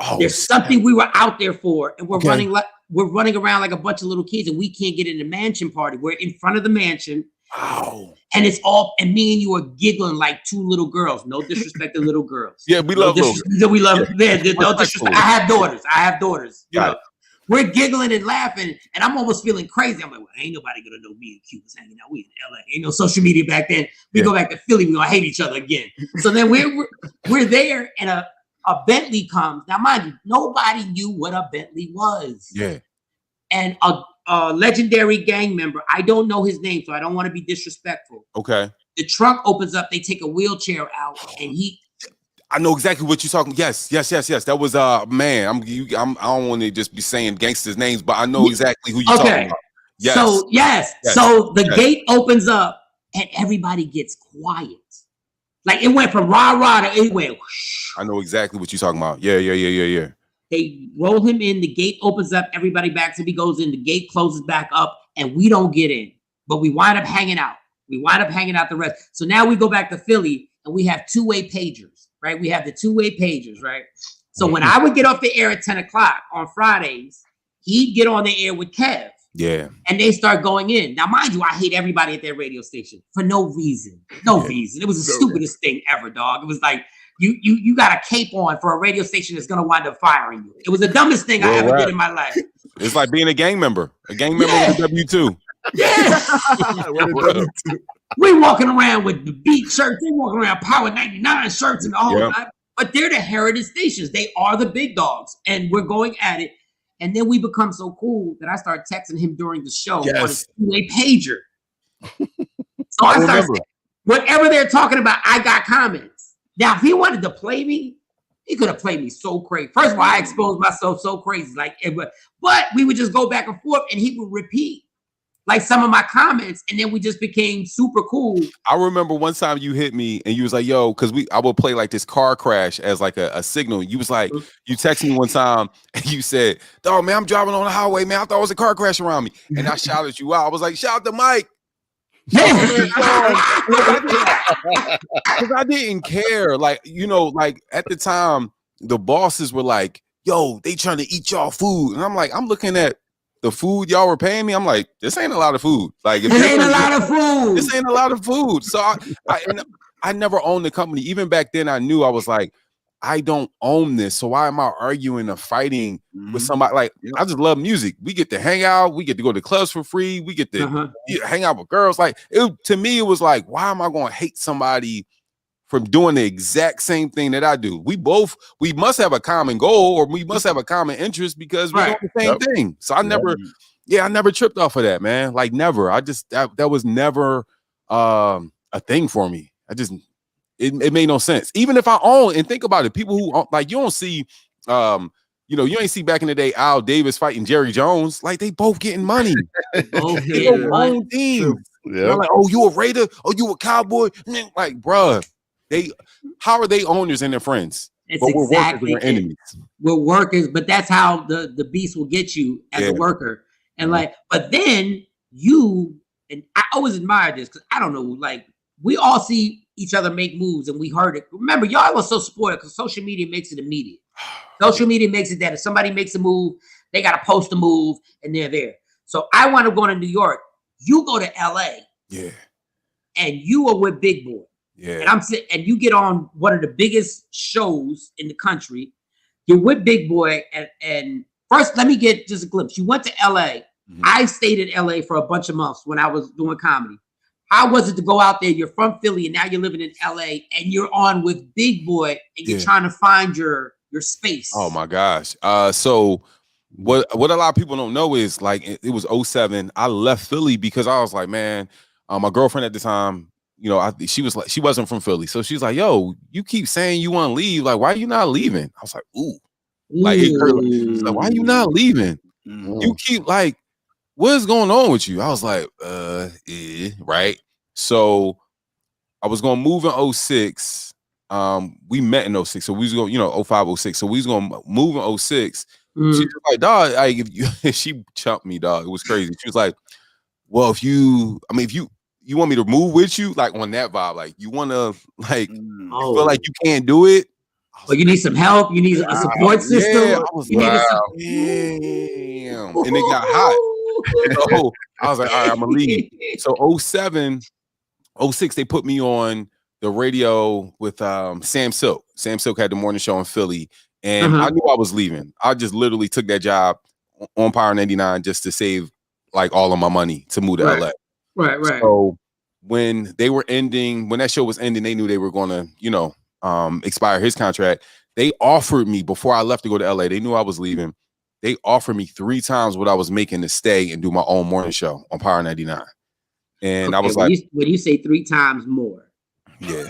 Speaker 9: Oh,
Speaker 2: there's something we were out there for, and we're running around like a bunch of little kids, and we can't get in the mansion party. We're in front of the mansion.
Speaker 9: Wow.
Speaker 2: And and me and you are giggling like two little girls. No disrespect to little girls.
Speaker 9: Yeah, we love little girls.
Speaker 2: We love no disrespect. I have daughters. You know? We're giggling and laughing, and I'm almost feeling crazy. I'm like, well, ain't nobody gonna know me and Q was hanging out. We in LA. Ain't no social media back then. We go back to Philly, we're gonna hate each other again. So then we're there, and a Bentley comes. Now, mind you, nobody knew what a Bentley was.
Speaker 9: Yeah.
Speaker 2: And a legendary gang member, I don't know his name, so I don't want to be disrespectful.
Speaker 9: Okay.
Speaker 2: The trunk opens up, they take a wheelchair out, and
Speaker 9: I know exactly what you're talking. Yes. That was man. I don't want to just be saying gangsters' names, but I know exactly who you're talking about. Yes.
Speaker 2: So yes. So the gate opens up, and everybody gets quiet. Like it went from rah rah to it went. Whoosh.
Speaker 9: I know exactly what you're talking about. Yeah.
Speaker 2: They roll him in. The gate opens up. Everybody backs up. He goes in. The gate closes back up, and we don't get in. But we wind up hanging out. The rest. So now we go back to Philly, and we have two-way pagers, right? We have the two-way pagers, right? So when I would get off the air at 10 o'clock on Fridays, he'd get on the air with Kev.
Speaker 9: Yeah.
Speaker 2: And they start going in. Now, mind you, I hate everybody at their radio station for no reason. No reason. It was the stupidest thing ever, dog. It was like, you got a cape on for a radio station that's gonna wind up firing you. It was the dumbest thing I ever did in my life.
Speaker 9: It's like being a gang member with a W-2.
Speaker 2: Yeah. We walking around with the Beat shirts. They walking around Power 99 shirts and all that. But they're the heritage stations. They are the big dogs, and we're going at it. And then we become so cool that I start texting him during the show on his two-way pager. So I start saying, whatever they're talking about, I got comments. Now, if he wanted to play me, he could have played me so crazy. First of all, I exposed myself so crazy. But we would just go back and forth, and he would repeat like some of my comments, and then we just became super cool.
Speaker 9: I remember one time you hit me, and you was like, yo, because I would play like this car crash as like a signal. You was like, you texted me one time, and you said, oh, man, I'm driving on the highway, man. I thought it was a car crash around me. And I shouted you out. I was like, shout out to Mike. Because I didn't care. Like, like at the time, the bosses were like, yo, they trying to eat y'all food. And I'm like, I'm looking at the food y'all were paying me. I'm like, this ain't a lot of food. Like,
Speaker 2: this ain't a lot of food.
Speaker 9: This ain't a lot of food. So I never owned the company. Even back then, I knew I was like, I don't own this. So why am I arguing or fighting with somebody? Like, I just love music. We get to hang out. We get to go to clubs for free. We get to hang out with girls. Like, to me, it was like, why am I going to hate somebody from doing the exact same thing that I do? We must have a common goal, or we must have a common interest because we're doing the same thing. So I never tripped off of that, man. Like, never. I just, that was never a thing for me. It made no sense. Even if I own, and think about it, people who like, you don't see, you ain't see back in the day Al Davis fighting Jerry Jones. Like, they both getting money. Both getting money. They're like, oh, you a Raider? Oh, you a Cowboy? Like, bruh, how are they owners and their friends?
Speaker 2: It's
Speaker 9: but
Speaker 2: exactly
Speaker 9: we're enemies.
Speaker 2: We're workers, but that's how the beast will get you as a worker. And but then and I always admire this because I don't know, like, we all see each other make moves and we heard it. Remember, y'all was so spoiled because social media makes it immediate. Social media makes it that if somebody makes a move, they got to post a move and they're there. So I want to go to New York. You go to LA. Yeah. And you are with Big Boy. Yeah. And and you get on one of the biggest shows in the country. You're with Big Boy. And first, let me get just a glimpse. You went to LA. I stayed in LA for a bunch of months when I was doing comedy. How was it to go out there? You're from Philly and now you're living in LA and you're on with Big Boy and you're trying to find your space.
Speaker 9: Oh my gosh. So what a lot of people don't know is like it was 07. I left Philly because I was like, man, my girlfriend at the time, you know, she wasn't from Philly. So she's like, yo, you keep saying you want to leave. Like, why are you not leaving? I was like, ooh. Like it hurt. She's like, why are you not leaving? You keep like, what is going on with you? I was like, right. So I was gonna move in 06. We met in 06. So we was going, 05, 06. So we was gonna move in 06. She was like, dog, she chumped me, dog. It was crazy. She was like, well, if you want me to move with you, like on that vibe, like you wanna like you feel like you can't do it.
Speaker 2: Well, you need some help. You need a support system.
Speaker 9: Yeah, I was like, damn. And it got hot. So I was like, all right, I'm gonna leave. So 07, 06, they put me on the radio with Sam Silk. Sam Silk had the morning show in Philly. And I knew I was leaving. I just literally took that job on Power 99 just to save like all of my money to move to LA.
Speaker 2: Right.
Speaker 9: So when that show was ending, they knew they were gonna, expire his contract. They offered me before I left to go to LA. They knew I was leaving. They offered me 3 times what I was making to stay and do my own morning show on Power 99. And I was like,
Speaker 2: when you say 3 times more,
Speaker 9: yeah.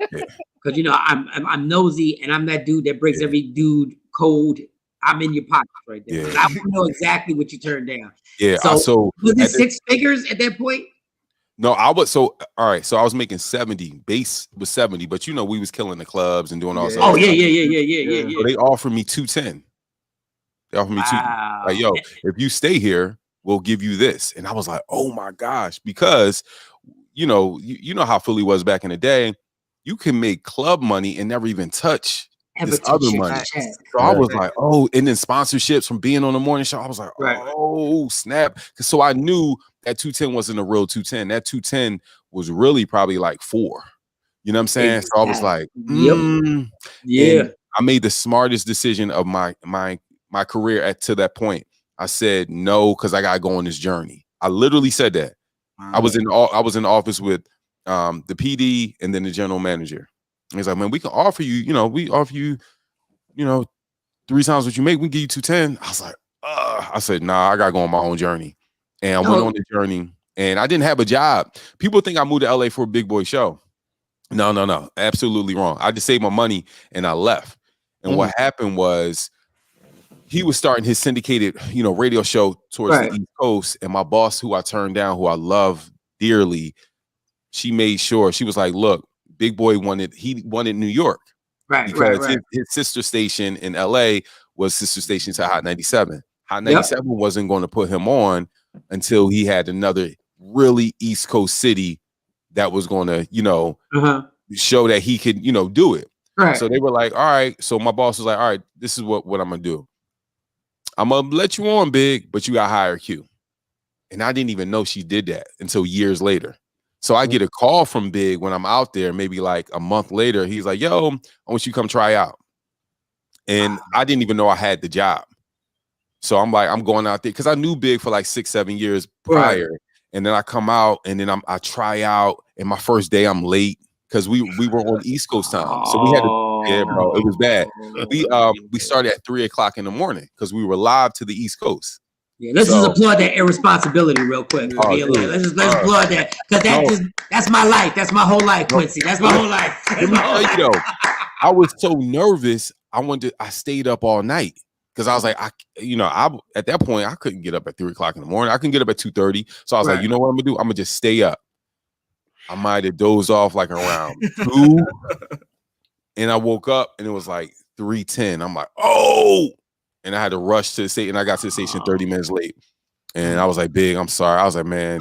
Speaker 2: Because I'm nosy and I'm that dude that breaks every dude code. I'm in your pockets right there. I want to know exactly what you turned down.
Speaker 9: Yeah.
Speaker 2: So was it 6 figures at that point?
Speaker 9: No, I was all right. So I was making 70. Base was 70, but we was killing the clubs and doing all that.
Speaker 2: Oh, yeah.
Speaker 9: So they offered me 210. They offered me 210. Like, yo, if you stay here, we'll give you this. And I was like, oh my gosh, because you know how Philly was back in the day. You can make club money and never even touch this other money. So I was like, oh, and then sponsorships from being on the morning show. I was like, oh, snap. So I knew that 210 wasn't a real 210. That 210 was really probably like 4. You know what I'm saying? So I was like, yeah. And I made the smartest decision of my career to that point. I said no, because I gotta go on this journey. I literally said that. I was in the office with the PD and then the general manager. He's like, man, we can offer you, we offer you, 3 times what you make. We give you 210. I was like, I said, nah, I gotta go on my own journey. And I went on the journey and I didn't have a job. People think I moved to LA for a Big Boy show. No. Absolutely wrong. I just saved my money and I left. And what happened was he was starting his syndicated, radio show towards the East Coast. And my boss, who I turned down, who I love dearly, she made sure, she was like, look, Big Boy wanted New York. Because his sister station in LA was sister station to Hot 97. Hot 97 wasn't going to put him on until he had another really East Coast city that was going to, show that he could, do it. So they were like, all right. So my boss was like, all right, this is what I'm going to do. I'm going to let you on, Big, but you got to hire Q. And I didn't even know she did that until years later. So I get a call from Big when I'm out there, maybe like a month later. He's like, yo, I want you to come try out. And I didn't even know I had the job. So I'm like, I'm going out there because I knew Big for like 6-7 years prior. And then I come out and then I try out. And my first day I'm late because we were on East Coast time. So we had to, bro, it was bad. We started at 3:00 in the morning because we were live to the East Coast.
Speaker 2: Yeah, let's just applaud that irresponsibility real quick. Let's applaud that because that's my life. That's my whole life, Quincy. That's my whole life.
Speaker 9: Let me tell you though, I was so nervous. I stayed up all night because I was like, at that point I couldn't get up at 3:00 in the morning. I couldn't get up at 2:30. So I was like, you know what I'm gonna do? I'm gonna just stay up. I might have dozed off like around 2, and I woke up and it was like 3:10. I'm like, oh. And I had to rush to the station. And I got to the station 30 minutes late. And I was like, Big, I'm sorry. I was like, man,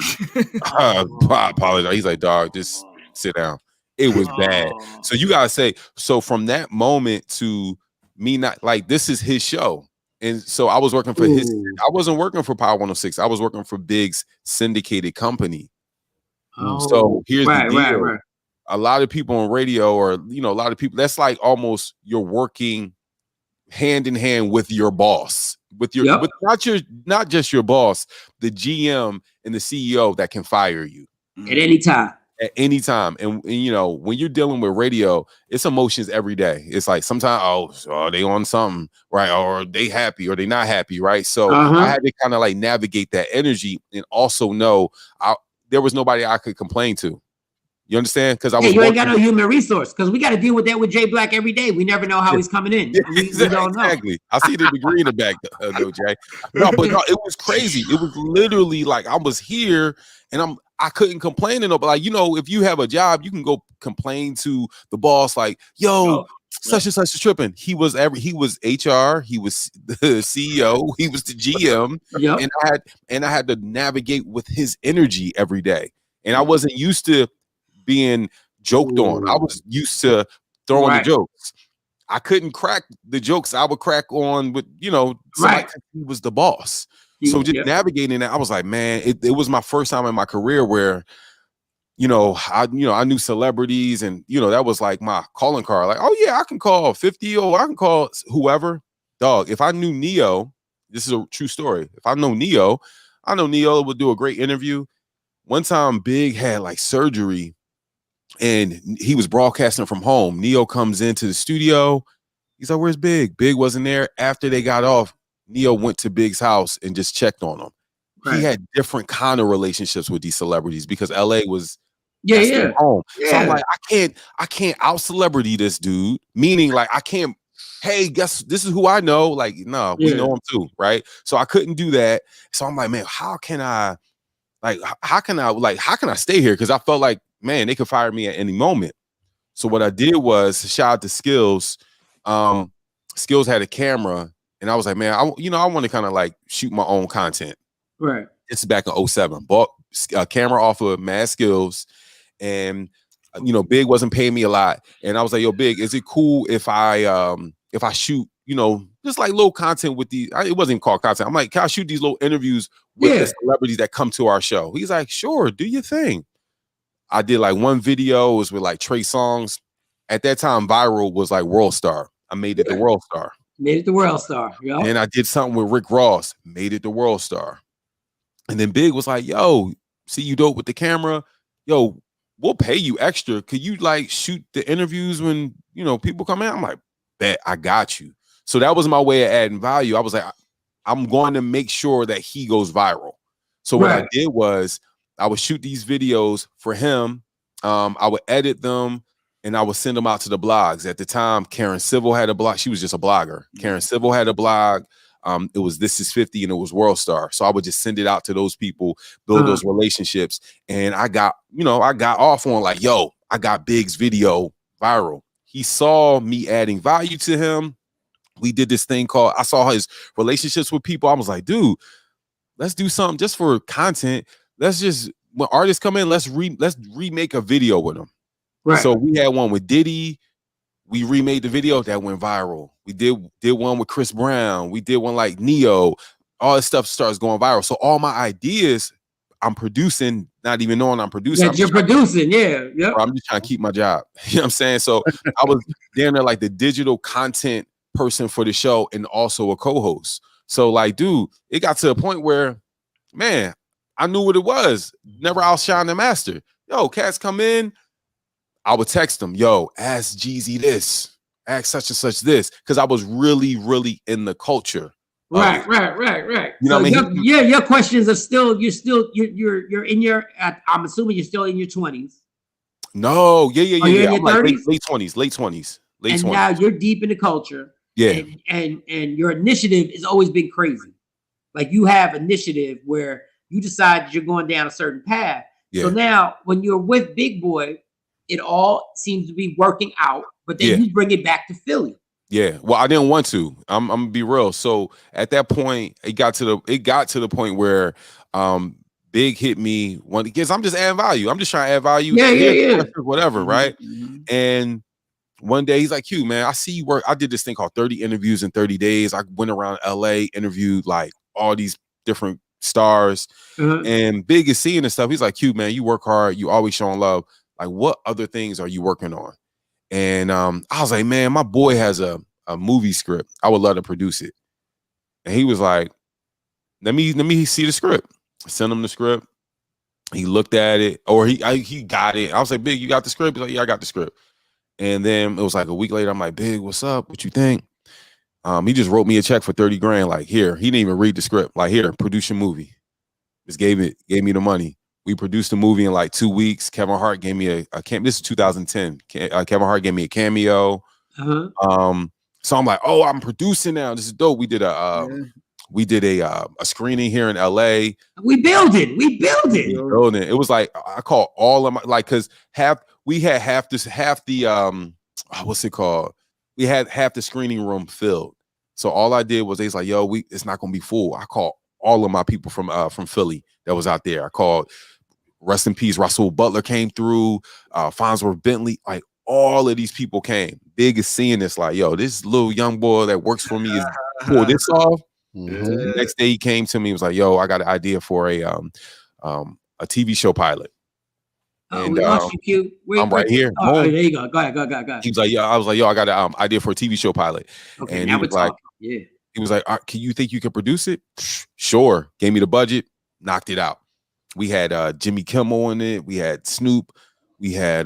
Speaker 9: I apologize. He's like, dog, just sit down. It was bad. So you gotta say, so from that moment to me not like this is his show. And so I was working for I wasn't working for Power 106. I was working for Big's syndicated company. So here's the deal. A lot of people on radio or a lot of people, that's like almost you're working hand in hand with your boss, with not just your boss, the GM and the CEO that can fire you.
Speaker 2: At any time.
Speaker 9: At any time. And you know, when you're dealing with radio, it's emotions every day. It's like sometimes, oh, they on something, right? Or they happy or they not happy, right? So I had to kind of like navigate that energy and also know there was nobody I could complain to. You understand? Because you
Speaker 2: ain't got no human resource, because we got to deal with that with Jay Black every day. We never know how he's coming in. We don't know.
Speaker 9: Exactly. I see the degree in the back, though, Jay. No, it was crazy. It was literally like I was here and I couldn't complain to nobody. Like, you know, if you have a job, you can go complain to the boss, like, yo, such and such is tripping. He was HR, he was the CEO, he was the GM, and I had to navigate with his energy every day. And I wasn't used to being joked on. I was used to throwing the jokes. I couldn't crack the jokes I would crack on with, you know, somebody he was the boss. So just navigating that, I was like, man, it was my first time in my career where, I knew celebrities, and that was like my calling card. Like, oh yeah, I can call 50, or I can call whoever. Dog, if I knew Neo, this is a true story. If I know Neo would do a great interview. One time, Big had like surgery, and he was broadcasting from home. Neo comes into the studio. He's like, "Where's Big?" Big wasn't there. After they got off, Neo went to Big's house and just checked on him. He had different kind of relationships with these celebrities because LA was home. So I'm like, I can't out celebrity this dude. Meaning, like, I can't. Hey, guess this is who I know. Like, no, we know him too, right? So I couldn't do that. So I'm like, man, how can I stay here? Because I felt like, man, they could fire me at any moment. So what I did was, shout out to Skills. Skills had a camera, and I was like, man, I want to kind of like shoot my own content.
Speaker 2: Right.
Speaker 9: It's back in 2007. Bought a camera off of Mad Skills, and Big wasn't paying me a lot. And I was like, yo, Big, is it cool if I shoot, just like little content with these? It wasn't called content. I'm like, can I shoot these little interviews with the celebrities that come to our show? He's like, sure, do your thing. I did like one video, it was with like Trey Songz. At that time, viral was like World Star. I made it the World Star.
Speaker 2: Made it the World Star. Yeah.
Speaker 9: And I did something with Rick Ross, made it the World Star. And then Big was like, yo, see you dope with the camera. Yo, we'll pay you extra. Could you like shoot the interviews when, people come in? I'm like, bet, I got you. So that was my way of adding value. I was like, I'm going to make sure that he goes viral. So what I did was I would shoot these videos for him. I would edit them, and I would send them out to the blogs. At the time, Karen Civil had a blog. She was just a blogger. Karen Civil had a blog. It was This Is 50, and it was World Star. So I would just send it out to those people, build those relationships. And I got off on like, yo, I got Big's video viral. He saw me adding value to him. We did this thing called, I saw his relationships with people. I was like, dude, let's do something just for content. Let's just, when artists come in, let's remake a video with them. Right. So we had one with Diddy. We remade the video that went viral. We did one with Chris Brown. We did one like Neo. All this stuff starts going viral. So all my ideas, I'm producing, not even knowing I'm producing.
Speaker 2: Yeah, you're producing, yeah. Yep.
Speaker 9: I'm just trying to keep my job. You know what I'm saying? So I was damn near like the digital content person for the show and also a co-host. So like, dude, it got to a point where, man, I knew what it was. Never outshine the master. Yo, cats come in, I would text them, yo, ask Jeezy this, ask such and such this, because I was really, really in the culture.
Speaker 2: Right.
Speaker 9: You know what I mean?
Speaker 2: Your questions are still, you're in your, I'm assuming you're still in your 20s.
Speaker 9: No, yeah.
Speaker 2: I'm like
Speaker 9: late 20s.
Speaker 2: And now you're deep in the culture.
Speaker 9: Yeah.
Speaker 2: And your initiative has always been crazy. Like you have initiative where you decide you're going down a certain path. Yeah. So now when you're with Big Boy, it all seems to be working out, but then you bring it back to Philly.
Speaker 9: Yeah. Well, I didn't want to. I'm gonna be real. So at that point, it got to the point where Big hit me one because I'm just adding value. I'm just trying to add value.
Speaker 2: Yeah.
Speaker 9: Whatever, right? And one day he's like, Q, man, I see you work. I did this thing called 30 interviews in 30 days. I went around LA, interviewed like all these different stars, and Big is seeing this stuff. He's like, Q, man, you work hard. You always showing love. Like, what other things are you working on? And I was like, man, my boy has a movie script. I would love to produce it. And he was like, let me see the script. I sent him the script. He looked at it, or he got it. I was like, Big, you got the script? He's like, yeah, I got the script. And then it was like a week later. I'm like, Big, what's up? What you think? He just wrote me a check for 30 grand. Like, here, he didn't even read the script. Like, here, produce your movie. Just gave me the money. We produced the movie in like 2 weeks. Kevin Hart gave me a cameo. This is 2010. Kevin Hart gave me a cameo. So I'm like, oh, I'm producing now. This is dope. We did a screening here in LA.
Speaker 2: We building.
Speaker 9: It was like I call all of my because we had half the what's it called? We had half the screening room filled. So all I did was they was like, yo, it's not gonna be full. I called all of my people from Philly that was out there. I called, rest in peace, Russell Butler came through, Farnsworth Bentley, like all of these people came. Big is seeing this, like, yo, this little young boy that works for me is pull this off. The next day he came to me, was like, yo, I got an idea for a TV show pilot.
Speaker 2: And we lost you, Q.
Speaker 9: I'm right here.
Speaker 2: Oh, there you go. Go ahead.
Speaker 9: He was like, yeah, I was like, yo, I got an idea for a TV show pilot.
Speaker 2: Okay,
Speaker 9: and
Speaker 2: now
Speaker 9: he was
Speaker 2: we're
Speaker 9: like,
Speaker 2: talking. Yeah.
Speaker 9: He was like, can you think you could produce it? Sure. Gave me the budget, knocked it out. We had Jimmy Kimmel in it. We had Snoop. We had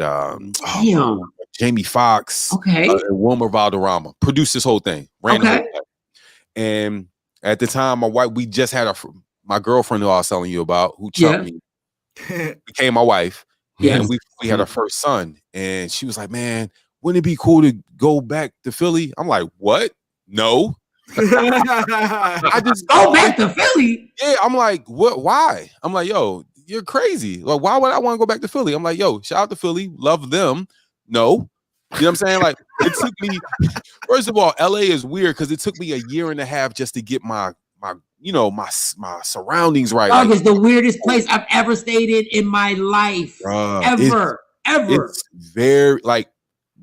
Speaker 9: Jamie Foxx.
Speaker 2: Okay.
Speaker 9: And Wilmer Valderrama. Produced this whole thing. Ran the whole thing. And at the time, we just had my girlfriend who I was telling you about, who chumped me, became my wife. Yes. And we had our first son. And she was like, man, wouldn't it be cool to go back to Philly? I'm like, what? No. I just
Speaker 2: go back to Philly.
Speaker 9: Yeah, I'm like, what? Why? I'm like, yo, you're crazy. Like, why would I want to go back to Philly? I'm like, yo, shout out to Philly, love them. No, you know what I'm saying? Like, it took me. First of all, LA is weird because it took me a year and a half just to get my surroundings right.
Speaker 2: Dog is the weirdest place I've ever stayed in my life. Ever.
Speaker 9: It's very like.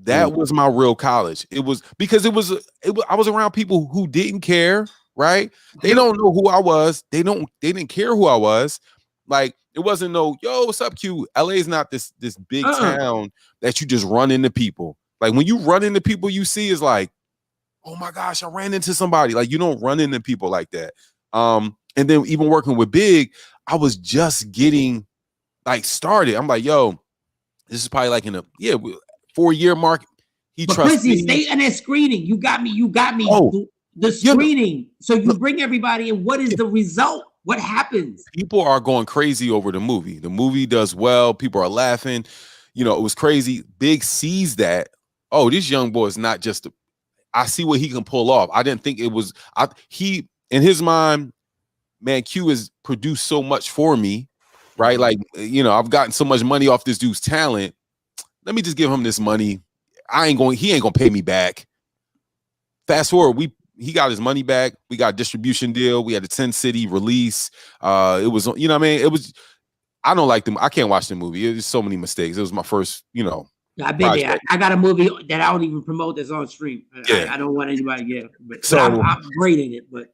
Speaker 9: That was my real college. It was because I was around people who didn't care, right? They don't know who I was. They didn't care who I was. Like, it wasn't no, yo, what's up, Q? LA is not this big town that you just run into people. Like, when you run into people, you see is like, oh my gosh, I ran into somebody. Like, you don't run into people like that. And then even working with Big, I was just getting like started. I'm like, yo, this is probably like in a 4-year mark. He trusts me.
Speaker 2: Stay in that screening. You got me.
Speaker 9: Oh,
Speaker 2: the screening. So you bring everybody in. What is the result? What happens?
Speaker 9: People are going crazy over the movie. The movie does well. People are laughing. You know, it was crazy. Big sees that. Oh, this young boy is not just. I see what he can pull off. I didn't think it was. He in his mind, man, Q has produced so much for me, right? Like, you know, I've gotten so much money off this dude's talent. Let me just give him this money. He ain't gonna pay me back. Fast forward, he got his money back. We got a distribution deal. We had a 10-city release. It was, you know what I mean? It was, I don't like them. I can't watch the movie. There's so many mistakes. It was my first, you know.
Speaker 2: I've been there. I got a movie that I don't even promote that's on stream. I don't want anybody to get it. But I'm great in it. But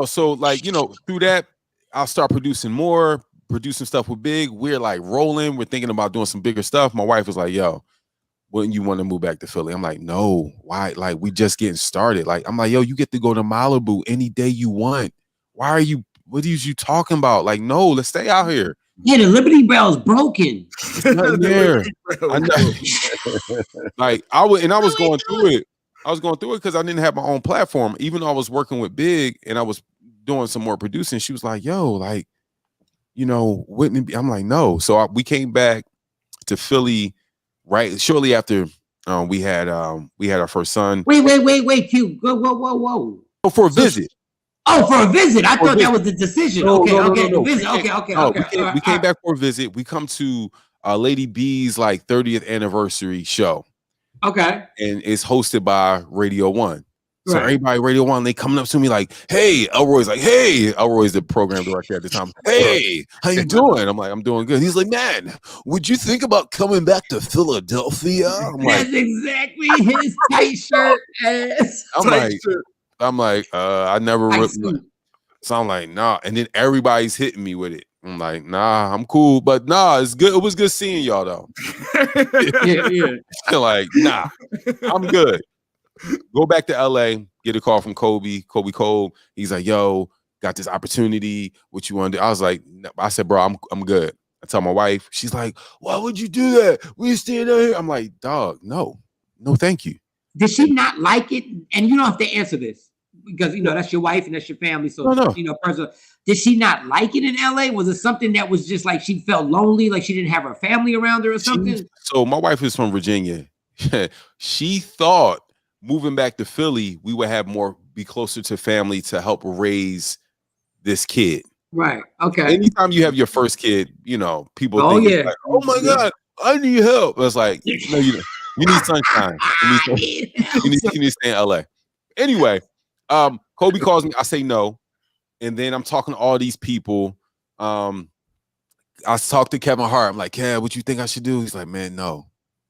Speaker 9: so like, you know, through that, I'll start producing stuff with Big. We're like rolling. We're thinking about doing some bigger stuff. My wife was like, yo, wouldn't you want to move back to Philly? I'm like, no. Why? Like, we just getting started. Like, I'm like, yo, you get to go to Malibu any day you want. What are you talking about? Like, no, let's stay out here.
Speaker 2: Yeah, the Liberty Bell's broken.
Speaker 9: There. I know. Like, I was going through it. I was going through it because I didn't have my own platform. Even though I was working with Big and I was doing some more producing, she was like, yo, like, you know, wouldn't it be? I'm like, no. So we came back to Philly right shortly after we had our first son.
Speaker 2: Wait, Q. Whoa.
Speaker 9: Oh, for a visit.
Speaker 2: Oh, for a visit. I thought that was the decision.
Speaker 9: No.
Speaker 2: Visit. Okay.
Speaker 9: We came back for a visit. We come to Lady B's like 30th anniversary show.
Speaker 2: Okay.
Speaker 9: And it's hosted by Radio 1. So everybody Radio 1, they coming up to me like, hey, Elroy's like, hey, Elroy's the program director at the time. Hey, how you doing? I'm like, I'm doing good. He's like, man, would you think about coming back to Philadelphia? I'm
Speaker 2: That's
Speaker 9: like,
Speaker 2: exactly his tight shirt ass.
Speaker 9: I'm like, I never ripped. So I'm like, nah. And then everybody's hitting me with it. I'm like, nah, I'm cool. But nah, it's good. It was good seeing y'all though. Yeah. Like, nah, I'm good. Go back to LA, get a call from Kobe Cole. He's like, yo, got this opportunity. What you want to do? I was like, I said, bro, I'm good. I tell my wife, she's like, why would you do that? We staying out here. I'm like, dog, no, thank you.
Speaker 2: Did she not like it? And you don't have to answer this because that's your wife and that's your family. So personal. Did she not like it in LA? Was it something that was just like she felt lonely, like she didn't have her family around her or something?
Speaker 9: So my wife is from Virginia. She thought moving back to Philly, we would be closer to family to help raise this kid.
Speaker 2: Right. Okay.
Speaker 9: Anytime you have your first kid, people think it's like, oh my God, I need help. It's like, no, you need sunshine. You need to stay in LA. Anyway, Kobe calls me. I say no. And then I'm talking to all these people. I talked to Kevin Hart. I'm like, yeah, what you think I should do? He's like, man, no,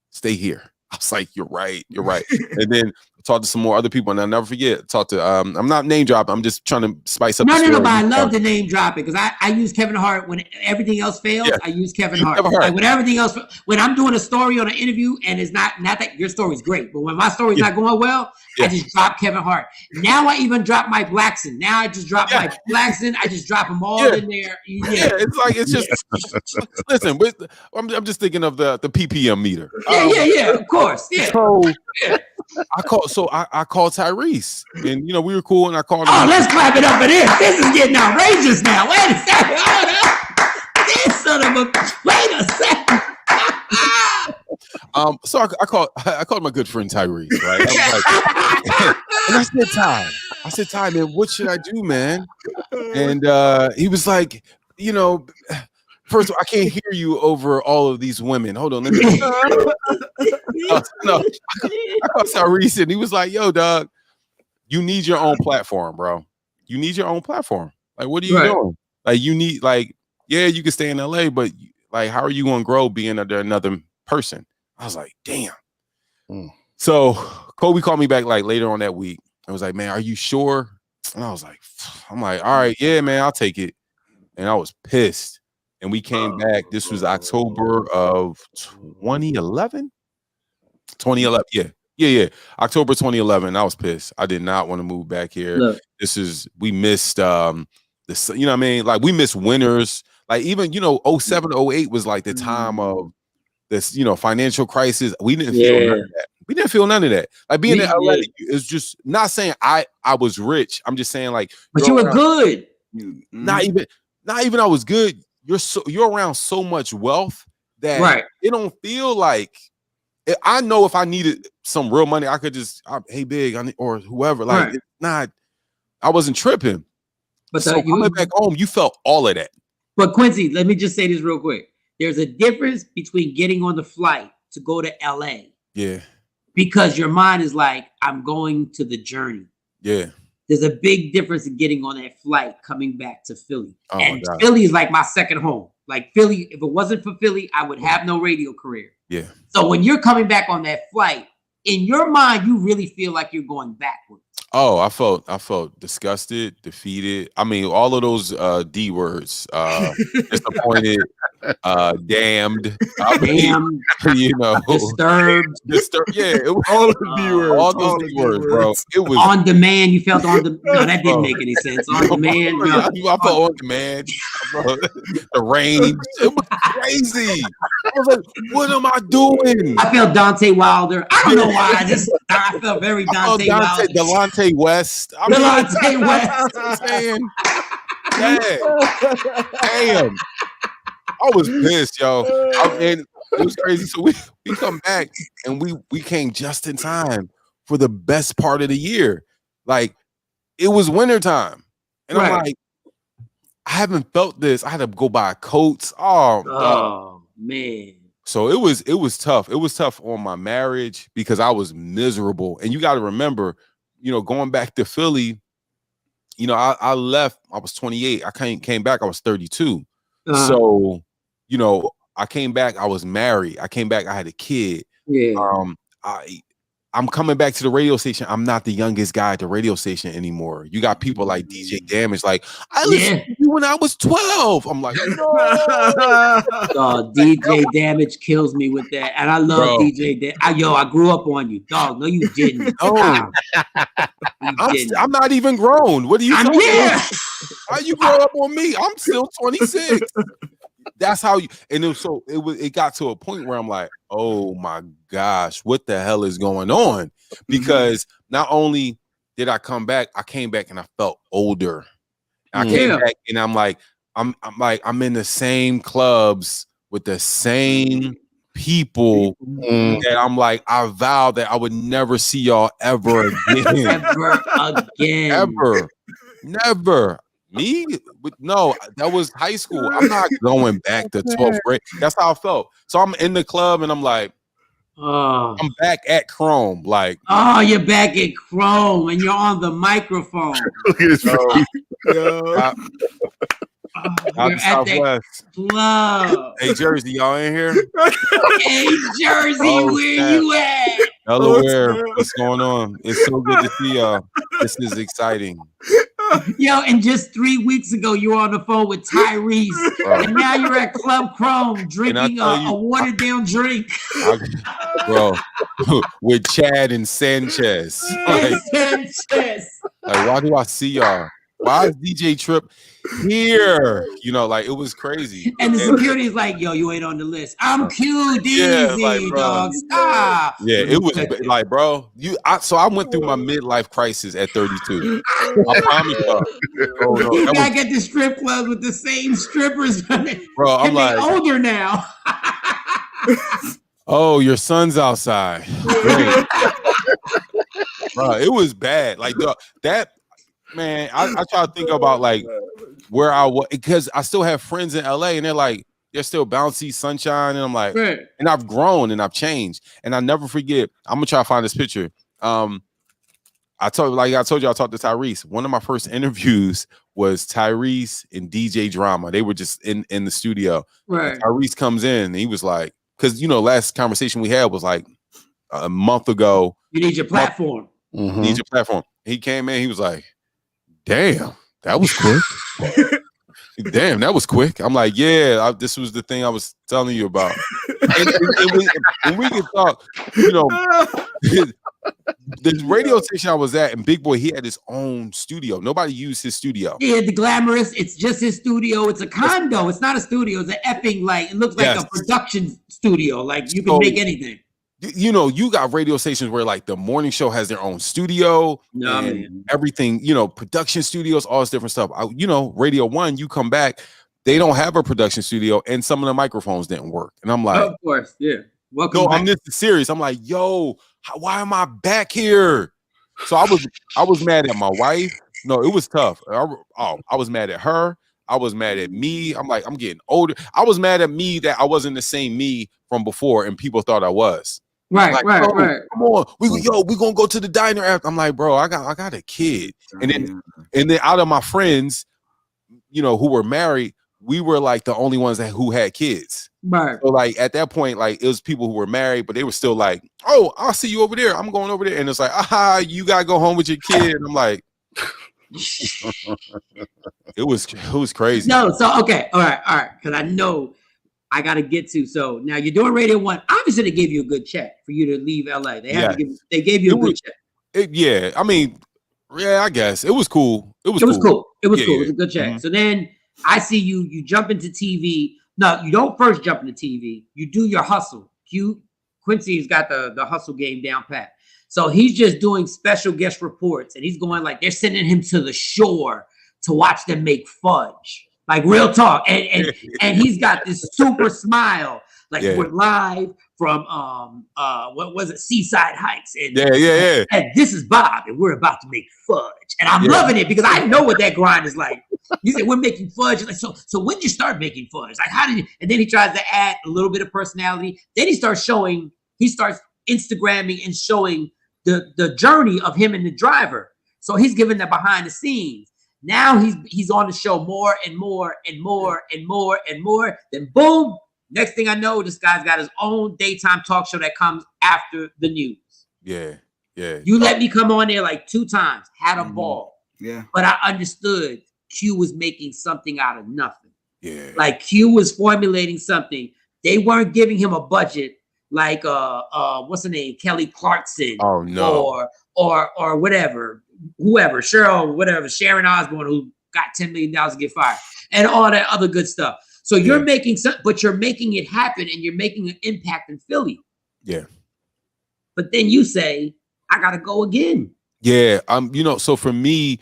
Speaker 9: stay here. I was like, you're right. And then I talked to some more other people, and I'll never forget. Talked to I'm not name dropping. I'm just trying to spice up.
Speaker 2: No, but I love the name dropping because I use Kevin Hart when everything else fails. Yeah. I use Kevin Hart. Like when everything else, when I'm doing a story on an interview and it's not that your story's great, but when my story's not going well, I just drop Kevin Hart. Now I even drop Mike Blackson. Now I just drop Mike Blackson. I just drop them all in there.
Speaker 9: Yeah, it's like it's just listen. I'm just thinking of the PPM meter.
Speaker 2: Yeah, of course. Yeah.
Speaker 9: So I called Tyrese, and we were cool, and I called him.
Speaker 2: Oh, let's clap it up for this. This is getting outrageous now. Wait a second. Hold up. This son of a wait a second.
Speaker 9: So I called my good friend Tyrese, right? I was like, and I said, Ty, man, what should I do, man? And he was like, first of all, I can't hear you over all of these women. Hold on, let me. No, I called Tyrese, and he was like, yo, dog, you need your own platform, bro. You need your own platform. Like, what are you doing? Like, you need, like, yeah, you can stay in LA, but like, how are you going to grow being under another person? I was like, damn. So Kobe called me back like later on that week. I was like, man, are you sure? And I was like, all right, yeah, man, I'll take it. And I was pissed. And we came back. This was October of 2011. 2011, yeah. October 2011. I was pissed. I did not want to move back here. Look. We missed this, you know what I mean? Like we missed winters. Like even 07, 08 was like the time of this, financial crisis. We didn't feel none of that. We didn't feel none of that. Like being in LA is just not saying I was rich. I'm just saying like,
Speaker 2: but you were good.
Speaker 9: Not even I was good. You're around so much wealth that it don't feel like. I know if I needed some real money, I could just hey big or whoever. Like it's not. I wasn't tripping. But so coming back home, you felt all of that.
Speaker 2: But Quincy, let me just say this real quick. There's a difference between getting on the flight to go to LA.
Speaker 9: Yeah.
Speaker 2: Because your mind is like, I'm going to the journey.
Speaker 9: Yeah.
Speaker 2: There's a big difference in getting on that flight coming back to Philly. Oh, and Philly is like my second home. Like Philly, if it wasn't for Philly, I would have no radio career.
Speaker 9: Yeah.
Speaker 2: So when you're coming back on that flight, in your mind, you really feel like you're going backwards.
Speaker 9: Oh, I felt disgusted, defeated. I mean, all of those D words, disappointed, damned,
Speaker 2: disturbed.
Speaker 9: Yeah, it was all the D words. All those D words, bro. It was
Speaker 2: on demand. You felt on the. No, that didn't make any sense. On demand. No.
Speaker 9: I felt on demand. The range. It was crazy. I was like, what am I doing?
Speaker 2: I felt Dante Wilder. I don't know why. I felt very Dante Wilder.
Speaker 9: Delonte West.
Speaker 2: Delonte West.
Speaker 9: I'm saying, damn. I was pissed, yo. And it was crazy. So we come back and we came just in time for the best part of the year. Like it was wintertime. And I'm like, I haven't felt this. I had to go buy coats.
Speaker 2: Oh man.
Speaker 9: So it was tough. It was tough on my marriage because I was miserable. And you got to remember, going back to Philly, I left, I was 28. I came back, I was 32. So, I came back, I was married. I came back, I had a kid.
Speaker 2: Yeah.
Speaker 9: I'm coming back to the radio station. I'm not the youngest guy at the radio station anymore. You got people like DJ Damage, like, I listened to you when I was 12. I'm like, no.
Speaker 2: DJ Damage kills me with that. And I love DJ Damage. I grew up on you. Dog, no, you didn't.
Speaker 9: No. I'm not even grown. What are you talking about? How you grow up on me? I'm still 26. that's how you. And it got to a point where I'm like, oh my gosh, what the hell is going on? Because not only did I come back, I came back and I felt older. I came back and I'm like, I'm in the same clubs with the same people that I'm like, I vow that I would never see y'all ever again. Ever. Never. Me? No, that was high school. I'm not going back to 12th grade. That's how I felt. So I'm in the club and I'm like, I'm back at Chrome. Like,
Speaker 2: you're back at Chrome and you're on the microphone.
Speaker 4: Look at his face.
Speaker 2: You're at that club.
Speaker 9: Hey, Jersey, y'all in here?
Speaker 2: Hey, Jersey, where you at?
Speaker 9: Delaware, what's going on? It's so good to see y'all. This is exciting.
Speaker 2: Yo, and just 3 weeks ago, you were on the phone with Tyrese, and now you're at Club Chrome drinking a watered down drink.
Speaker 9: Bro, with Chad and Sanchez. Like, why do I see y'all? Why is DJ Trip here? You know, like, it was crazy.
Speaker 2: And the security is like, yo, you ain't on the list. I'm QDZ, dog. Stop.
Speaker 9: Yeah, it was like, bro, so I went through my midlife crisis at 32. I promise y'all.
Speaker 2: You gotta get the strip clubs with the same strippers.
Speaker 9: Bro, I'm like,
Speaker 2: older now.
Speaker 9: Oh, your son's outside. Great. Bro, it was bad. Like, that. Man, I try to think about like where I was, because I still have friends in LA and they're still bouncy, sunshine, and I'm like, and I've grown and I've changed, and I never forget. I'm gonna try to find this picture. I told you, I talked to Tyrese. One of my first interviews was Tyrese and DJ Drama. They were just in the studio. Right. And Tyrese comes in and he was like, because last conversation we had was like a month ago.
Speaker 2: You need your platform.
Speaker 9: Need your platform. He came in. He was like, damn, that was quick. Damn, that was quick. I'm like, yeah, this was the thing I was telling you about. and we can talk, the radio station I was at, and Big Boy, he had his own studio. Nobody used his studio.
Speaker 2: Yeah, the glamorous, it's just his studio. It's a condo. It's not a studio. It's an effing, like, it looks like a production studio. Like, you can make anything.
Speaker 9: You got radio stations where like the morning show has their own studio and everything, production studios, all this different stuff. Radio One, you come back, they don't have a production studio and some of the microphones didn't work. And I'm like,
Speaker 2: of course, yeah. Welcome back.
Speaker 9: I'm this serious. I'm like, yo, why am I back here? So I was mad at my wife. No, it was tough. I was mad at her. I was mad at me. I'm like, I'm getting older. I was mad at me that I wasn't the same me from before and people thought I was.
Speaker 2: Right.
Speaker 9: Come on, we gonna go to the diner after. I'm like, bro, I got a kid, and then out of my friends, who were married, we were like the only ones who had kids.
Speaker 2: Right.
Speaker 9: So like at that point, like it was people who were married, but they were still like, oh, I'll see you over there. I'm going over there, and it's like, you gotta go home with your kid. And I'm like, it was crazy.
Speaker 2: No, so okay, all right, because I know. I got to get to. So now you're doing Radio One. Obviously, they gave you a good check for you to leave LA. They gave you a good check.
Speaker 9: I guess it was cool. It was
Speaker 2: cool. It was a good check. Mm-hmm. So then I see you jump into TV. No, you don't first jump into TV. You do your hustle. Quincy's got the hustle game down pat. So he's just doing special guest reports, and he's going like they're sending him to the shore to watch them make fudge. Like real talk, and he's got this super smile. Like we're live from what was it, Seaside Heights, and and this is Bob, and we're about to make fudge, and I'm loving it because I know what that grind is like. You said we're making fudge, like so when did you start making fudge? Like how did you? And then he tries to add a little bit of personality. Then he starts Instagramming and showing the journey of him and the driver. So he's giving the behind the scenes. Now he's on the show more and more and more and more and more. Then boom, next thing I know, this guy's got his own daytime talk show that comes after the news.
Speaker 9: Yeah.
Speaker 2: You let me come on there like 2 times, had a ball.
Speaker 3: Yeah.
Speaker 2: But I understood Q was making something out of nothing.
Speaker 9: Yeah.
Speaker 2: Like Q was formulating something. They weren't giving him a budget like what's her name, Kelly Clarkson.
Speaker 9: Oh no.
Speaker 2: Or whatever. Whoever, Cheryl, whatever, Sharon Osbourne, who got $10 million to get fired, and all that other good stuff. So you're making some, but you're making it happen, and you're making an impact in Philly.
Speaker 9: Yeah.
Speaker 2: But then you say, I gotta go again.
Speaker 9: Yeah. So for me,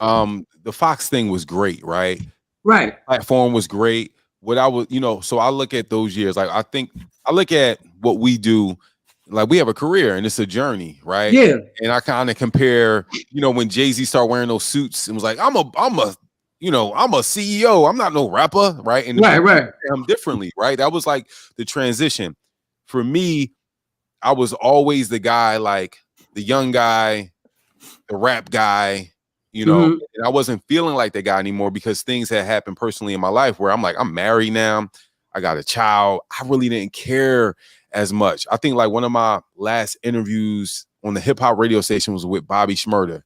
Speaker 9: the Fox thing was great, right?
Speaker 2: Right.
Speaker 9: Platform was great. What I was, so I look at those years, like I look at what we do, like we have a career and it's a journey, right?
Speaker 2: Yeah.
Speaker 9: And I kind of compare, when Jay-Z started wearing those suits and was like, I'm a CEO, I'm not no rapper, right? And
Speaker 2: right.
Speaker 9: I'm differently, right? That was like the transition. For me, I was always the guy, like the young guy, the rap guy, and I wasn't feeling like that guy anymore because things had happened personally in my life where I'm like, I'm married now, I got a child. I really didn't care as much. I think like one of my last interviews on the hip hop radio station was with Bobby Shmurda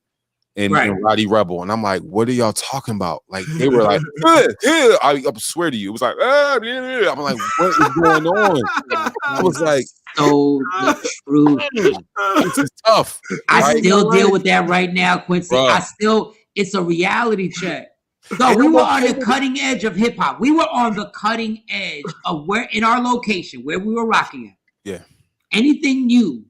Speaker 9: and Roddy Rebel. And I'm like, what are y'all talking about? Like they were like, I swear to you, it was like, I'm like, what is going on? I was like,
Speaker 2: so the truth.
Speaker 9: This is tough.
Speaker 2: I still deal with that right now, Quincy.
Speaker 9: Bro.
Speaker 2: It's a reality check. So we were on the cutting edge of hip hop. We were on the cutting edge of where in our location where we were rocking at.
Speaker 9: Yeah.
Speaker 2: Anything new,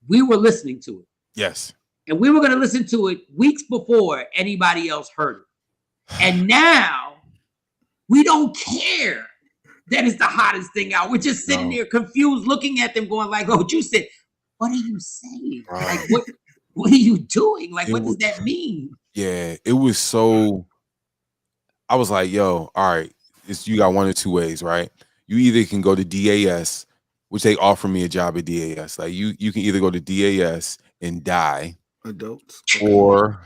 Speaker 2: we were listening to it.
Speaker 9: Yes.
Speaker 2: And we were going to listen to it weeks before anybody else heard it. And now we don't care that is the hottest thing out. We're just sitting there confused, looking at them, going like, "Oh, you said, what are you saying? Like, what are you doing? Like, what does that mean?"
Speaker 9: Yeah, it was so. I was like, "Yo, all right, you got one or two ways, right? You either can go to DAS, which they offer me a job at DAS. Like, you can either go to DAS and die,
Speaker 3: adults,
Speaker 9: or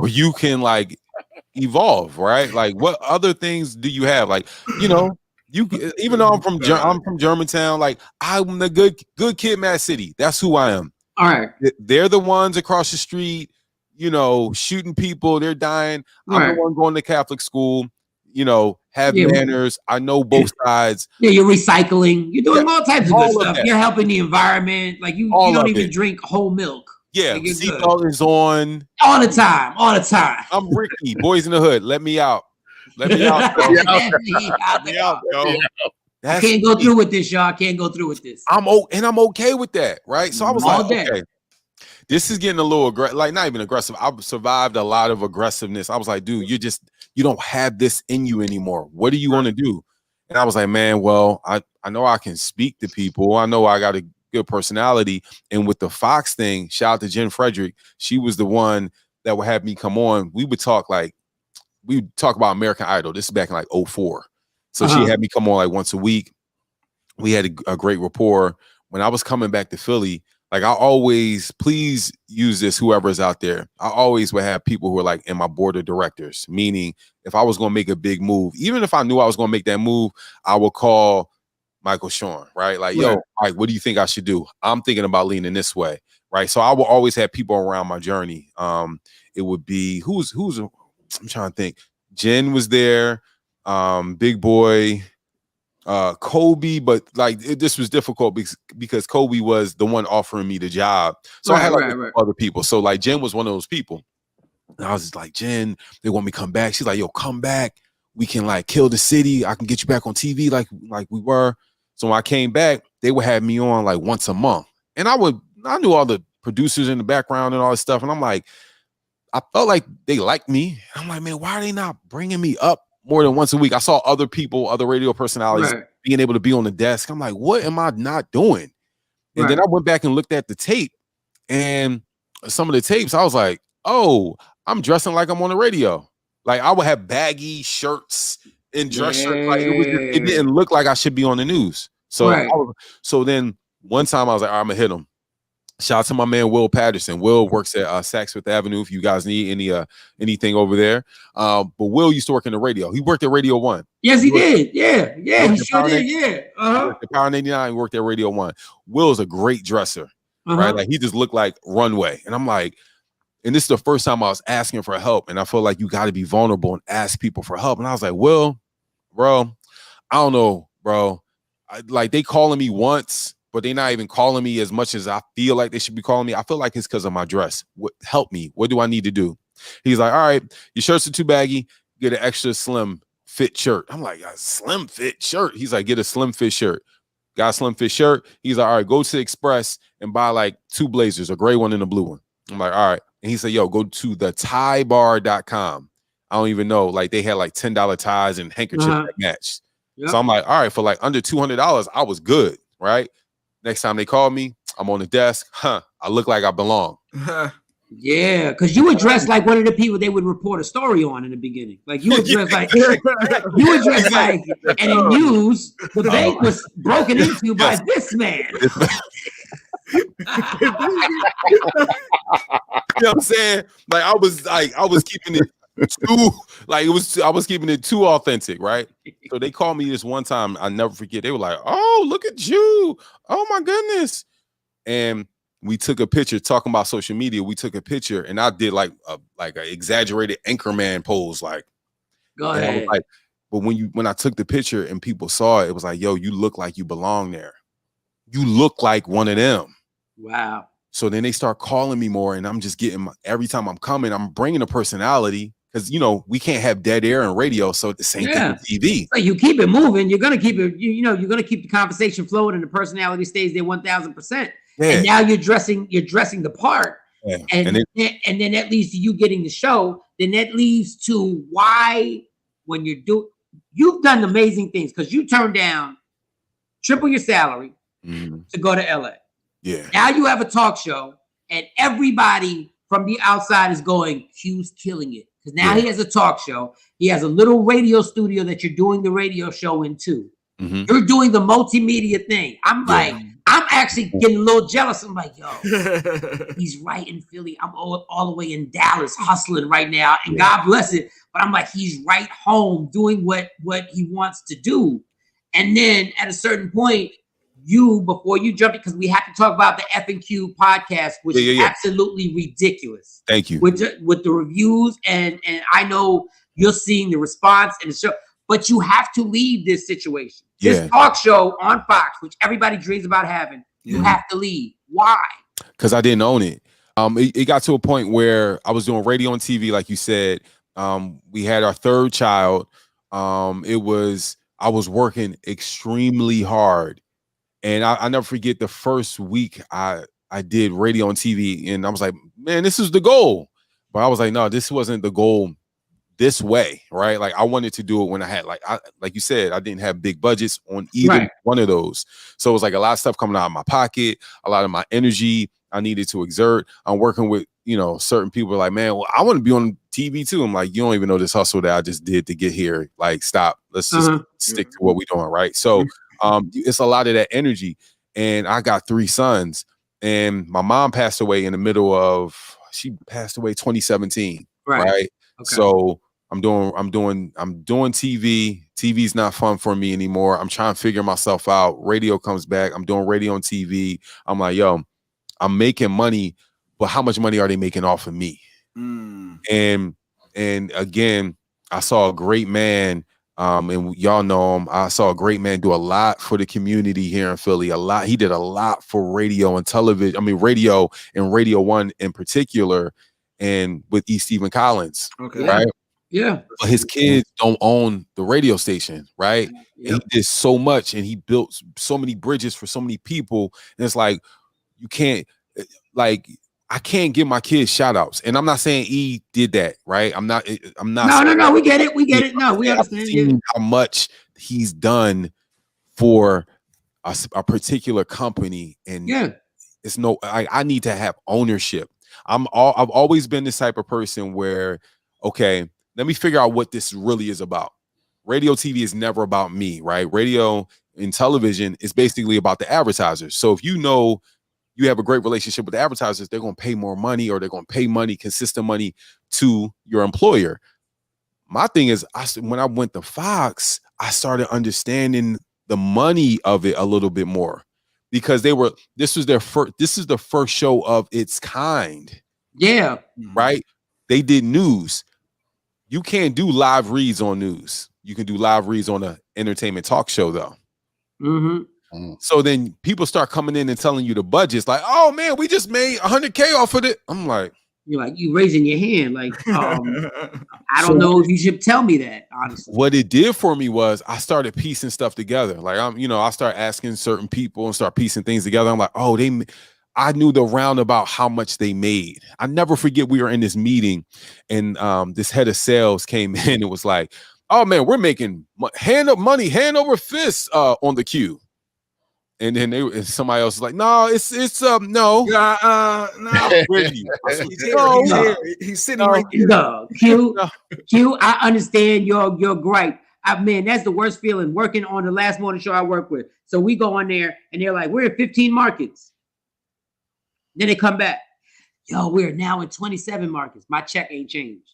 Speaker 9: you can like evolve, right? Like, what other things do you have? Like, you even though I'm from Germantown, like I'm the good kid, Mad City. That's who I am.
Speaker 2: All right,
Speaker 9: they're the ones across the street, shooting people. They're dying. I'm the one going to Catholic school. Have manners. I know both sides.
Speaker 2: Yeah, you're recycling. You're doing all types of good stuff. You're helping the environment. Like you don't even drink whole milk.
Speaker 9: Yeah, like seatbelt is on
Speaker 2: all the time. All the time.
Speaker 9: I'm Ricky, Boys in the Hood. Let me out. Let me out. Let me out, yo.
Speaker 2: I can't go through with this, y'all. I can't go through with this.
Speaker 9: I'm okay with that, right? So I was like, okay, this is getting a little aggressive. Like not even aggressive. I've survived a lot of aggressiveness. I was like, dude, you don't have this in you anymore. What do you want to do? And I was like, man, well, I know I can speak to people. I know I got a good personality. And with the Fox thing, shout out to Jen Frederick. She was the one that would have me come on. We would talk about American Idol. This is back in like 2004. So she had me come on like once a week. We had a great rapport. When I was coming back to Philly, like I always, please use this, whoever's out there. I always would have people who are like in my board of directors, meaning if I was going to make a big move, even if I knew I was going to make that move, I would call Michael Shawn, right? Like, yo, all right, what do you think I should do? I'm thinking about leaning this way, right? So I will always have people around my journey. It would be who's I'm trying to think. Jen was there, Big Boy, Kobe, but like this was difficult because Kobe was the one offering me the job. So I had other people. So like Jen was one of those people. And I was just like, Jen, they want me to come back. She's like, yo, come back. We can like kill the city. I can get you back on TV like we were. So when I came back, they would have me on like once a month. And I knew all the producers in the background and all this stuff. And I'm like, I felt like they liked me. I'm like, man, why are they not bringing me up more than once a week? I saw other people, other radio personalities being able to be on the desk. I'm like, what am I not doing? And then I went back and looked at the tape, and some of the tapes, I was like, oh, I'm dressing like I'm on the radio. Like I would have baggy shirts and dress shirts. Like it didn't look like I should be on the news. So so then one time I was like, all right, I'm gonna hit him. Shout out to my man Will Patterson. Will works at Saks Fifth Avenue. If you guys need anything over there, but Will used to work in the radio. He worked at Radio 1.
Speaker 2: Yes, he did. Yeah, he sure did. Yeah,
Speaker 9: Worked at Power 99. Worked at Radio 1. Will is a great dresser, right? Like he just looked like runway, and I'm like, and this is the first time I was asking for help, and I feel like you got to be vulnerable and ask people for help. And I was like, Will, bro, I don't know, bro. Like they calling me once, but they're not even calling me as much as I feel like they should be calling me. I feel like it's because of my dress. Help me. What do I need to do? He's like, all right, your shirts are too baggy. Get an extra slim fit shirt. I'm like, a slim fit shirt. He's like, get a slim fit shirt. Got a slim fit shirt. He's like, all right, go to Express and buy like 2 blazers, a gray one and a blue one. I'm like, all right. And he said, yo, go to the tiebar.com. I don't even know. Like they had like $10 ties and handkerchiefs that matched. Yep. So I'm like, all right, for like under $200, I was good, right? Next time they call me, I'm on the desk. I look like I belong.
Speaker 2: Yeah, because you were dressed like one of the people they would report a story on in the beginning. Like you were dressed like and in news, the bank was broken into by this man.
Speaker 9: You know what I'm saying? Like I was keeping it too, like I was keeping it too authentic, right? So they called me this one time, I never forget. They were like, "Oh, look at you! Oh my goodness!" And we took a picture talking about social media. We took a picture, and I did like an exaggerated anchorman pose, like.
Speaker 2: Go ahead.
Speaker 9: Like, but when I took the picture and people saw it, it was like, "Yo, you look like you belong there. You look like one of them."
Speaker 2: Wow. So
Speaker 9: then they start calling me more, and I'm just getting every time I'm coming, I'm bringing a personality because we can't have dead air in radio. So the same thing with TV.
Speaker 2: So you keep it moving, you're gonna keep it. You're gonna keep the conversation flowing, and the personality stays there 1,000%. And now you're dressing the part, and then that leads to you getting the show. Then that leads to why when you've done amazing things because you turned down triple your salary to go to LA.
Speaker 9: Yeah.
Speaker 2: Now you have a talk show, and everybody from the outside is going, Q's killing it. Because now he has a talk show. He has a little radio studio that you're doing the radio show in too. You're doing the multimedia thing. I'm like, I'm actually getting a little jealous. I'm like, yo, he's right in Philly. I'm all the way in Dallas hustling right now. And God bless it. But I'm like, he's right home doing what he wants to do. And then at a certain point, before you jump, because we have to talk about the F&Q podcast, which is absolutely ridiculous.
Speaker 9: Thank you.
Speaker 2: With the reviews, and I know you're seeing the response and the show, but you have to leave this situation. This talk show on Fox, which everybody dreams about having, you have to leave. Why?
Speaker 9: Because I didn't own it. It got to a point where I was doing radio and TV, like you said. We had our 3rd child. I was working extremely hard. And I never forget the first week I did radio and TV, and I was like, man, this is the goal. But I was like, no, this wasn't the goal this way, right? Like I wanted to do it when I had like you said, I didn't have big budgets on either one of those. So it was like a lot of stuff coming out of my pocket, a lot of my energy I needed to exert. I'm working with, certain people like, man, well, I want to be on TV too. I'm like, you don't even know this hustle that I just did to get here. Like, stop. Let's just stick to what we're doing, right? So it's a lot of that energy. And I got 3 sons, and my mom passed away she passed away 2017. Right. Okay. So I'm doing TV. TV's not fun for me anymore. I'm trying to figure myself out. Radio comes back. I'm doing radio and TV. I'm like, yo, I'm making money, but how much money are they making off of me? And again, I saw a great man. And y'all know him. I saw a great man do a lot for the community here in Philly. He did a lot for radio and television. I mean, radio and Radio 1 in particular, and with E. Stephen Collins. Okay. Right?
Speaker 2: Yeah.
Speaker 9: But his kids don't own the radio station, right? Yep. And he did so much, and he built so many bridges for so many people. And it's like, you can't, like, I can't give my kids shout outs. And I'm not saying E did that, right? I'm not.
Speaker 2: No. We get it. No, we understand.
Speaker 9: How much he's done for a particular company. And it's I need to have ownership. I've always been this type of person where, okay, let me figure out what this really is about. Radio, TV is never about me, right? Radio and television is basically about the advertisers. So if you have a great relationship with the advertisers, they're going to pay more money, or they're going to pay money, consistent money to your employer. My thing is, when I went to Fox, I started understanding the money of it a little bit more, because this is the first show of its kind.
Speaker 2: Yeah.
Speaker 9: Right. They did news. You can't do live reads on news. You can do live reads on an entertainment talk show though. So then people start coming in and telling you the budgets, like, oh man, we just made $100K off of it. I'm like,
Speaker 2: You're like, you raising your hand. Like, I don't know if you should tell me that, honestly.
Speaker 9: What it did for me was I started piecing stuff together. Like I start asking certain people and start piecing things together. I'm like, oh, I knew the roundabout how much they made. I never forget we were in this meeting and this head of sales came in and was like, oh man, we're making hand over fist on the queue. And then somebody else was like, no, it's no.
Speaker 3: No.
Speaker 9: Really?
Speaker 3: He's sitting right here.
Speaker 2: No, Q, I understand your gripe. Man, that's the worst feeling, working on the last morning show I work with. So we go on there and they're like, we're in 15 markets. Then they come back. Yo, we're now in 27 markets. My check ain't changed.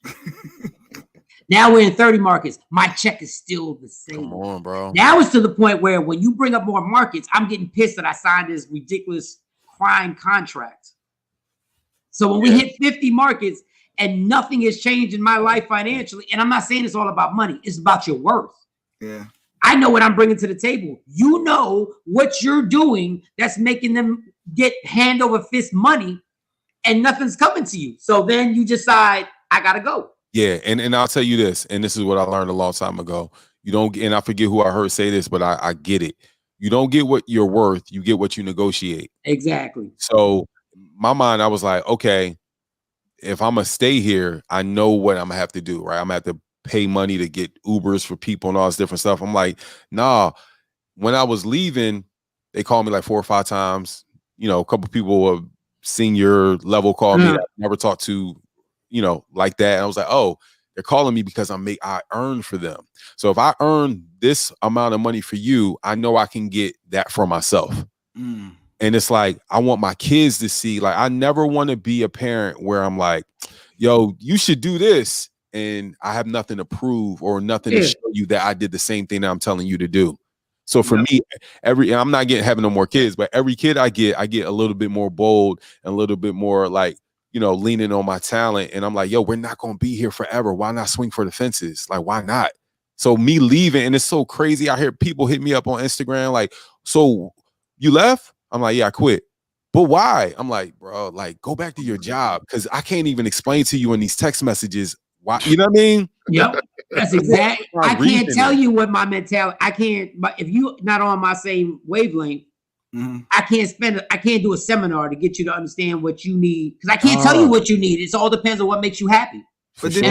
Speaker 2: Now we're in 30 markets. My check is still the same.
Speaker 9: Come on, bro.
Speaker 2: Now it's to the point where when you bring up more markets, I'm getting pissed that I signed this ridiculous crime contract. So when we hit 50 markets and nothing has changed in my life financially, and I'm not saying it's all about money, it's about your worth.
Speaker 3: Yeah.
Speaker 2: I know what I'm bringing to the table. You know what you're doing that's making them get hand over fist money and nothing's coming to you. So then you decide, I got to go.
Speaker 9: Yeah, and I'll tell you this, and this is what I learned a long time ago. You don't, and I forget who I heard say this, but I get it. You don't get what you're worth, you get what you negotiate.
Speaker 2: Exactly.
Speaker 9: So my mind, I was like, okay, if I'm gonna stay here, I know what I'm gonna have to do, right? I'm gonna have to pay money to get Ubers for people and all this different stuff. I'm like, nah. When I was leaving, they called me like 4 or 5 times. You know, a couple people of senior level called me that I never talked to, like that. And I was like, oh, they're calling me because I earned for them. So if I earn this amount of money for you, I know I can get that for myself. And it's like, I want my kids to see, like, I never want to be a parent where I'm like, yo, you should do this. And I have nothing to prove or nothing to show you that I did the same thing that I'm telling you to do. So for me, I'm not having no more kids, but every kid I get a little bit more bold and a little bit more like, leaning on my talent. And I'm like, yo, we're not going to be here forever. Why not swing for the fences? Like, why not? So me leaving, and it's so crazy. I hear people hit me up on Instagram like, so you left? I'm like, yeah, I quit. But why? I'm like, bro, like, go back to your job. Because I can't even explain to you in these text messages why, you know what I mean?
Speaker 2: Yep. That's exactly. I can't tell you what my mentality, I can't, but if you're not on my same wavelength, I can't do a seminar to get you to understand what you need. Because I can't tell you what you need. It all depends on what makes you happy.
Speaker 3: But did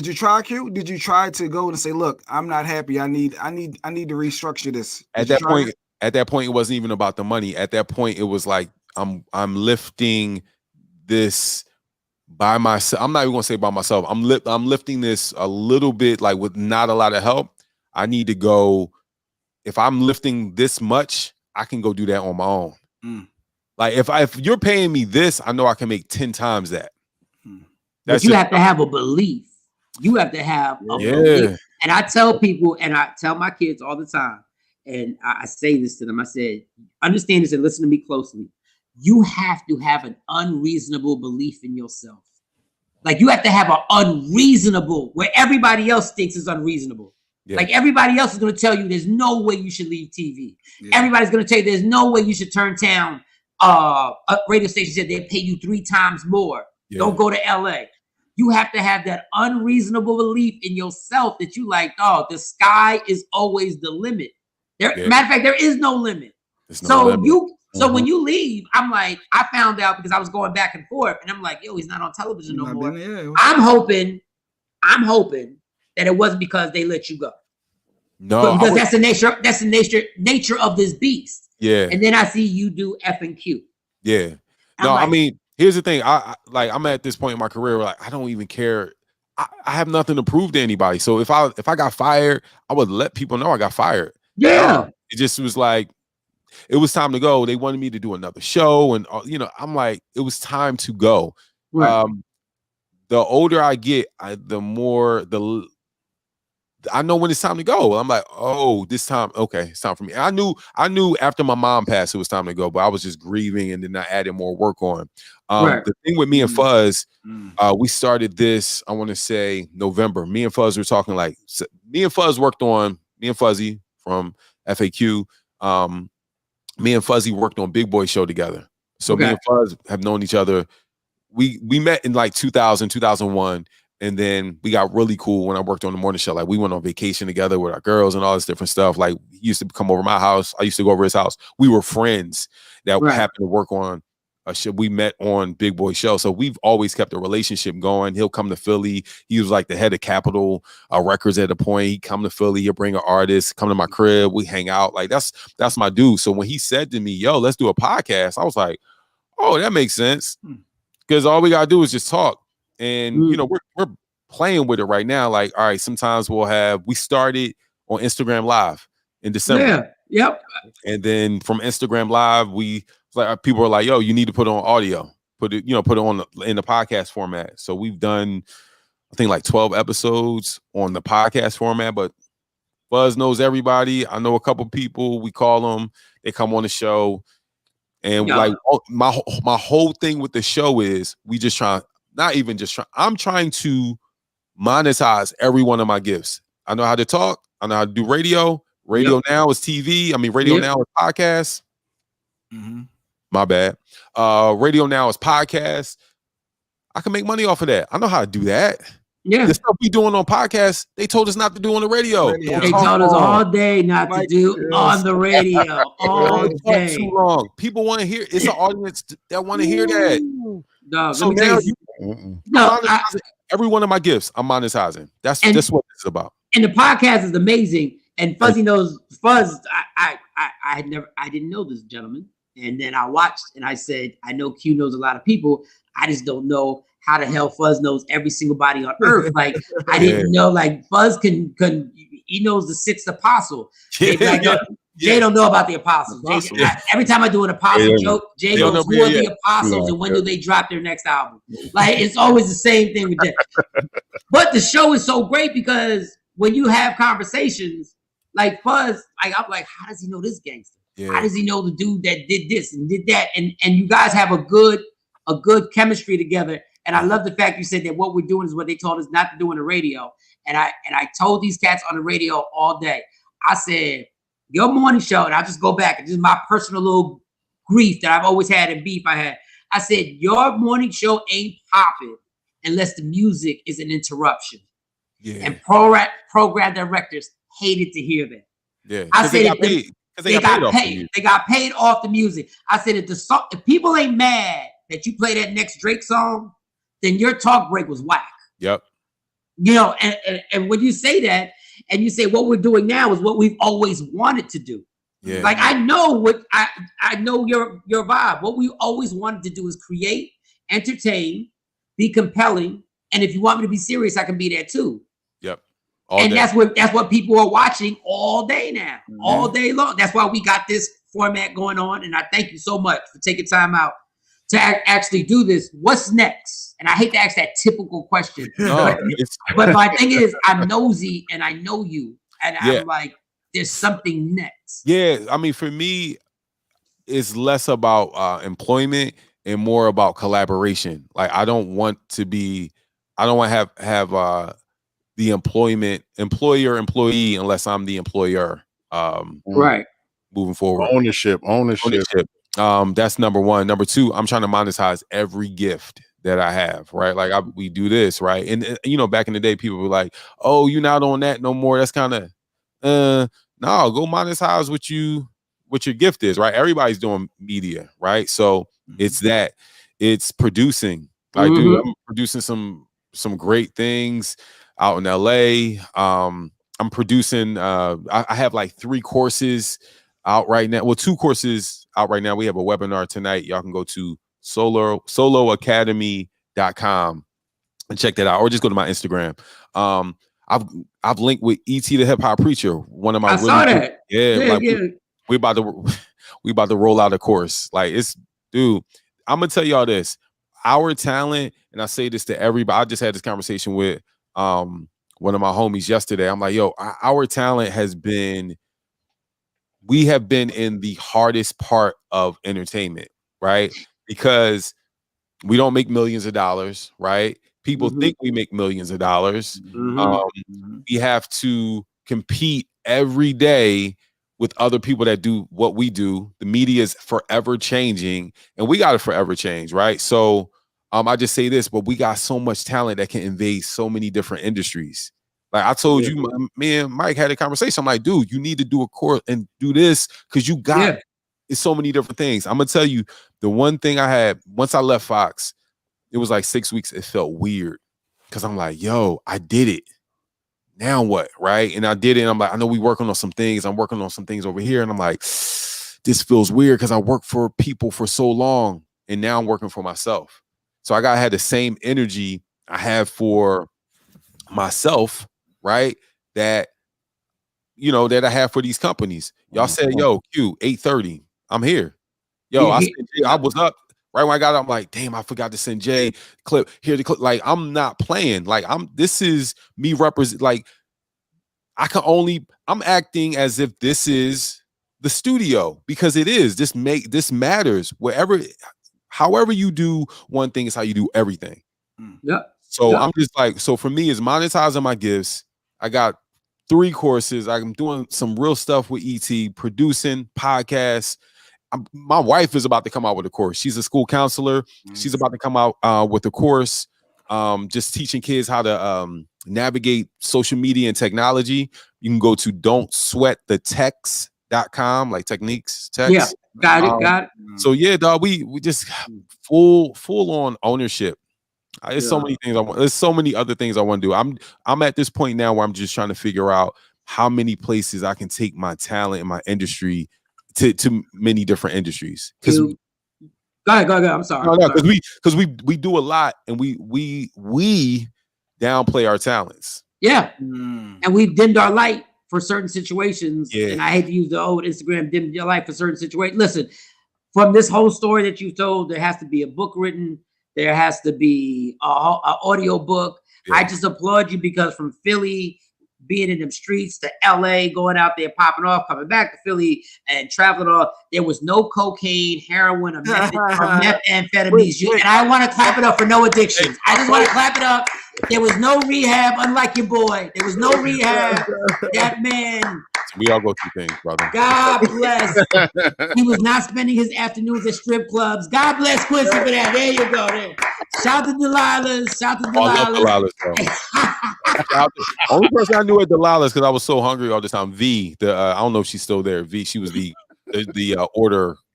Speaker 3: you try, Q? Did you try to go and say, look, I'm not happy. I need to restructure this.
Speaker 9: At that point, it wasn't even about the money. At that point, it was like, I'm lifting this by myself. I'm not even gonna say by myself. I'm lifting this a little bit, like with not a lot of help. I need to go. If I'm lifting this much, I can go do that on my own. Like if you're paying me this, I know I can make 10 times that.
Speaker 2: But you have to have a belief. You have to have a belief. And I tell people, and I tell my kids all the time, and I say this to them. I said, understand this and listen to me closely. You have to have an unreasonable belief in yourself. Like you have to have an unreasonable, where everybody else thinks is unreasonable. Yeah. Like everybody else is going to tell you there's no way you should leave TV. Yeah. Everybody's going to tell you there's no way you should turn down a radio station said they pay you 3 times more. Yeah. Don't go to LA. You have to have that unreasonable belief in yourself that you like, oh, the sky is always the limit. Matter of fact, there is no limit. So when you leave, I'm like, I found out because I was going back and forth, and I'm like, yo, he's not on television no more. I'm hoping that it wasn't because they let you go.
Speaker 9: No,
Speaker 2: because that's the nature of this beast.
Speaker 9: Yeah.
Speaker 2: And then I see you do F and Q.
Speaker 9: Yeah. No, I mean, here's the thing. I'm at this point in my career where like I don't even care. I have nothing to prove to anybody. So if I got fired, I would let people know I got fired.
Speaker 2: Yeah.
Speaker 9: It just was like, it was time to go. They wanted me to do another show, and I'm like, it was time to go.
Speaker 2: Right.
Speaker 9: The older I get, the more I know when it's time to go. I'm like, oh, this time, okay, it's time for me. And I knew after my mom passed, it was time to go, but I was just grieving, and then I added more work on. The thing with me and Fuzz, we started this, I want to say November. Me and Fuzz were talking like, me and Fuzzy from FAQ. Me and Fuzzy worked on Big Boy Show together. So me and Fuzz have known each other we met in like 2000, 2001. And then we got really cool when I worked on the morning show. Like we went on vacation together with our girls and all this different stuff. Like he used to come over my house. I used to go over his house. We were friends that happened to work on a show. We met on Big Boy Show. So we've always kept a relationship going. He'll come to Philly. He was like the head of Capitol Records at the point. He'd come to Philly. He'll bring an artist, come to my crib. We hang out. Like that's my dude. So when he said to me, yo, let's do a podcast, I was like, oh, that makes sense. Because all we got to do is just talk. And, you know, we're playing with it right now. Like, all right, sometimes we started on Instagram Live in December.
Speaker 2: Yeah. Yep.
Speaker 9: And then from Instagram Live, people are like, yo, you need to put it on audio, put it on in the podcast format. So we've done, I think like 12 episodes on the podcast format, but Buzz knows everybody. I know a couple people, we call them, they come on the show. And like my whole thing with the show is I'm trying to monetize every one of my gifts. I know how to talk. I know how to do radio. Radio now is TV. I mean, radio now is podcast. My bad. Radio now is podcast. I can make money off of that. I know how to do that.
Speaker 2: Yeah.
Speaker 9: The stuff we doing on podcasts, they told us not to do on the radio.
Speaker 2: They told us all day not to do on the radio. All day.
Speaker 9: Too long. People want to hear. It's an audience that want to hear that.
Speaker 2: No,
Speaker 9: so now every one of my gifts, I'm monetizing. That's what this is about.
Speaker 2: And the podcast is amazing. And Fuzzy knows Fuzz. I didn't know this gentleman. And then I watched and I said, I know Q knows a lot of people. I just don't know how the hell Fuzz knows every single body on earth. Like I didn't know. Like Fuzz can he knows the sixth apostle. Jay don't know about the apostles. Every time I do an apostle joke, Jay goes, "Who are the apostles and when do they drop their next album?" Like it's always the same thing with Jay. But the show is so great because when you have conversations like Fuzz, like I'm like, how does he know this gangster? How does he know the dude that did this and did that? And you guys have a good chemistry together. And I love the fact you said that what we're doing is what they told us not to do on the radio. And I told these cats on the radio all day. I said, your morning show, and I'll just go back. This is my personal little grief that I've always had and beef I had. I said, your morning show ain't popping unless the music is an interruption. Yeah. And program directors hated to hear that.
Speaker 9: Yeah.
Speaker 2: I said they got paid. They got paid off the music. I said if people ain't mad that you play that next Drake song, then your talk break was whack.
Speaker 9: Yep.
Speaker 2: You know, and when you say that, and you say what we're doing now is what we've always wanted to do. Yeah. Like I know I know your vibe. What we always wanted to do is create, entertain, be compelling, and if you want me to be serious, I can be there too.
Speaker 9: Yep.
Speaker 2: That's what people are watching all day now, all day long. That's why we got this format going on, and I thank you so much for taking time out to actually do this. What's next? And I hate to ask that typical question, but my thing is, I'm nosy and I know you, and I'm like, there's something next.
Speaker 9: Yeah, I mean, for me, it's less about employment and more about collaboration. Like, I don't want to have the employer-employee unless I'm the employer.
Speaker 2: Right.
Speaker 9: Moving forward,
Speaker 4: ownership.
Speaker 9: That's number one. Number two, I'm trying to monetize every gift that I have, right? Like we do this, right? And you know, back in the day, people were like, "Oh, you're not on that no more." That's kind of, no, go monetize what your gift is, right? Everybody's doing media, right? So it's producing. Like, dude, I'm producing some great things out in LA. I'm producing. I have like 3 courses out right now. Well, 2 courses out right now. We have a webinar tonight. Y'all can go to soloacademy.com and check that out, or just go to my Instagram. I've linked with E.T. the Hip Hop Preacher. One of my
Speaker 2: saw that.
Speaker 9: We about to roll out a course. Like, dude, I'm gonna tell y'all this. Our talent, and I say this to everybody. I just had this conversation with one of my homies yesterday. I'm like, yo, our talent we have been in the hardest part of entertainment, right? Because we don't make millions of dollars, right? People think we make millions of dollars. We have to compete every day with other people that do what we do. The media is forever changing, and we got to forever change, right? So I just say this, but we got so much talent that can invade so many different industries. Like I told you, me and Mike had a conversation. I'm like, dude, you need to do a course and do this because you got it's so many different things. I'm gonna tell you the one thing I had once I left Fox, it was like 6 weeks. It felt weird because I'm like, yo, I did it. Now what? Right. And I did it. And I'm like, I know we working on some things. I'm working on some things over here. And I'm like, this feels weird because I worked for people for so long. And now I'm working for myself. So I had the same energy I have for myself, right? That, you know, that I have for these companies. Y'all said, yo, Q, 8:30. I'm here. Yo, I was up right when I got up. I'm like, damn, I forgot to send Jay clip here. The clip. Like, I'm not playing. Like, this is me represent. Like, I'm acting as if this is the studio because it is. This matters. However you do one thing is how you do everything.
Speaker 2: Yeah.
Speaker 9: So I'm just like, so for me, it's monetizing my gifts. I got 3 courses. I'm doing some real stuff with ET, producing podcasts. My wife is about to come out with a course. She's a school counselor. She's about to come out with a course, just teaching kids how to navigate social media and technology. You can go to don'tsweatthetext.com, like techniques, text.
Speaker 2: Yeah, got it.
Speaker 9: So yeah, dog, we just full on ownership. There's so many things I want. There's so many other things I want to do. I'm at this point now where I'm just trying to figure out how many places I can take my talent and my industry to many different industries. Because
Speaker 2: go ahead. I'm sorry.
Speaker 9: No, because we do a lot and we downplay our talents.
Speaker 2: Yeah, and we've dimmed our light for certain situations. Yeah. And I hate to use the old Instagram dim your light for certain situations. Listen, from this whole story that you told, there has to be a book written. There has to be a audio book. Yeah. I just applaud you because from Philly, being in them streets to LA, going out there, popping off, coming back to Philly and traveling off, there was no cocaine, heroin, or methamphetamines. And I want to clap it up for no addictions. I just want to clap it up. There was no rehab, unlike your boy. There was no rehab. That man.
Speaker 9: We all go through things, brother.
Speaker 2: God bless. He was not spending his afternoons at strip clubs. God bless Quincy for that. There you go. There. Shout to Delilah's. Shout to Delilah's.
Speaker 9: Only person I knew at Delilah's because I was so hungry all the time. V, I don't know if she's still there. V, she was the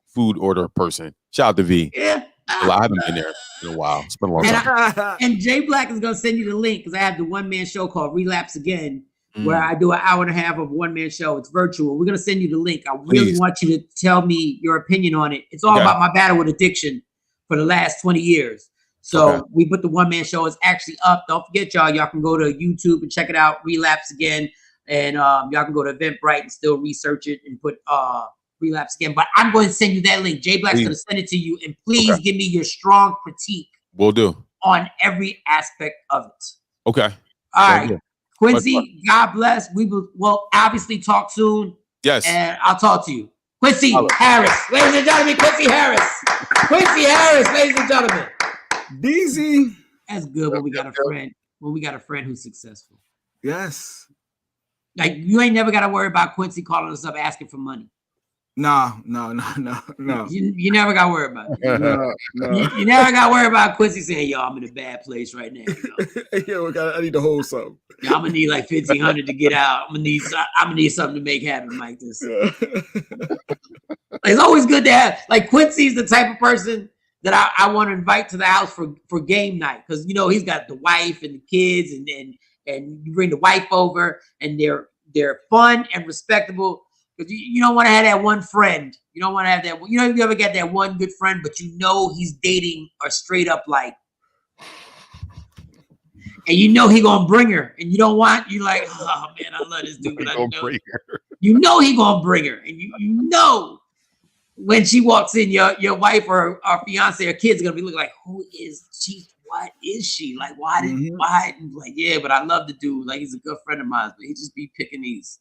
Speaker 9: food order person. Shout out to V. Yeah. I haven't been there in a while. It's been a long time.
Speaker 2: And Jay Black is gonna send you the link because I have the one-man show called Relapse Again, where I do an hour and a half of one-man show. It's virtual. We're gonna send you the link. I really want you to tell me your opinion on it. It's all about my battle with addiction for the last 20 years. So we put the one-man show. It's actually up. Don't forget, y'all can go to YouTube and check it out, Relapse Again. And y'all can go to Eventbrite and still research it and put Relapse Again. But I'm going to send you that link. Jay Black's going to send it to you. And please give me your strong critique.
Speaker 9: Will do.
Speaker 2: On every aspect of it.
Speaker 9: Okay.
Speaker 2: All right. Quincy, God bless. We will obviously talk soon.
Speaker 9: Yes.
Speaker 2: And I'll talk to you. Quincy Harris. Ladies and gentlemen, Quincy Harris. Quincy Harris, ladies and gentlemen.
Speaker 3: DZ.
Speaker 2: That's good when we got a friend. When we got a friend who's successful.
Speaker 3: Yes.
Speaker 2: Like you ain't never got to worry about Quincy calling us up asking for money.
Speaker 3: No.
Speaker 2: You never got to worry about it. No. You never got to worry about Quincy saying, "Yo, I'm in a bad place right now."
Speaker 3: Yo, I need to hold something.
Speaker 2: I'm gonna need like $1,500 to get out. I'm gonna need something to make happen like this. It's always good to have. Like Quincy's the type of person that I want to invite to the house for game night because he's got the wife and the kids and you bring the wife over and they're fun and respectable because you don't want to have that one friend. You don't want to have that. You ever get that one good friend, but he's dating a straight up like, and he gonna bring her, and you like, oh man, I love this dude, but I know he gonna bring her, and you when she walks in, your wife or fiance or kids are gonna be looking like, who is she? What is she? Like, why? Like, yeah, but I love the dude. Like, he's a good friend of mine, but he just be picking these.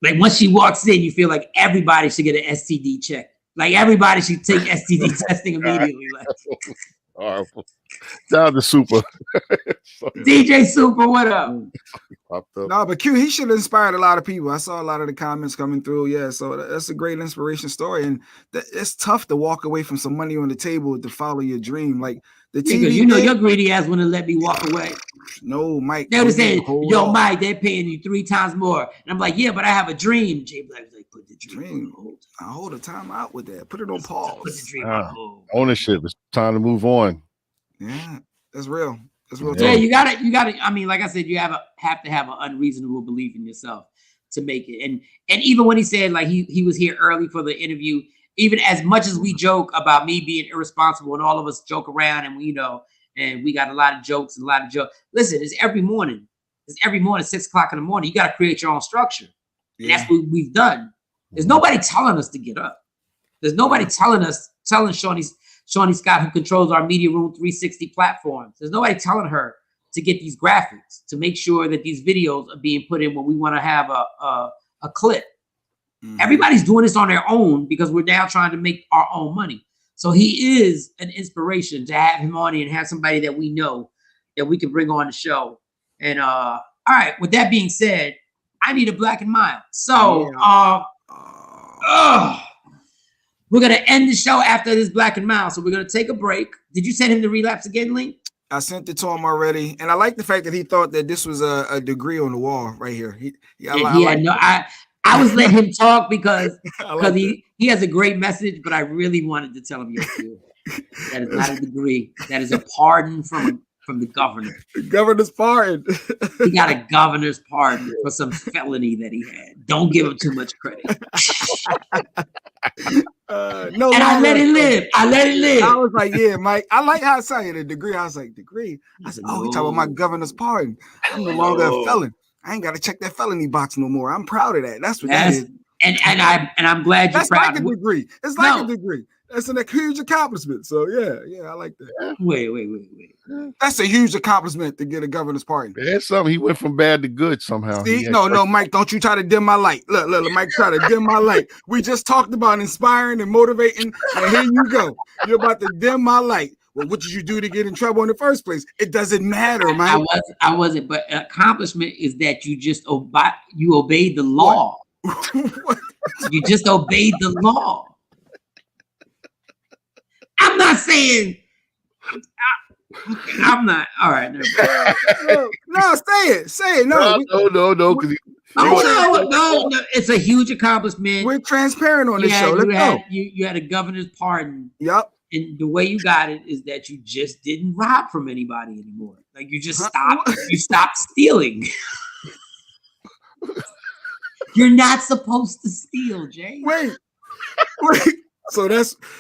Speaker 2: Like, once she walks in, you feel like everybody should get an STD check. Like, everybody should take STD testing immediately. Like,
Speaker 4: horrible. Shout out to Super.
Speaker 2: DJ Super, what up?
Speaker 4: Popped up.
Speaker 3: No, but Q, he should have inspired a lot of people. I saw a lot of the comments coming through. Yeah, so that's a great inspiration story. And it's tough to walk away from some money on the table to follow your dream. Like the TV.
Speaker 2: You know, your greedy ass wouldn't let me walk away.
Speaker 3: No, Mike.
Speaker 2: They would say, yo, Mike, they're paying you 3 times more. And I'm like, yeah, but I have a dream. Jay Black was like, put the dream on hold.
Speaker 3: I hold a time out with that. Put it on pause.
Speaker 2: Put the dream on hold.
Speaker 4: Ownership. It's time to move on.
Speaker 3: Yeah, that's real. That's real.
Speaker 2: Yeah, you gotta. I mean, like I said, you have to have an unreasonable belief in yourself to make it. And even when he said like he was here early for the interview, even as much as we joke about me being irresponsible and all of us joke around and we and we got a lot of jokes and a lot of jokes. Listen, it's every morning. It's every morning, 6 o'clock in the morning. You got to create your own structure. And that's what we've done. There's nobody telling us to get up. There's nobody telling Shawnee Scott, who controls our Media Room 360 platforms. There's nobody telling her to get these graphics, to make sure that these videos are being put in when we want to have a clip. Mm-hmm. Everybody's doing this on their own because we're now trying to make our own money. So he is an inspiration to have him on and have somebody that we know that we can bring on the show. And all right, with that being said, I need a Black and Mild. So we're going to end the show after this Black and Mild. So we're going to take a break. Did you send him the relapse again link?
Speaker 3: I sent it to him already. And I like the fact that he thought that this was a degree on the wall right here. I was letting him talk because he has a great message, but I really wanted to tell him, that is not a degree. That is a pardon from the governor. The governor's pardon.
Speaker 2: He got a governor's pardon for some felony that he had. Don't give him too much credit.
Speaker 3: No,
Speaker 2: and I let it live. I
Speaker 3: was like, yeah, Mike. I like how I say it, a degree. I was like, degree. I said, he talking about my governor's pardon. I'm no longer a felon. I ain't got to check that felony box no more. I'm proud of that. That's what that is. And I'm glad you're proud. That's like a degree. It's like a degree. That's a huge accomplishment. So yeah, I like that.
Speaker 2: Wait.
Speaker 3: That's a huge accomplishment to get a governor's pardon.
Speaker 4: That's something. He went from bad to good somehow.
Speaker 3: See? No, Mike, don't you try to dim my light. Look, Mike, try to dim my light. We just talked about inspiring and motivating, and here you go. You're about to dim my light. Well, what did you do to get in trouble in the first place? It doesn't matter, Mike.
Speaker 2: I wasn't, but accomplishment is that you just obeyed the law. You just obeyed the law. I'm not saying. I'm not. All right.
Speaker 3: No, say it. No.
Speaker 4: No.
Speaker 2: No. It's a huge accomplishment.
Speaker 3: We're transparent on this show. Let's go.
Speaker 2: You had a governor's pardon.
Speaker 3: Yep.
Speaker 2: And the way you got it is that you just didn't rob from anybody anymore. Like you just stopped. You stopped stealing. You're not supposed to steal, Jay.
Speaker 3: Wait.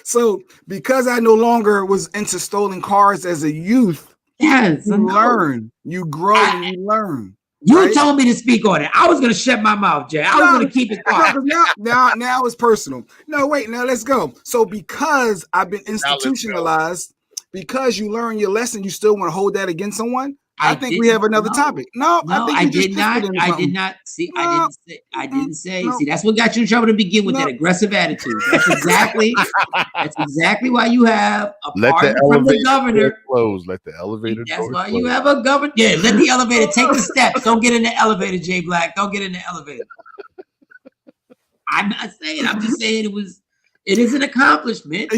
Speaker 3: So because I no longer was into stolen cars as a youth,
Speaker 2: yes,
Speaker 3: you learn, you grow, and you learn.
Speaker 2: You told me to speak on it. I was gonna shut my mouth, Jay. I was gonna keep it quiet.
Speaker 3: Now it's personal. No, wait, now let's go. So because I've been institutionalized, because you learn your lesson, you still want to hold that against someone? I think we have another topic. No,
Speaker 2: I did not. See, I didn't say. See, that's what got you in trouble to begin with, that aggressive attitude. That's exactly why you have a pardon from the governor.
Speaker 4: Let the elevator.
Speaker 2: That's why you have a governor. Yeah, let the elevator take the steps. Don't get in the elevator, Jay Black. Don't get in the elevator. I'm not saying. I'm just saying it is an accomplishment.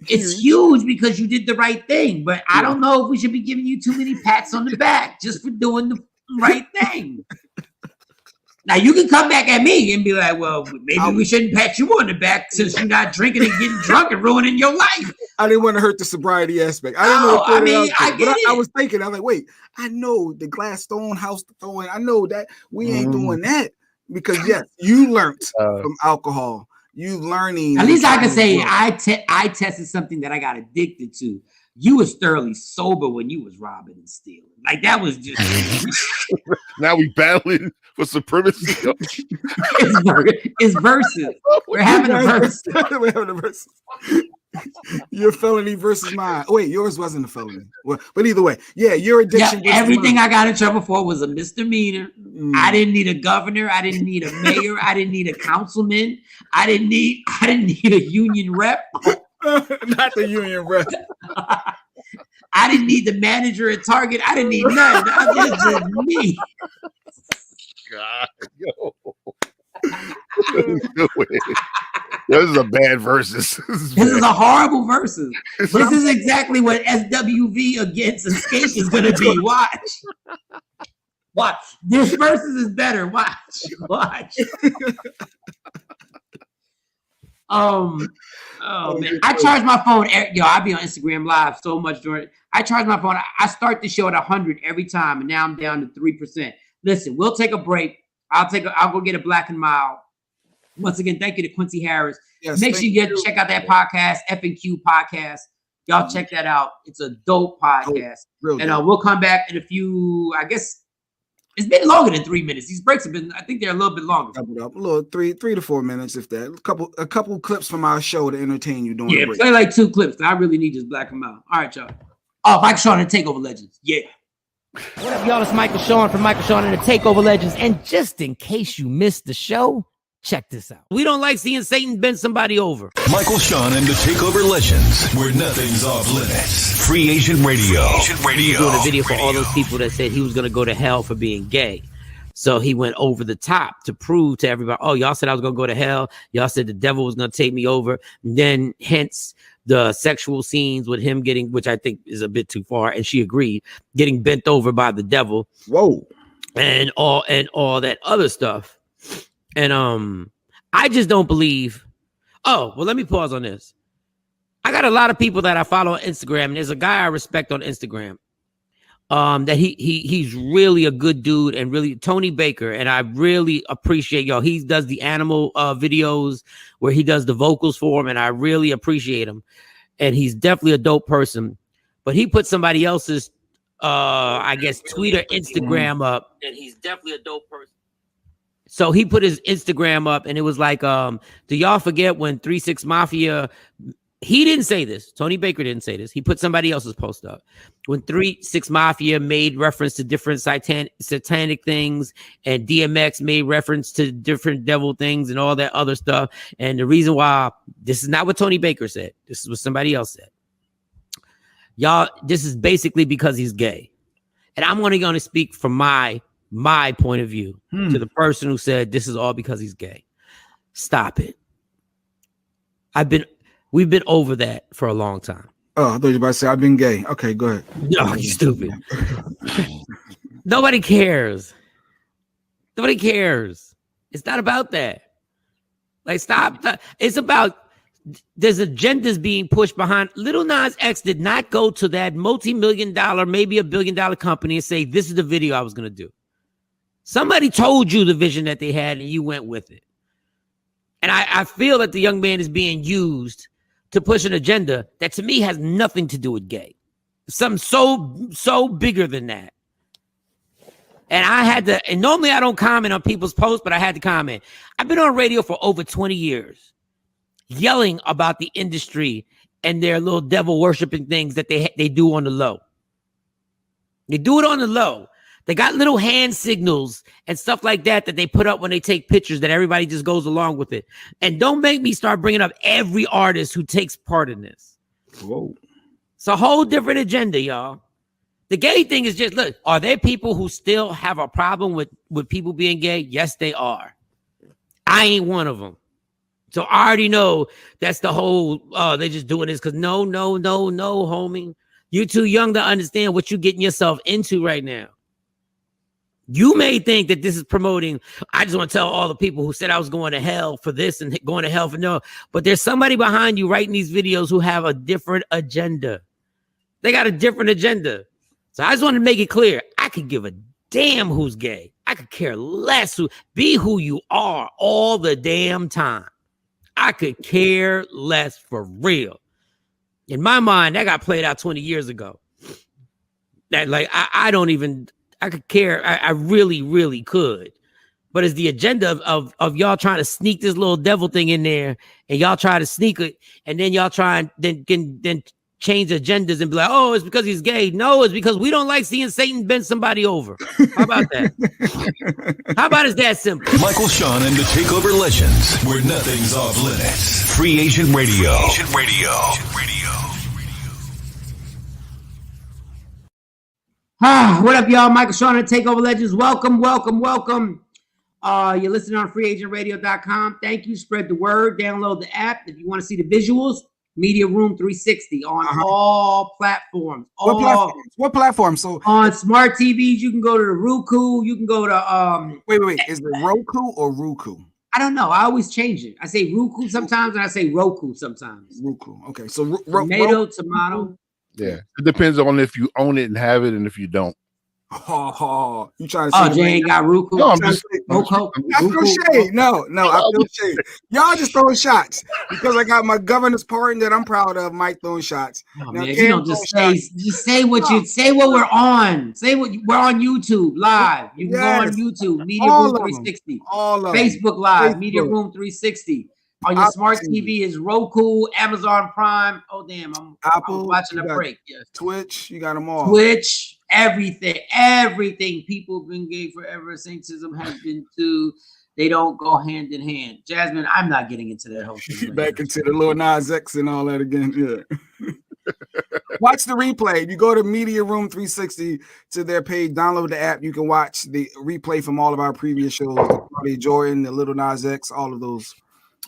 Speaker 2: It's huge because you did the right thing, but I don't know if we should be giving you too many pats on the back just for doing the right thing. Now you can come back at me and be like, well, maybe we shouldn't pat you on the back since you're not drinking and getting drunk and ruining your life.
Speaker 3: I didn't want to hurt the sobriety aspect. I didn't know. I was thinking, I was like, wait, I know the glass stone house throwing. I know that we ain't doing that because yes, you learned from alcohol. You learning.
Speaker 2: At least I can say I tested something that I got addicted to. You was thoroughly sober when you was robbing and stealing. Like that was just.
Speaker 4: Now we battling for supremacy.
Speaker 2: It's versus. We're having a verse.
Speaker 3: We're having a verse. Your felony versus mine. Wait, yours wasn't a felony. Well, but either way, yeah, your addiction.
Speaker 2: Yeah, everything I got in trouble for was a misdemeanor. I didn't need a governor. I didn't need a mayor. I didn't need a councilman. I didn't need a union rep.
Speaker 3: Not the union rep.
Speaker 2: I didn't need the manager at Target. I didn't need nothing. This is just me.
Speaker 4: God, yo. This is a bad versus.
Speaker 2: This is a horrible versus. This is exactly what SWV against Escape is going to be. Watch. This versus is better. Watch. Oh man, I charge my phone. Yo, I be on Instagram Live so much during. I charge my phone. I start the show at 100 every time, and now I'm down to 3%. Listen, we'll take a break. I'll go get a Black and Mild. Once again, thank you to Quincy Harris. Yes, make sure you check out that podcast, F&Q podcast. Y'all check that out. It's a dope podcast. And we'll come back in a few. I guess it's been longer than 3 minutes. These breaks have been. I think they're a little bit longer.
Speaker 3: A little 3 to 4 minutes, if that. A couple clips from our show to entertain you during the break.
Speaker 2: Play like 2 clips. I really need this Black and Mild. All right, y'all. Oh, Michael Shawn and TakeOver Legends. Yeah.
Speaker 6: What up, y'all? It's Michael Shawn from Michael Shawn and the TakeOver Legends. And just in case you missed the show, check this out. We don't like seeing Satan bend somebody over.
Speaker 1: Michael Shawn and the TakeOver Legends, where nothing's off limits. Free Agent Radio.
Speaker 6: He was doing a video for all those people that said he was going to go to hell for being gay. So he went over the top to prove to everybody, oh, y'all said I was going to go to hell. Y'all said the devil was going to take me over. And then hence the sexual scenes with him getting, which I think is a bit too far, and she agreed, getting bent over by the devil.
Speaker 3: Whoa.
Speaker 6: And all that other stuff. And I just don't believe. Oh, well, let me pause on this. I got a lot of people that I follow on Instagram, and there's a guy I respect on Instagram. That he's really a good dude, and really Tony Baker, and I really appreciate y'all. He does the animal videos where he does the vocals for him, and I really appreciate him. And he's definitely a dope person. But he put somebody else's I guess tweet or Instagram up, and he's definitely a dope person. So he put his Instagram up, and it was like, do y'all forget when 3 6 Mafia? He didn't say this. Tony Baker didn't say this. He put somebody else's post up. When 3 6 Mafia made reference to different satanic things, and DMX made reference to different devil things and all that other stuff. And the reason why, this is not what Tony Baker said. This is what somebody else said. Y'all, this is basically because he's gay. And I'm only going to speak from my point of view to the person who said this is all because he's gay. Stop it. We've been over that for a long time.
Speaker 3: Oh, I thought you were about to say I've been gay. Okay, go ahead.
Speaker 6: No, you stupid. Nobody cares. Nobody cares. It's not about that. Like, stop. It's about there's agendas being pushed behind. Lil Nas X did not go to that multi-million-dollar, maybe $1 billion company and say, this is the video I was going to do. Somebody told you the vision that they had and you went with it. And I feel that the young man is being used to push an agenda that to me has nothing to do with gay. Something so bigger than that. And normally I don't comment on people's posts, but I had to comment. I've been on radio for over 20 years, yelling about the industry and their little devil worshiping things that they do on the low. They do it on the low. They got little hand signals and stuff like that they put up when they take pictures that everybody just goes along with it. And don't make me start bringing up every artist who takes part in this.
Speaker 3: Whoa.
Speaker 6: It's a whole different agenda, y'all. The gay thing is just, look, are there people who still have a problem with people being gay? Yes, they are. I ain't one of them. So I already know that's the whole, they're just doing this because no, homie. You're too young to understand what you're getting yourself into right now. You may think that this is promoting, I just want to tell all the people who said I was going to hell for this and going to hell for no, but there's somebody behind you writing these videos who have a different agenda. They got a different agenda. So I just want to make it clear. I could give a damn who's gay. I could care less be who you are all the damn time. I could care less for real. In my mind, that got played out 20 years ago. That like, I could care. I really, really could. But it's the agenda of y'all trying to sneak this little devil thing in there, and y'all try to sneak it, and then y'all try and then change agendas and be like, oh, it's because he's gay. No, it's because we don't like seeing Satan bend somebody over. How about that? How about it's that simple?
Speaker 1: Michael Shawn and the TakeOver Legends, where nothing's off limits. Free Agent Radio.
Speaker 2: What up, y'all? Michael Shawn and TakeOver Legends. Welcome. You're listening on freeagentradio.com. Thank you. Spread the word. Download the app. If you want to see the visuals, Media Room 360 on all platforms.
Speaker 3: What platform? So
Speaker 2: on smart TVs, you can go to the Roku. You can go to
Speaker 3: Wait. Is it Roku or Roku?
Speaker 2: I don't know. I always change it. I say Roku sometimes, and I say Roku sometimes.
Speaker 3: Roku. Okay. So
Speaker 2: tomato.
Speaker 4: Yeah, it depends on if you own it and have it, and if you don't.
Speaker 3: You trying to say
Speaker 2: Jay ain't got Roku?
Speaker 4: No, I'm just
Speaker 3: I feel shade. No, I feel shade. Y'all just throwing shots because I got my governor's pardon that I'm proud of. Mike throwing shots.
Speaker 2: Oh, man, you don't just say what you say. What we're on. Say what we're on YouTube live. You can go on YouTube, Media Room 360, Facebook Live, Media Room 360. On your smart TV is Roku, Amazon Prime. Oh damn, I'm watching a break. Yes.
Speaker 3: Twitch, you got them all.
Speaker 2: Twitch, everything. People have been gay forever. Saintism has been too. They don't go hand in hand. Jasmine, I'm not getting into that whole thing.
Speaker 3: Back into the Lil Nas X and all that again. Yeah. Watch the replay. If you go to Media Room 360 to their page, download the app. You can watch the replay from all of our previous shows. The Jordan, the Lil Nas X, all of those.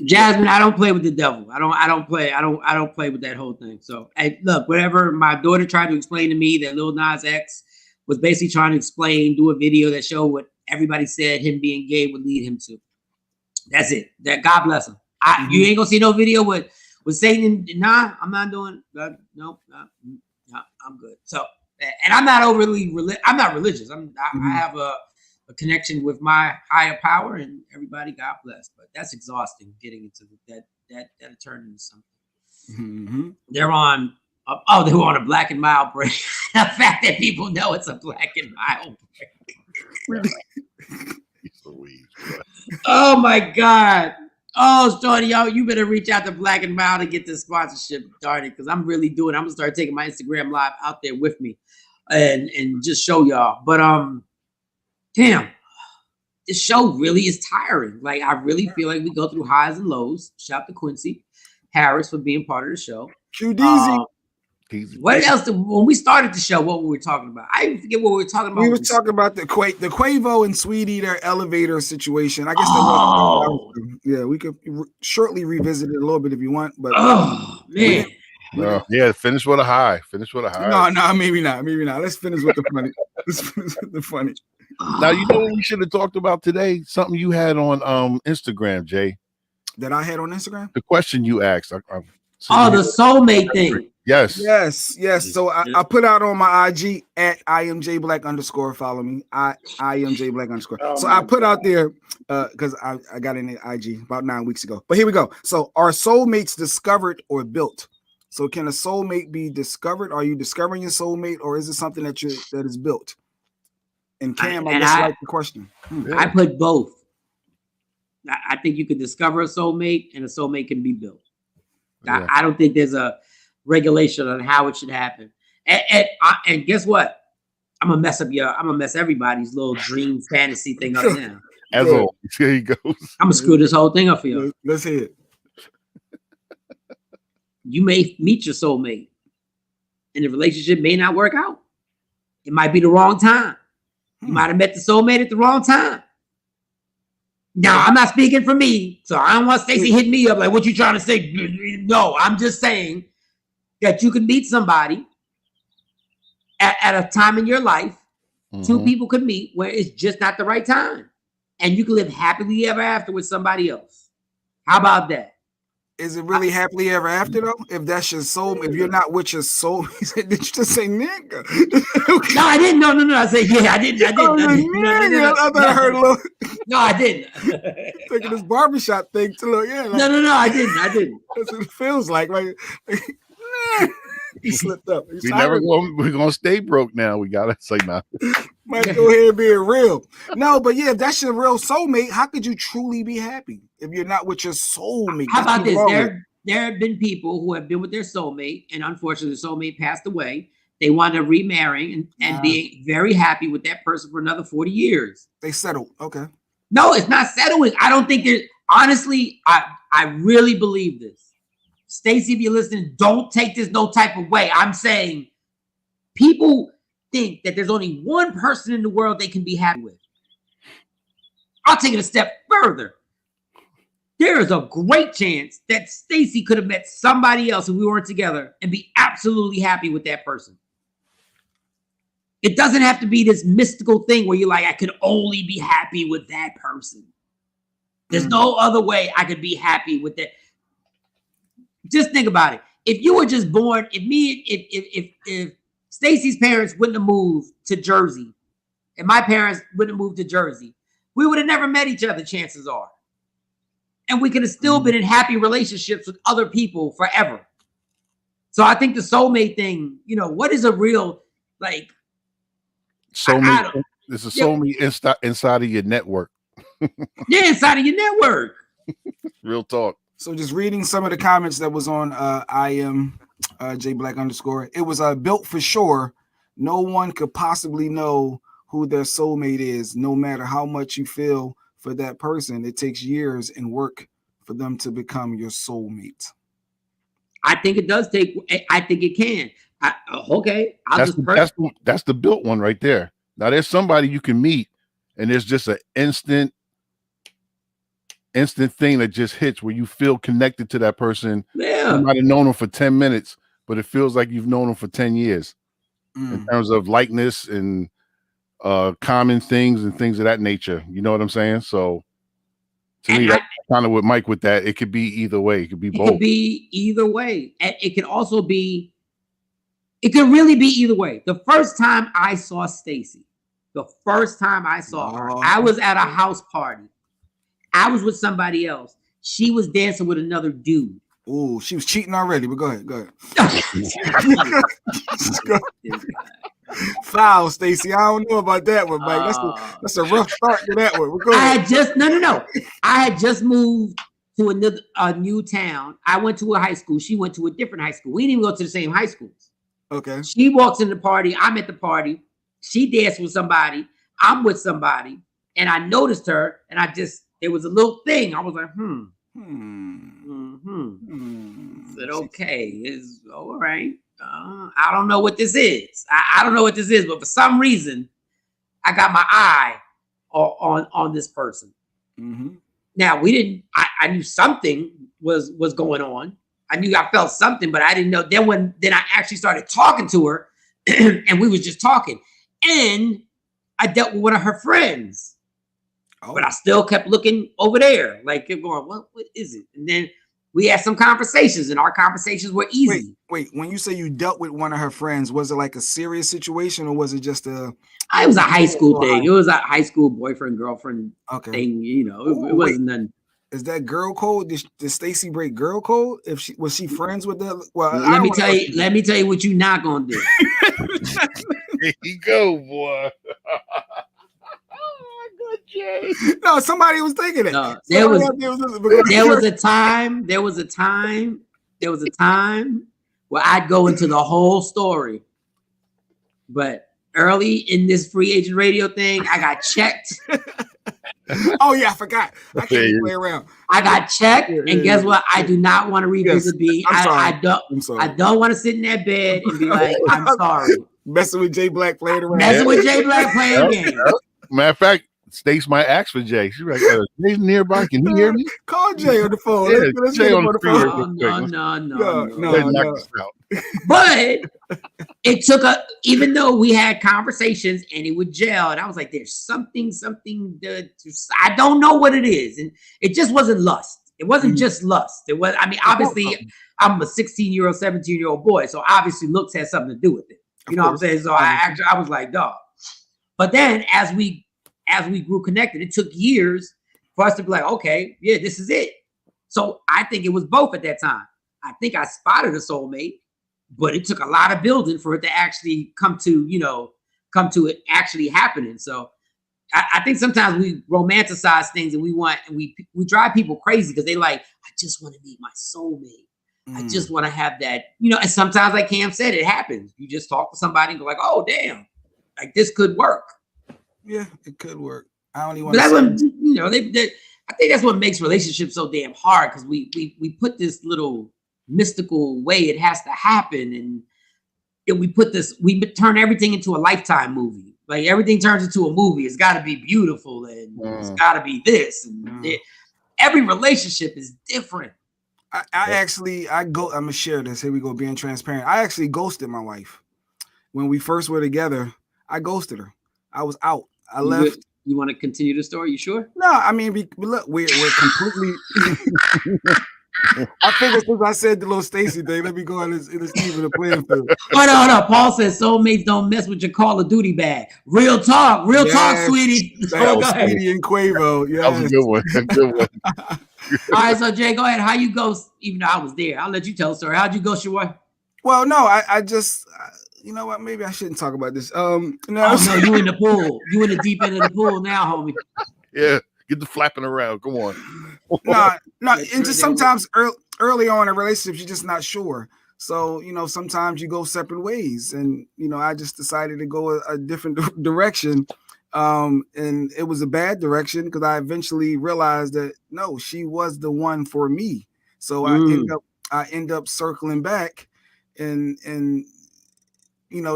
Speaker 2: Jasmine, I don't play with the devil. I don't play with that whole thing. So hey, look, whatever my daughter tried to explain to me that Lil Nas X was basically trying to do a video that showed what everybody said him being gay would lead him to. That's it. That God bless him. You ain't gonna see no video with Satan. Nah, I'm not doing that. No, I'm good. So, and I'm not I'm not religious. I have a connection with my higher power, and everybody, God bless. But that's exhausting getting into that turned into something. They're on. They were on a Black and Mild break. The fact that people know it's a Black and Mild break. Oh my God. Oh, Starty, y'all, you better reach out to Black and Mild to get this sponsorship started, because I'm really doing. I'm gonna start taking my Instagram live out there with me, and just show y'all. But damn, this show really is tiring. Like, I really feel like we go through highs and lows. Shout out to Quincy Harris for being part of the show.
Speaker 3: QDZ.
Speaker 2: What else? When we started the show, what were we talking about? I even forget what we were talking about.
Speaker 3: We were talking about the Quavo and Sweetie, their elevator situation. I guess yeah, we could shortly revisit it a little bit if you want. But
Speaker 2: man.
Speaker 4: Yeah, finish with a high.
Speaker 3: No, maybe not. Let's finish with the funny.
Speaker 4: Now, you know what we should have talked about today? Something you had on Instagram, Jay.
Speaker 3: That I had on Instagram?
Speaker 4: The question you asked.
Speaker 2: The soulmate thing.
Speaker 4: Yes.
Speaker 3: So I put out on my IG at IamJBlack_. Follow me. IamJBlack_. So I put out there because I got in the IG about 9 weeks ago. But here we go. So are soulmates discovered or built? So can a soulmate be discovered? Are you discovering your soulmate, or is it something that is built? And Cam, I just like the question.
Speaker 2: I put both. I think you could discover a soulmate, and a soulmate can be built. Yeah. I don't think there's a regulation on how it should happen. And guess what? I'm gonna mess everybody's little dream fantasy thing up now.
Speaker 4: As always, here he goes.
Speaker 2: I'm gonna screw this whole thing up for you.
Speaker 3: Let's hear it.
Speaker 2: You may meet your soulmate, and the relationship may not work out. It might be the wrong time. You might have met the soulmate at the wrong time. Now, I'm not speaking for me, so I don't want Stacey hitting me up like, what you trying to say? No, I'm just saying that you can meet somebody at a time in your life. Two people could meet where it's just not the right time. And you can live happily ever after with somebody else. How about that?
Speaker 3: Is it really happily ever after though? If that's your soul, if you're not with your soul, did you just say nigga?
Speaker 2: No, I didn't. No. I said yeah. I didn't.
Speaker 3: I thought I heard a little.
Speaker 2: No, I didn't.
Speaker 3: Taking this barbershop thing to look. Yeah. Like,
Speaker 2: no. I didn't.
Speaker 3: That's what it feels like. Like he slipped up.
Speaker 4: We're gonna stay broke now. We gotta say now.
Speaker 3: Might go ahead and being real. No, but yeah, if that's your real soulmate, how could you truly be happy if you're not with your soulmate?
Speaker 2: How about this? There have been people who have been with their soulmate, and unfortunately, the soulmate passed away. They want to remarry and being very happy with that person for another 40 years.
Speaker 3: They settled. Okay.
Speaker 2: No, it's not settling. I don't think there's honestly, I really believe this. Stacey, if you're listening, don't take this no type of way. I'm saying people think that there's only one person in the world they can be happy with. I'll take it a step further. There is a great chance that Stacy could have met somebody else if we weren't together and be absolutely happy with that person. It doesn't have to be this mystical thing where you're like, I could only be happy with that person. There's no other way I could be happy with that. Just think about it. If you were just born, if Stacy's parents wouldn't have moved to Jersey and my parents wouldn't have moved to Jersey, we would have never met each other, chances are. And we could have still been in happy relationships with other people forever. So I think the soulmate thing, you know, what is a real, like,
Speaker 4: soulmate? There's a soulmate inside of your network.
Speaker 2: Yeah, inside of your network.
Speaker 4: Real talk.
Speaker 3: So just reading some of the comments that was on I am J Black _. It was built for sure. No one could possibly know who their soulmate is, no matter how much you feel for that person. It takes years and work for them to become your soulmate.
Speaker 2: I think it does take. I think it can. Okay,
Speaker 4: that's the built one right there. Now there's somebody you can meet, and there's just an instant thing that just hits where you feel connected to that person.
Speaker 2: Yeah,
Speaker 4: you might have known them for 10 minutes, but it feels like you've known them for 10 years in terms of likeness and common things and things of that nature. You know what I'm saying? So to me, that's kind of with Mike with that. It could be either way. It could be both. It could
Speaker 2: be either way. And it could also be, it could really be either way. The first time I saw Stacy, her, I was at a house party. I was with somebody else. She was dancing with another dude.
Speaker 3: Oh, she was cheating already, but go ahead. Foul, Stacy. I don't know about that one, Mike. That's a rough start to that one.
Speaker 2: I had just moved to a new town. I went to a high school. She went to a different high school. We didn't even go to the same high schools.
Speaker 3: Okay.
Speaker 2: She walks in the party. I'm at the party. She danced with somebody. I'm with somebody. And I noticed her, and there was a little thing. I was like, said, okay, it's all right. I don't know what this is. I don't know what this is, but for some reason, I got my eye on this person. Now I knew something was going on. I felt something, but I didn't know. Then I actually started talking to her, and we was just talking. And I dealt with one of her friends, but I still kept looking over there, like kept going, what is it? And then we had some conversations, and our conversations were easy.
Speaker 3: Wait. When you say you dealt with one of her friends, was it like a serious situation, or was it just a?
Speaker 2: It was a high school thing. It was a high school boyfriend girlfriend thing. You know, it wasn't nothing.
Speaker 3: Is that girl code? Did Stacy break girl code? Was she friends with that? Well,
Speaker 2: let me tell you what you're not gonna do.
Speaker 4: There you go, boy.
Speaker 3: No, somebody was thinking it. No,
Speaker 2: there was a time where I'd go into the whole story. But early in this free agent radio thing, I got checked.
Speaker 3: Oh yeah, I forgot. I can't play around.
Speaker 2: I got checked, and guess what? I do not want to revisit B. I don't want to sit in that bed and be like, I'm sorry.
Speaker 3: Messing with J Black playing around.
Speaker 2: Games.
Speaker 4: Matter of fact, Stace might ask for Jay. She's like, Jay's nearby. Can you hear me?
Speaker 3: Call Jay on the phone.
Speaker 4: Yeah,
Speaker 3: let's
Speaker 4: Jay on the
Speaker 3: phone.
Speaker 2: No. But it took even though we had conversations and it would gel, and I was like, there's something I don't know what it is. And it just wasn't lust. It wasn't just lust. It was, obviously I'm a 16-year-old, 17-year-old boy. So obviously looks had something to do with it. You know what I'm saying? So I was like, dog. But then as we grew connected, it took years for us to be like, okay, yeah, this is it. So I think it was both at that time. I think I spotted a soulmate, but it took a lot of building for it to actually come to it actually happening. So I think sometimes we romanticize things and we drive people crazy because they like, I just want to meet my soulmate. I just want to have that, and sometimes like Cam said, it happens. You just talk to somebody and go like, oh, damn, like this could work.
Speaker 3: Yeah, it could work. I don't even
Speaker 2: want to I think that's what makes relationships so damn hard, because we put this little mystical way it has to happen, and we turn everything into a Lifetime movie. Like everything turns into a movie. It's got to be beautiful and it's got to be this. And every relationship is different.
Speaker 3: I'm gonna share this. Here we go, being transparent. I actually ghosted my wife when we first were together. I ghosted her. I was out. I left.
Speaker 2: You want to continue the story? You sure?
Speaker 3: No, I mean, look, we're completely. I figured since I said the little Stacy thing, let me go on this even the playing field.
Speaker 2: Hold on. Paul says soulmates don't mess with your Call of Duty bag. Real talk, sweetie.
Speaker 3: That was Sweetie and Quavo. Yeah,
Speaker 4: that was a good one. Good one.
Speaker 2: All right, so Jay, go ahead. How you ghost? Even though I was there, I'll let you tell the story. How'd you ghost your wife?
Speaker 3: Well, no, I just, you know what? Maybe I shouldn't talk about this. No,
Speaker 2: you in the pool. You in the deep end of the pool now, homie.
Speaker 4: Yeah, get the flapping around. Come on.
Speaker 3: No, and just sometimes early on in relationships, you're just not sure. So, sometimes you go separate ways. And, I just decided to go a different direction. And it was a bad direction because I eventually realized that, no, she was the one for me. So I end up circling back and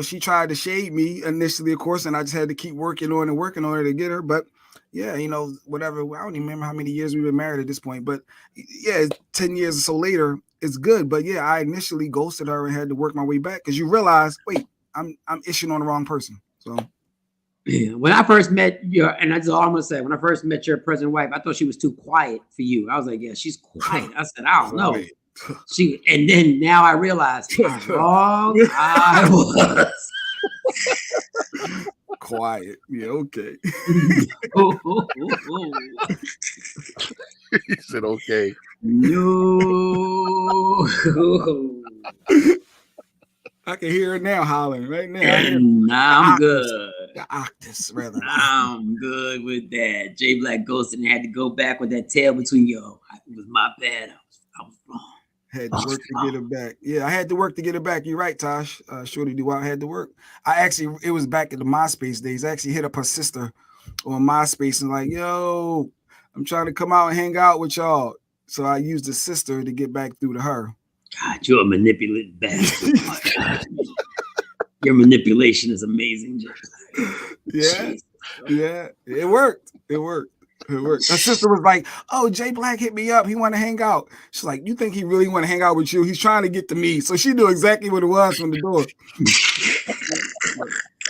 Speaker 3: she tried to shade me initially, of course, and I just had to keep working on her to get her. But yeah, whatever. I don't even remember how many years we've been married at this point, but yeah, 10 years or so later, it's good. But yeah, I initially ghosted her and had to work my way back because you realize, wait, I'm issuing on the wrong person. So
Speaker 2: yeah, when I first met and that's all I'm gonna say. When I first met your present wife, I thought she was too quiet for you. I was like, yeah, she's quiet. I said, I don't know. And then now I realized how wrong I was.
Speaker 3: Quiet. Yeah, okay.
Speaker 4: He said, okay.
Speaker 2: No.
Speaker 3: I can hear it now hollering right now.
Speaker 2: I'm good.
Speaker 3: The octaves, rather.
Speaker 2: I'm good with that. Jay Black ghosted and had to go back with that tail between it was my bad. I was wrong.
Speaker 3: Had to work to get it back. Yeah, I had to work to get it back. You're right, Tosh. Shorty do I had to work. It was back in the MySpace days. I actually hit up her sister on MySpace and like, yo, I'm trying to come out and hang out with y'all. So I used the sister to get back through to her.
Speaker 2: God, you're a manipulative bastard. Your manipulation is amazing, Jay.
Speaker 3: Yeah. It worked. Her sister was like, oh, Jay Black hit me up. He want to hang out. She's like, you think he really want to hang out with you? He's trying to get to me. So she knew exactly what it was from the door.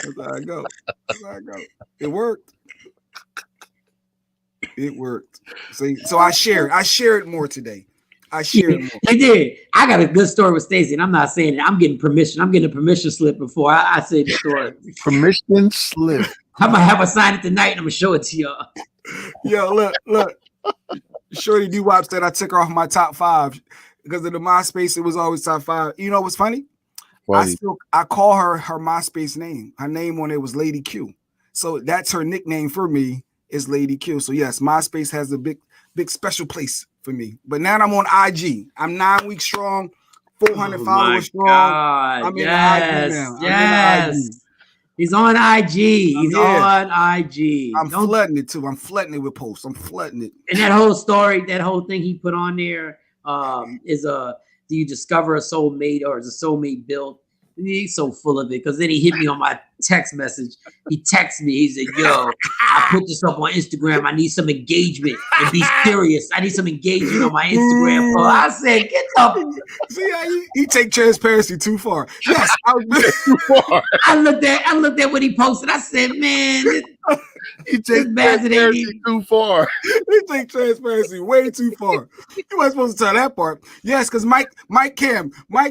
Speaker 3: That's how I go. It worked. So I shared more today. I
Speaker 2: did. I got a good story with Stacey, and I'm not saying it. I'm getting permission. I'm getting a permission slip before I say the story.
Speaker 4: Permission slip.
Speaker 2: I'm gonna have her sign it tonight, and I'm gonna show it to y'all.
Speaker 3: Yo, look. Shorty D-Wop said I took her off my top 5 because of the MySpace. It was always top 5. You know what's funny? I call her MySpace name. Her name on it was Lady Q. So that's her nickname for me is Lady Q. So yes, MySpace has a big special place for me. But now I'm on IG. I'm 9 weeks strong, 400 followers strong.
Speaker 2: God, I'm in IG now. Yes. He's on IG. On IG.
Speaker 3: I'm flooding it too. I'm flooding it with posts. I'm flooding it.
Speaker 2: And that whole story, that whole thing he put on there is do you discover a soulmate or is a soulmate built? He's so full of it because then he hit me on my text message. He texted me. He said, yo, I put this up on Instagram. I need some engagement and be serious. I need some engagement on my Instagram. Bro. I said, get up.
Speaker 3: See how he take transparency too far. Yes, I was too far.
Speaker 2: I looked at what he posted. I said, man,
Speaker 3: he take transparency too far. He take transparency way too far. You weren't supposed to tell that part. Yes, because Mike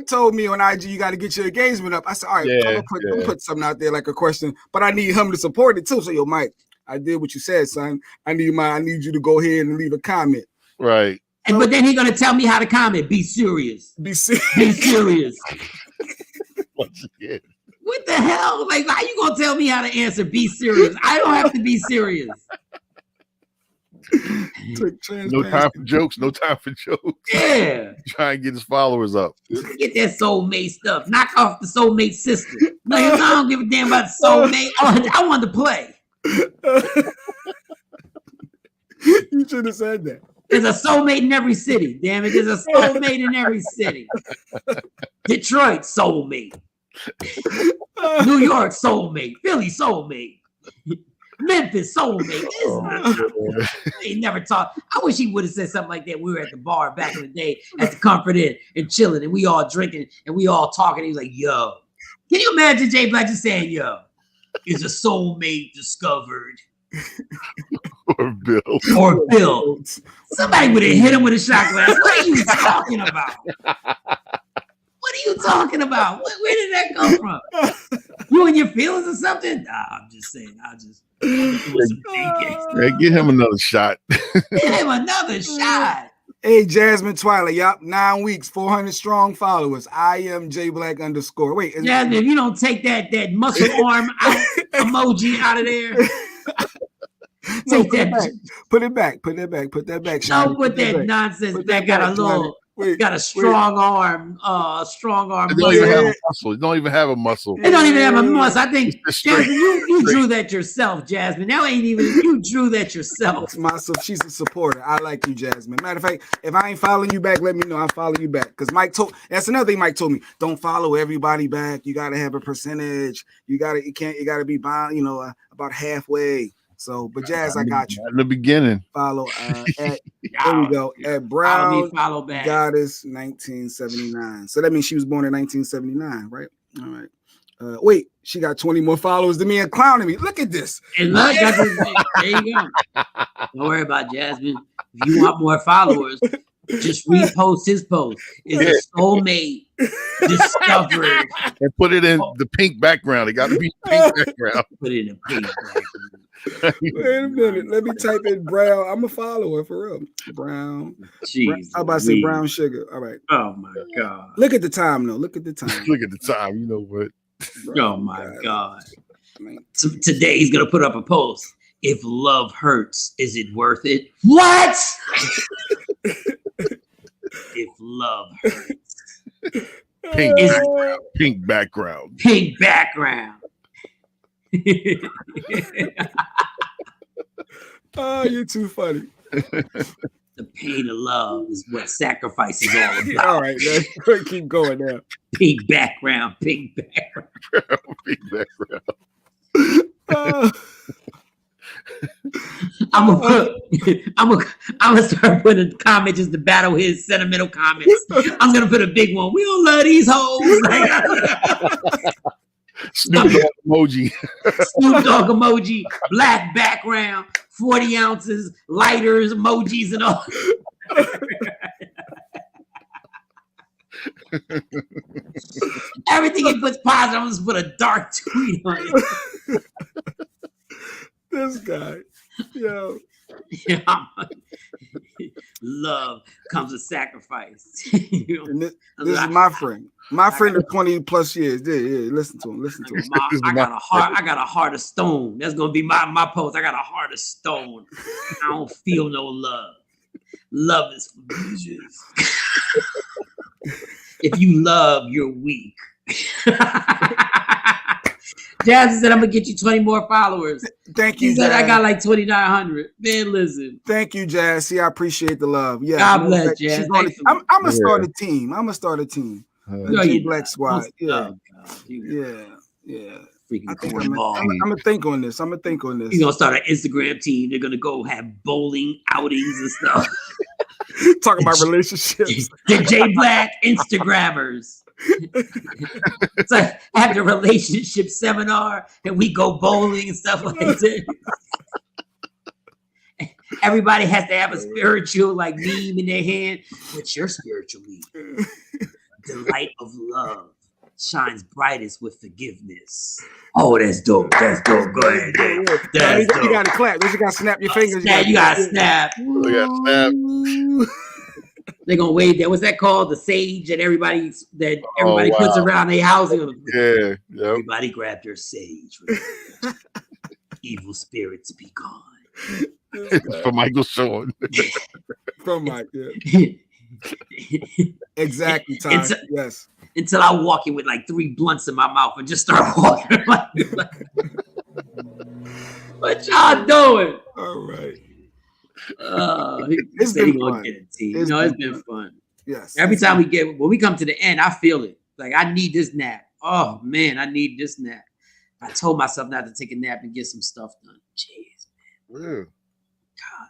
Speaker 3: told me on IG you got to get your engagement up. I said, all right, I'm gonna put something out there like a question, but I need him to support it too. So yo, Mike, I did what you said, son. I need you to go ahead and leave a comment.
Speaker 4: Right.
Speaker 2: But then he's gonna tell me how to comment. Be serious. Be serious. What the hell? Like, how you gonna tell me how to answer? Be serious. I don't have to be serious.
Speaker 4: No time for jokes.
Speaker 2: Yeah.
Speaker 4: Try and get his followers up.
Speaker 2: Get that soulmate stuff. Knock off the soulmate system. Like, I don't give a damn about the soulmate. I want to play.
Speaker 3: You should have said that.
Speaker 2: There's a soulmate in every city. Damn it. There's a soulmate in every city. Detroit, soulmate. New York soulmate, Philly soulmate, Memphis soulmate. He never talked. I wish he would have said something like that. We were at the bar back in the day at the Comfort Inn and chilling, and we all drinking and we all talking. He was like, "Yo, can you imagine Jay Black just saying, yo, is a soulmate discovered?" Or Bill. Somebody would have hit him with a shot glass. What are you talking about? What are you talking about? Where did that come from? You and your feelings or something? Nah, I'm just saying. I'm just doing some thinking.
Speaker 4: Hey, get him another shot.
Speaker 2: Get him another shot.
Speaker 3: Hey, Jasmine Twilight, yup, 9 weeks, 400 strong followers. I am J Black _. Wait,
Speaker 2: Jasmine, if you don't take that muscle arm emoji out of there.
Speaker 3: No, put it back. Put that back.
Speaker 2: Don't put that nonsense that got a little, got a strong arm. Strong arm.
Speaker 4: It don't even have a muscle. It don't even have a muscle.
Speaker 2: It don't even have a muscle. I think Jasmine, you drew that yourself, Jasmine. That ain't even you drew that yourself.
Speaker 3: She's a supporter. I like you, Jasmine. Matter of fact, if I ain't following you back, let me know. I'll follow you back. Because that's another thing Mike told me. Don't follow everybody back. You gotta have a percentage. You gotta be bound, about halfway. So, but Jazz, I got you.
Speaker 4: In the beginning.
Speaker 3: Follow there we go. At Brown
Speaker 2: follow back.
Speaker 3: Goddess 1979. So that means she was born in 1979, right? All right. Wait, she got 20 more followers than me and clowning me. Look at this.
Speaker 2: And look, there you go. Don't worry about Jasmine. If you want more followers, just repost his post. It's a soulmate discovered.
Speaker 4: And put it in the pink background. It got to be pink background.
Speaker 2: Put it in pink background.
Speaker 3: Wait a minute. Let me type in Brown. I'm a follower for real. Brown.
Speaker 2: Jeez.
Speaker 3: How about say brown sugar? All right.
Speaker 2: Oh my God.
Speaker 3: Look at the time though. Look at the time.
Speaker 4: Look at the time. You know what?
Speaker 2: Oh my God. So today he's gonna put up a post. If love hurts, is it worth it? What? If love hurts.
Speaker 4: Pink background.
Speaker 2: Pink background.
Speaker 3: Oh, you're too funny.
Speaker 2: The pain of love is what sacrifice is all about.
Speaker 3: All right, man. Keep going now.
Speaker 2: Pink background, pink background.
Speaker 4: Pink background.
Speaker 2: I'm gonna start putting comments just to battle his sentimental comments. I'm gonna put a big one. We don't love these hoes.
Speaker 4: Snoop Dogg emoji.
Speaker 2: Snoop Dogg emoji, black background, 40 ounces, lighters, emojis, and all. Everything he puts positive, I'm just put a dark tweet on it.
Speaker 3: This guy. Yo.
Speaker 2: Love comes with sacrifice.
Speaker 3: This is my friend. My friend of 20 plus years. Yeah, listen to him.
Speaker 2: I got a heart of stone. That's gonna be my post. I got a heart of stone. I don't feel no love. Love is for losers. If you love, you're weak. Jazz said, I'm gonna get you 20 more followers.
Speaker 3: Thank you.
Speaker 2: He said, I got like 2,900. Man, listen.
Speaker 3: Thank you, Jazz. See, I appreciate the love. Yeah.
Speaker 2: God bless, Jazz.
Speaker 3: I'm gonna start a team. G Black Squad. Yeah. Yeah.
Speaker 2: Freaking
Speaker 3: I'm gonna think on this. You're
Speaker 2: gonna start an Instagram team. They're gonna go have bowling outings and stuff.
Speaker 3: Talking about relationships.
Speaker 2: The J Black Instagrammers. It's like after relationship seminar and we go bowling and stuff like that. Everybody has to have a spiritual like meme in their hand. What's your spiritual meme? The light of love shines brightest with forgiveness. Oh, that's dope. That's dope. Go ahead.
Speaker 3: You gotta clap. You gotta snap your fingers.
Speaker 2: You gotta snap. They're gonna wave that. What's that called? The sage that everybody puts around their housing.
Speaker 4: Yeah. Yep.
Speaker 2: Everybody grab their sage. Evil spirits be gone.
Speaker 4: For Michael Shawn.
Speaker 3: From Mike. Yeah. Exactly. Time. Yes.
Speaker 2: Until I walk in with like 3 blunts in my mouth and just start walking. What y'all doing?
Speaker 3: All right.
Speaker 2: It's been fun. It's been fun.
Speaker 3: Yes.
Speaker 2: Every time when we come to the end, I feel it. Like I need this nap. Oh man, I need this nap. I told myself not to take a nap and get some stuff done. Jeez,
Speaker 4: Yeah.
Speaker 2: God.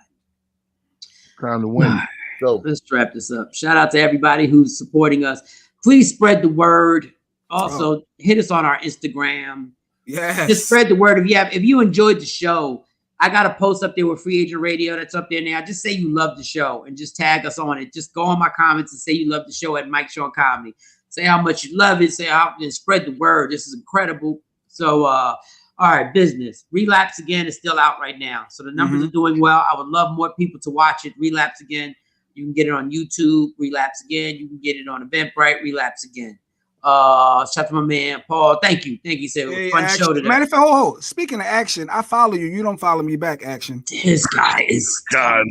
Speaker 4: Time to win. So
Speaker 2: Let's wrap this up. Shout out to everybody who's supporting us. Please spread the word. Also, hit us on our Instagram.
Speaker 3: Yes.
Speaker 2: Just spread the word. If you enjoyed the show, I got a post up there with Free Agent Radio that's up there now. Just say you love the show and just tag us on it. Just go on my comments and say you love the show at Mike Shawn Comedy. Say how much you love it. Say how and spread the word. This is incredible. So, all right, business. Relapse Again is still out right now. So the numbers are doing well. I would love more people to watch it. Relapse Again. You can get it on YouTube, Relapse Again. You can get it on Eventbrite, Relapse Again. Shout out to my man, Paul. Thank you. Said it was a fun show today.
Speaker 3: Matter of fact, hold. Speaking of Action, I follow you. You don't follow me back, Action.
Speaker 2: This guy is
Speaker 4: God.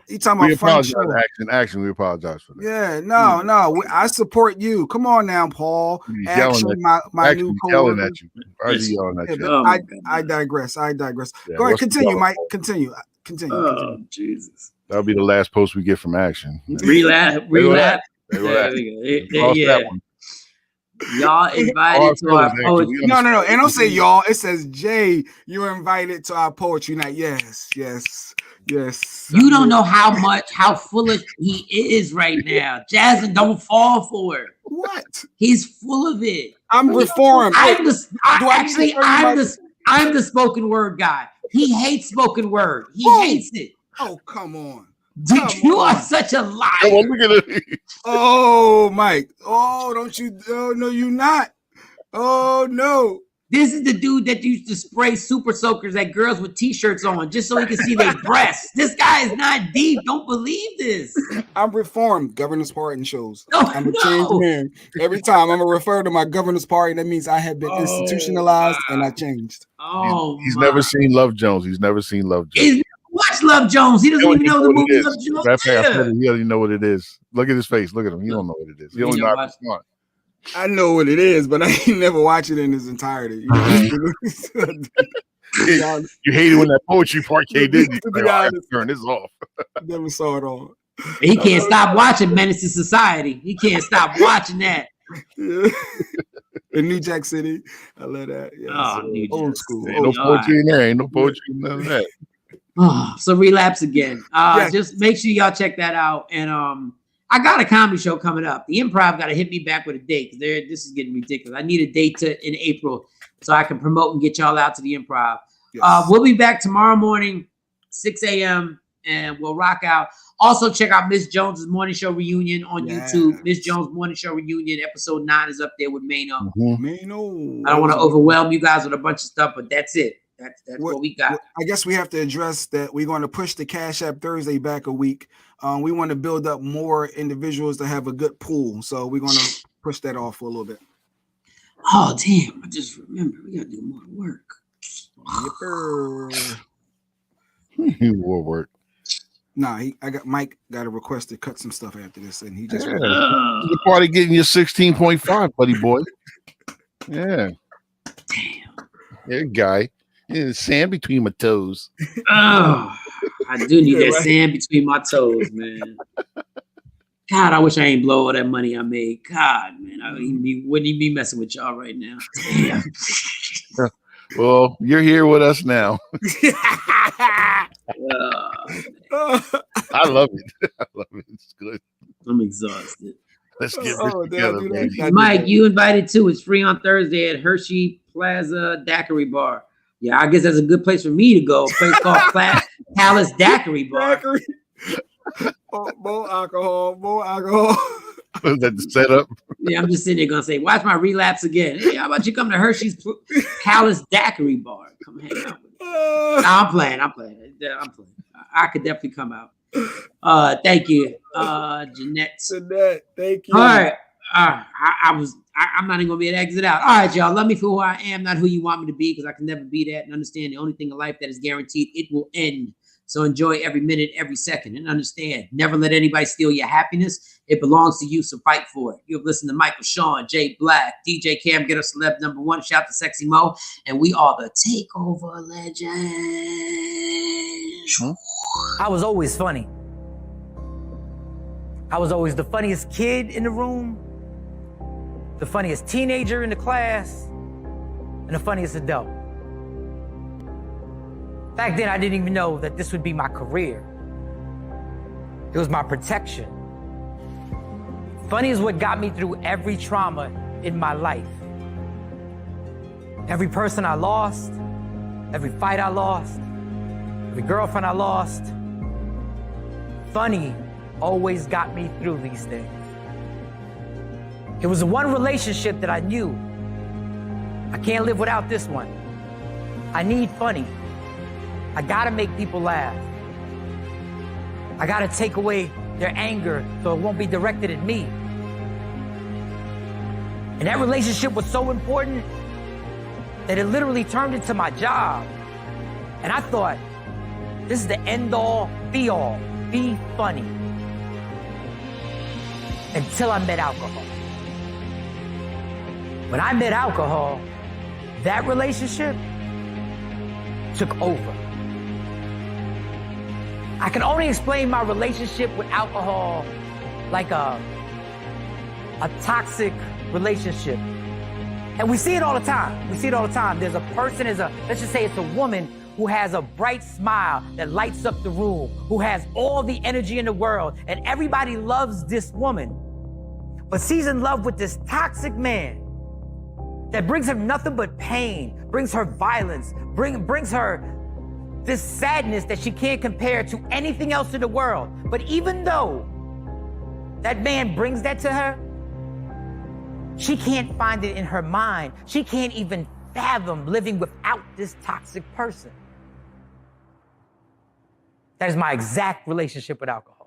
Speaker 3: You talking about fun show.
Speaker 4: Action, we apologize for that.
Speaker 3: Yeah, no. I support you. Come on now, Paul. Action, my new
Speaker 4: yelling
Speaker 3: coworker.
Speaker 4: at you. Why is he yelling at you?
Speaker 3: Oh, I digress. Yeah, go ahead, continue, Mike. Continue.
Speaker 2: Oh, Jesus.
Speaker 4: That'll be the last post we get from Action.
Speaker 2: Relapse. Yeah. Y'all invited to our poetry.
Speaker 3: No. And don't say y'all. It says Jay. You're invited to our poetry night. Yes.
Speaker 2: You don't know how foolish he is right now. Jasmine, don't fall for it.
Speaker 3: What?
Speaker 2: He's full of it.
Speaker 3: I'm reformed.
Speaker 2: I'm the spoken word guy. He hates spoken word. He hates it.
Speaker 3: Oh, come on.
Speaker 2: You are such a liar.
Speaker 3: Oh, Mike. Oh, don't you? Oh, no, you not. Oh, no.
Speaker 2: This is the dude that used to spray super soakers at girls with t-shirts on just so he can see their breasts. This guy is not deep. Don't believe this.
Speaker 3: I'm reformed. Governance Party shows. I'm a changed man. Every time I'm going to refer to my governance party, that means I have been institutionalized and I changed.
Speaker 4: He's never seen Love Jones. He's never seen Love Jones.
Speaker 2: Watch Love Jones. He doesn't even know the movie Love Jones.
Speaker 4: He doesn't even know what it is. Look at his face. Look at him. He don't know what it is. He don't know how to respond.
Speaker 3: I know what it is, but I ain't never watch it in its entirety.
Speaker 4: You hated when that poetry part came in. Turn this off.
Speaker 3: Never saw it all.
Speaker 2: He can't stop watching Menace to Society. He can't stop watching that.
Speaker 3: Yeah. In New Jack City. I love that. Yeah, old school.
Speaker 4: Ain't no poetry in there. Ain't no poetry in none of that.
Speaker 2: So Relapse Again. Just make sure y'all check that out. And I got a comedy show coming up. The Improv got to hit me back with a date because this is getting ridiculous. I need a date in April so I can promote and get y'all out to the Improv. Yes. We'll be back tomorrow morning, 6 a.m. and we'll rock out. Also, check out Miss Jones's Morning Show Reunion on YouTube. Miss Jones Morning Show Reunion, episode 9 is up there with Mano.
Speaker 3: Mano.
Speaker 2: I don't want to overwhelm you guys with a bunch of stuff, but that's it. That's what we got.
Speaker 3: I guess we have to address that we're going to push the Cash App Thursday back a week. We want to build up more individuals to have a good pool. So we're going to push that off for a little bit.
Speaker 2: Oh, damn. I just remembered we got to do more work.
Speaker 4: More work.
Speaker 3: Nah, Mike got a request to cut some stuff after this, and he just
Speaker 4: the party getting your 16.5, buddy boy. Yeah.
Speaker 2: Damn.
Speaker 4: Yeah, guy. Yeah, sand between my toes.
Speaker 2: Oh, I do need that sand between my toes, man. God, I wish I ain't blow all that money I made. God, man, wouldn't even be messing with y'all right now. Damn.
Speaker 4: Well, you're here with us now. I love it. It's good.
Speaker 2: I'm exhausted.
Speaker 4: Let's get this together, baby.
Speaker 2: Mike, you invited too. It's free on Thursday at Hershey Plaza Daiquiri Bar. Yeah, I guess that's a good place for me to go. A place called Palace Daiquiri Bar.
Speaker 3: More alcohol.
Speaker 4: Was that the setup?
Speaker 2: Yeah, I'm just sitting there gonna say, watch my relapse again. Hey, how about you come to Hershey's Palace Daiquiri Bar? Come hang out with me. No, I'm playing. I could definitely come out. Thank you, Jeanette.
Speaker 3: Thank you.
Speaker 2: All right. I'm not even gonna be able to exit out. All right, y'all. Love me for who I am, not who you want me to be, because I can never be that. And understand the only thing in life that is guaranteed, it will end. So enjoy every minute, every second, and understand. Never let anybody steal your happiness. It belongs to you, so fight for it. You've listened to Michael Shawn, Jay Black, DJ Cam, Get Us Celeb #1. Shout to Sexy Mo, and we are the TakeOver Legends.
Speaker 6: I was always funny. I was always the funniest kid in the room. the funniest teenager in the class, and the funniest adult. Back then, I didn't even know that this would be my career. It was my protection. Funny is what got me through every trauma in my life. Every person I lost, every fight I lost, every girlfriend I lost. Funny always got me through these things. It was the one relationship that I knew I can't live without this one. I need funny. I gotta make people laugh. I gotta take away their anger so it won't be directed at me. And that relationship was so important that it literally turned into my job. And I thought, this is the end all, be all, be funny. Until I met alcohol. When I met alcohol, that relationship took over. I can only explain my relationship with alcohol like a toxic relationship. And we see it all the time. We see it all the time. There's a person, let's just say it's a woman who has a bright smile that lights up the room, who has all the energy in the world, and everybody loves this woman. But she's in love with this toxic man that brings her nothing but pain, brings her violence, brings her this sadness that she can't compare to anything else in the world. But even though that man brings that to her, she can't find it in her mind. She can't even fathom living without this toxic person. That is my exact relationship with alcohol.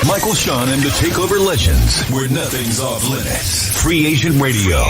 Speaker 1: Michael, Shawn, and the TakeOver Legends, where nothing's off limits. Free Agent Radio.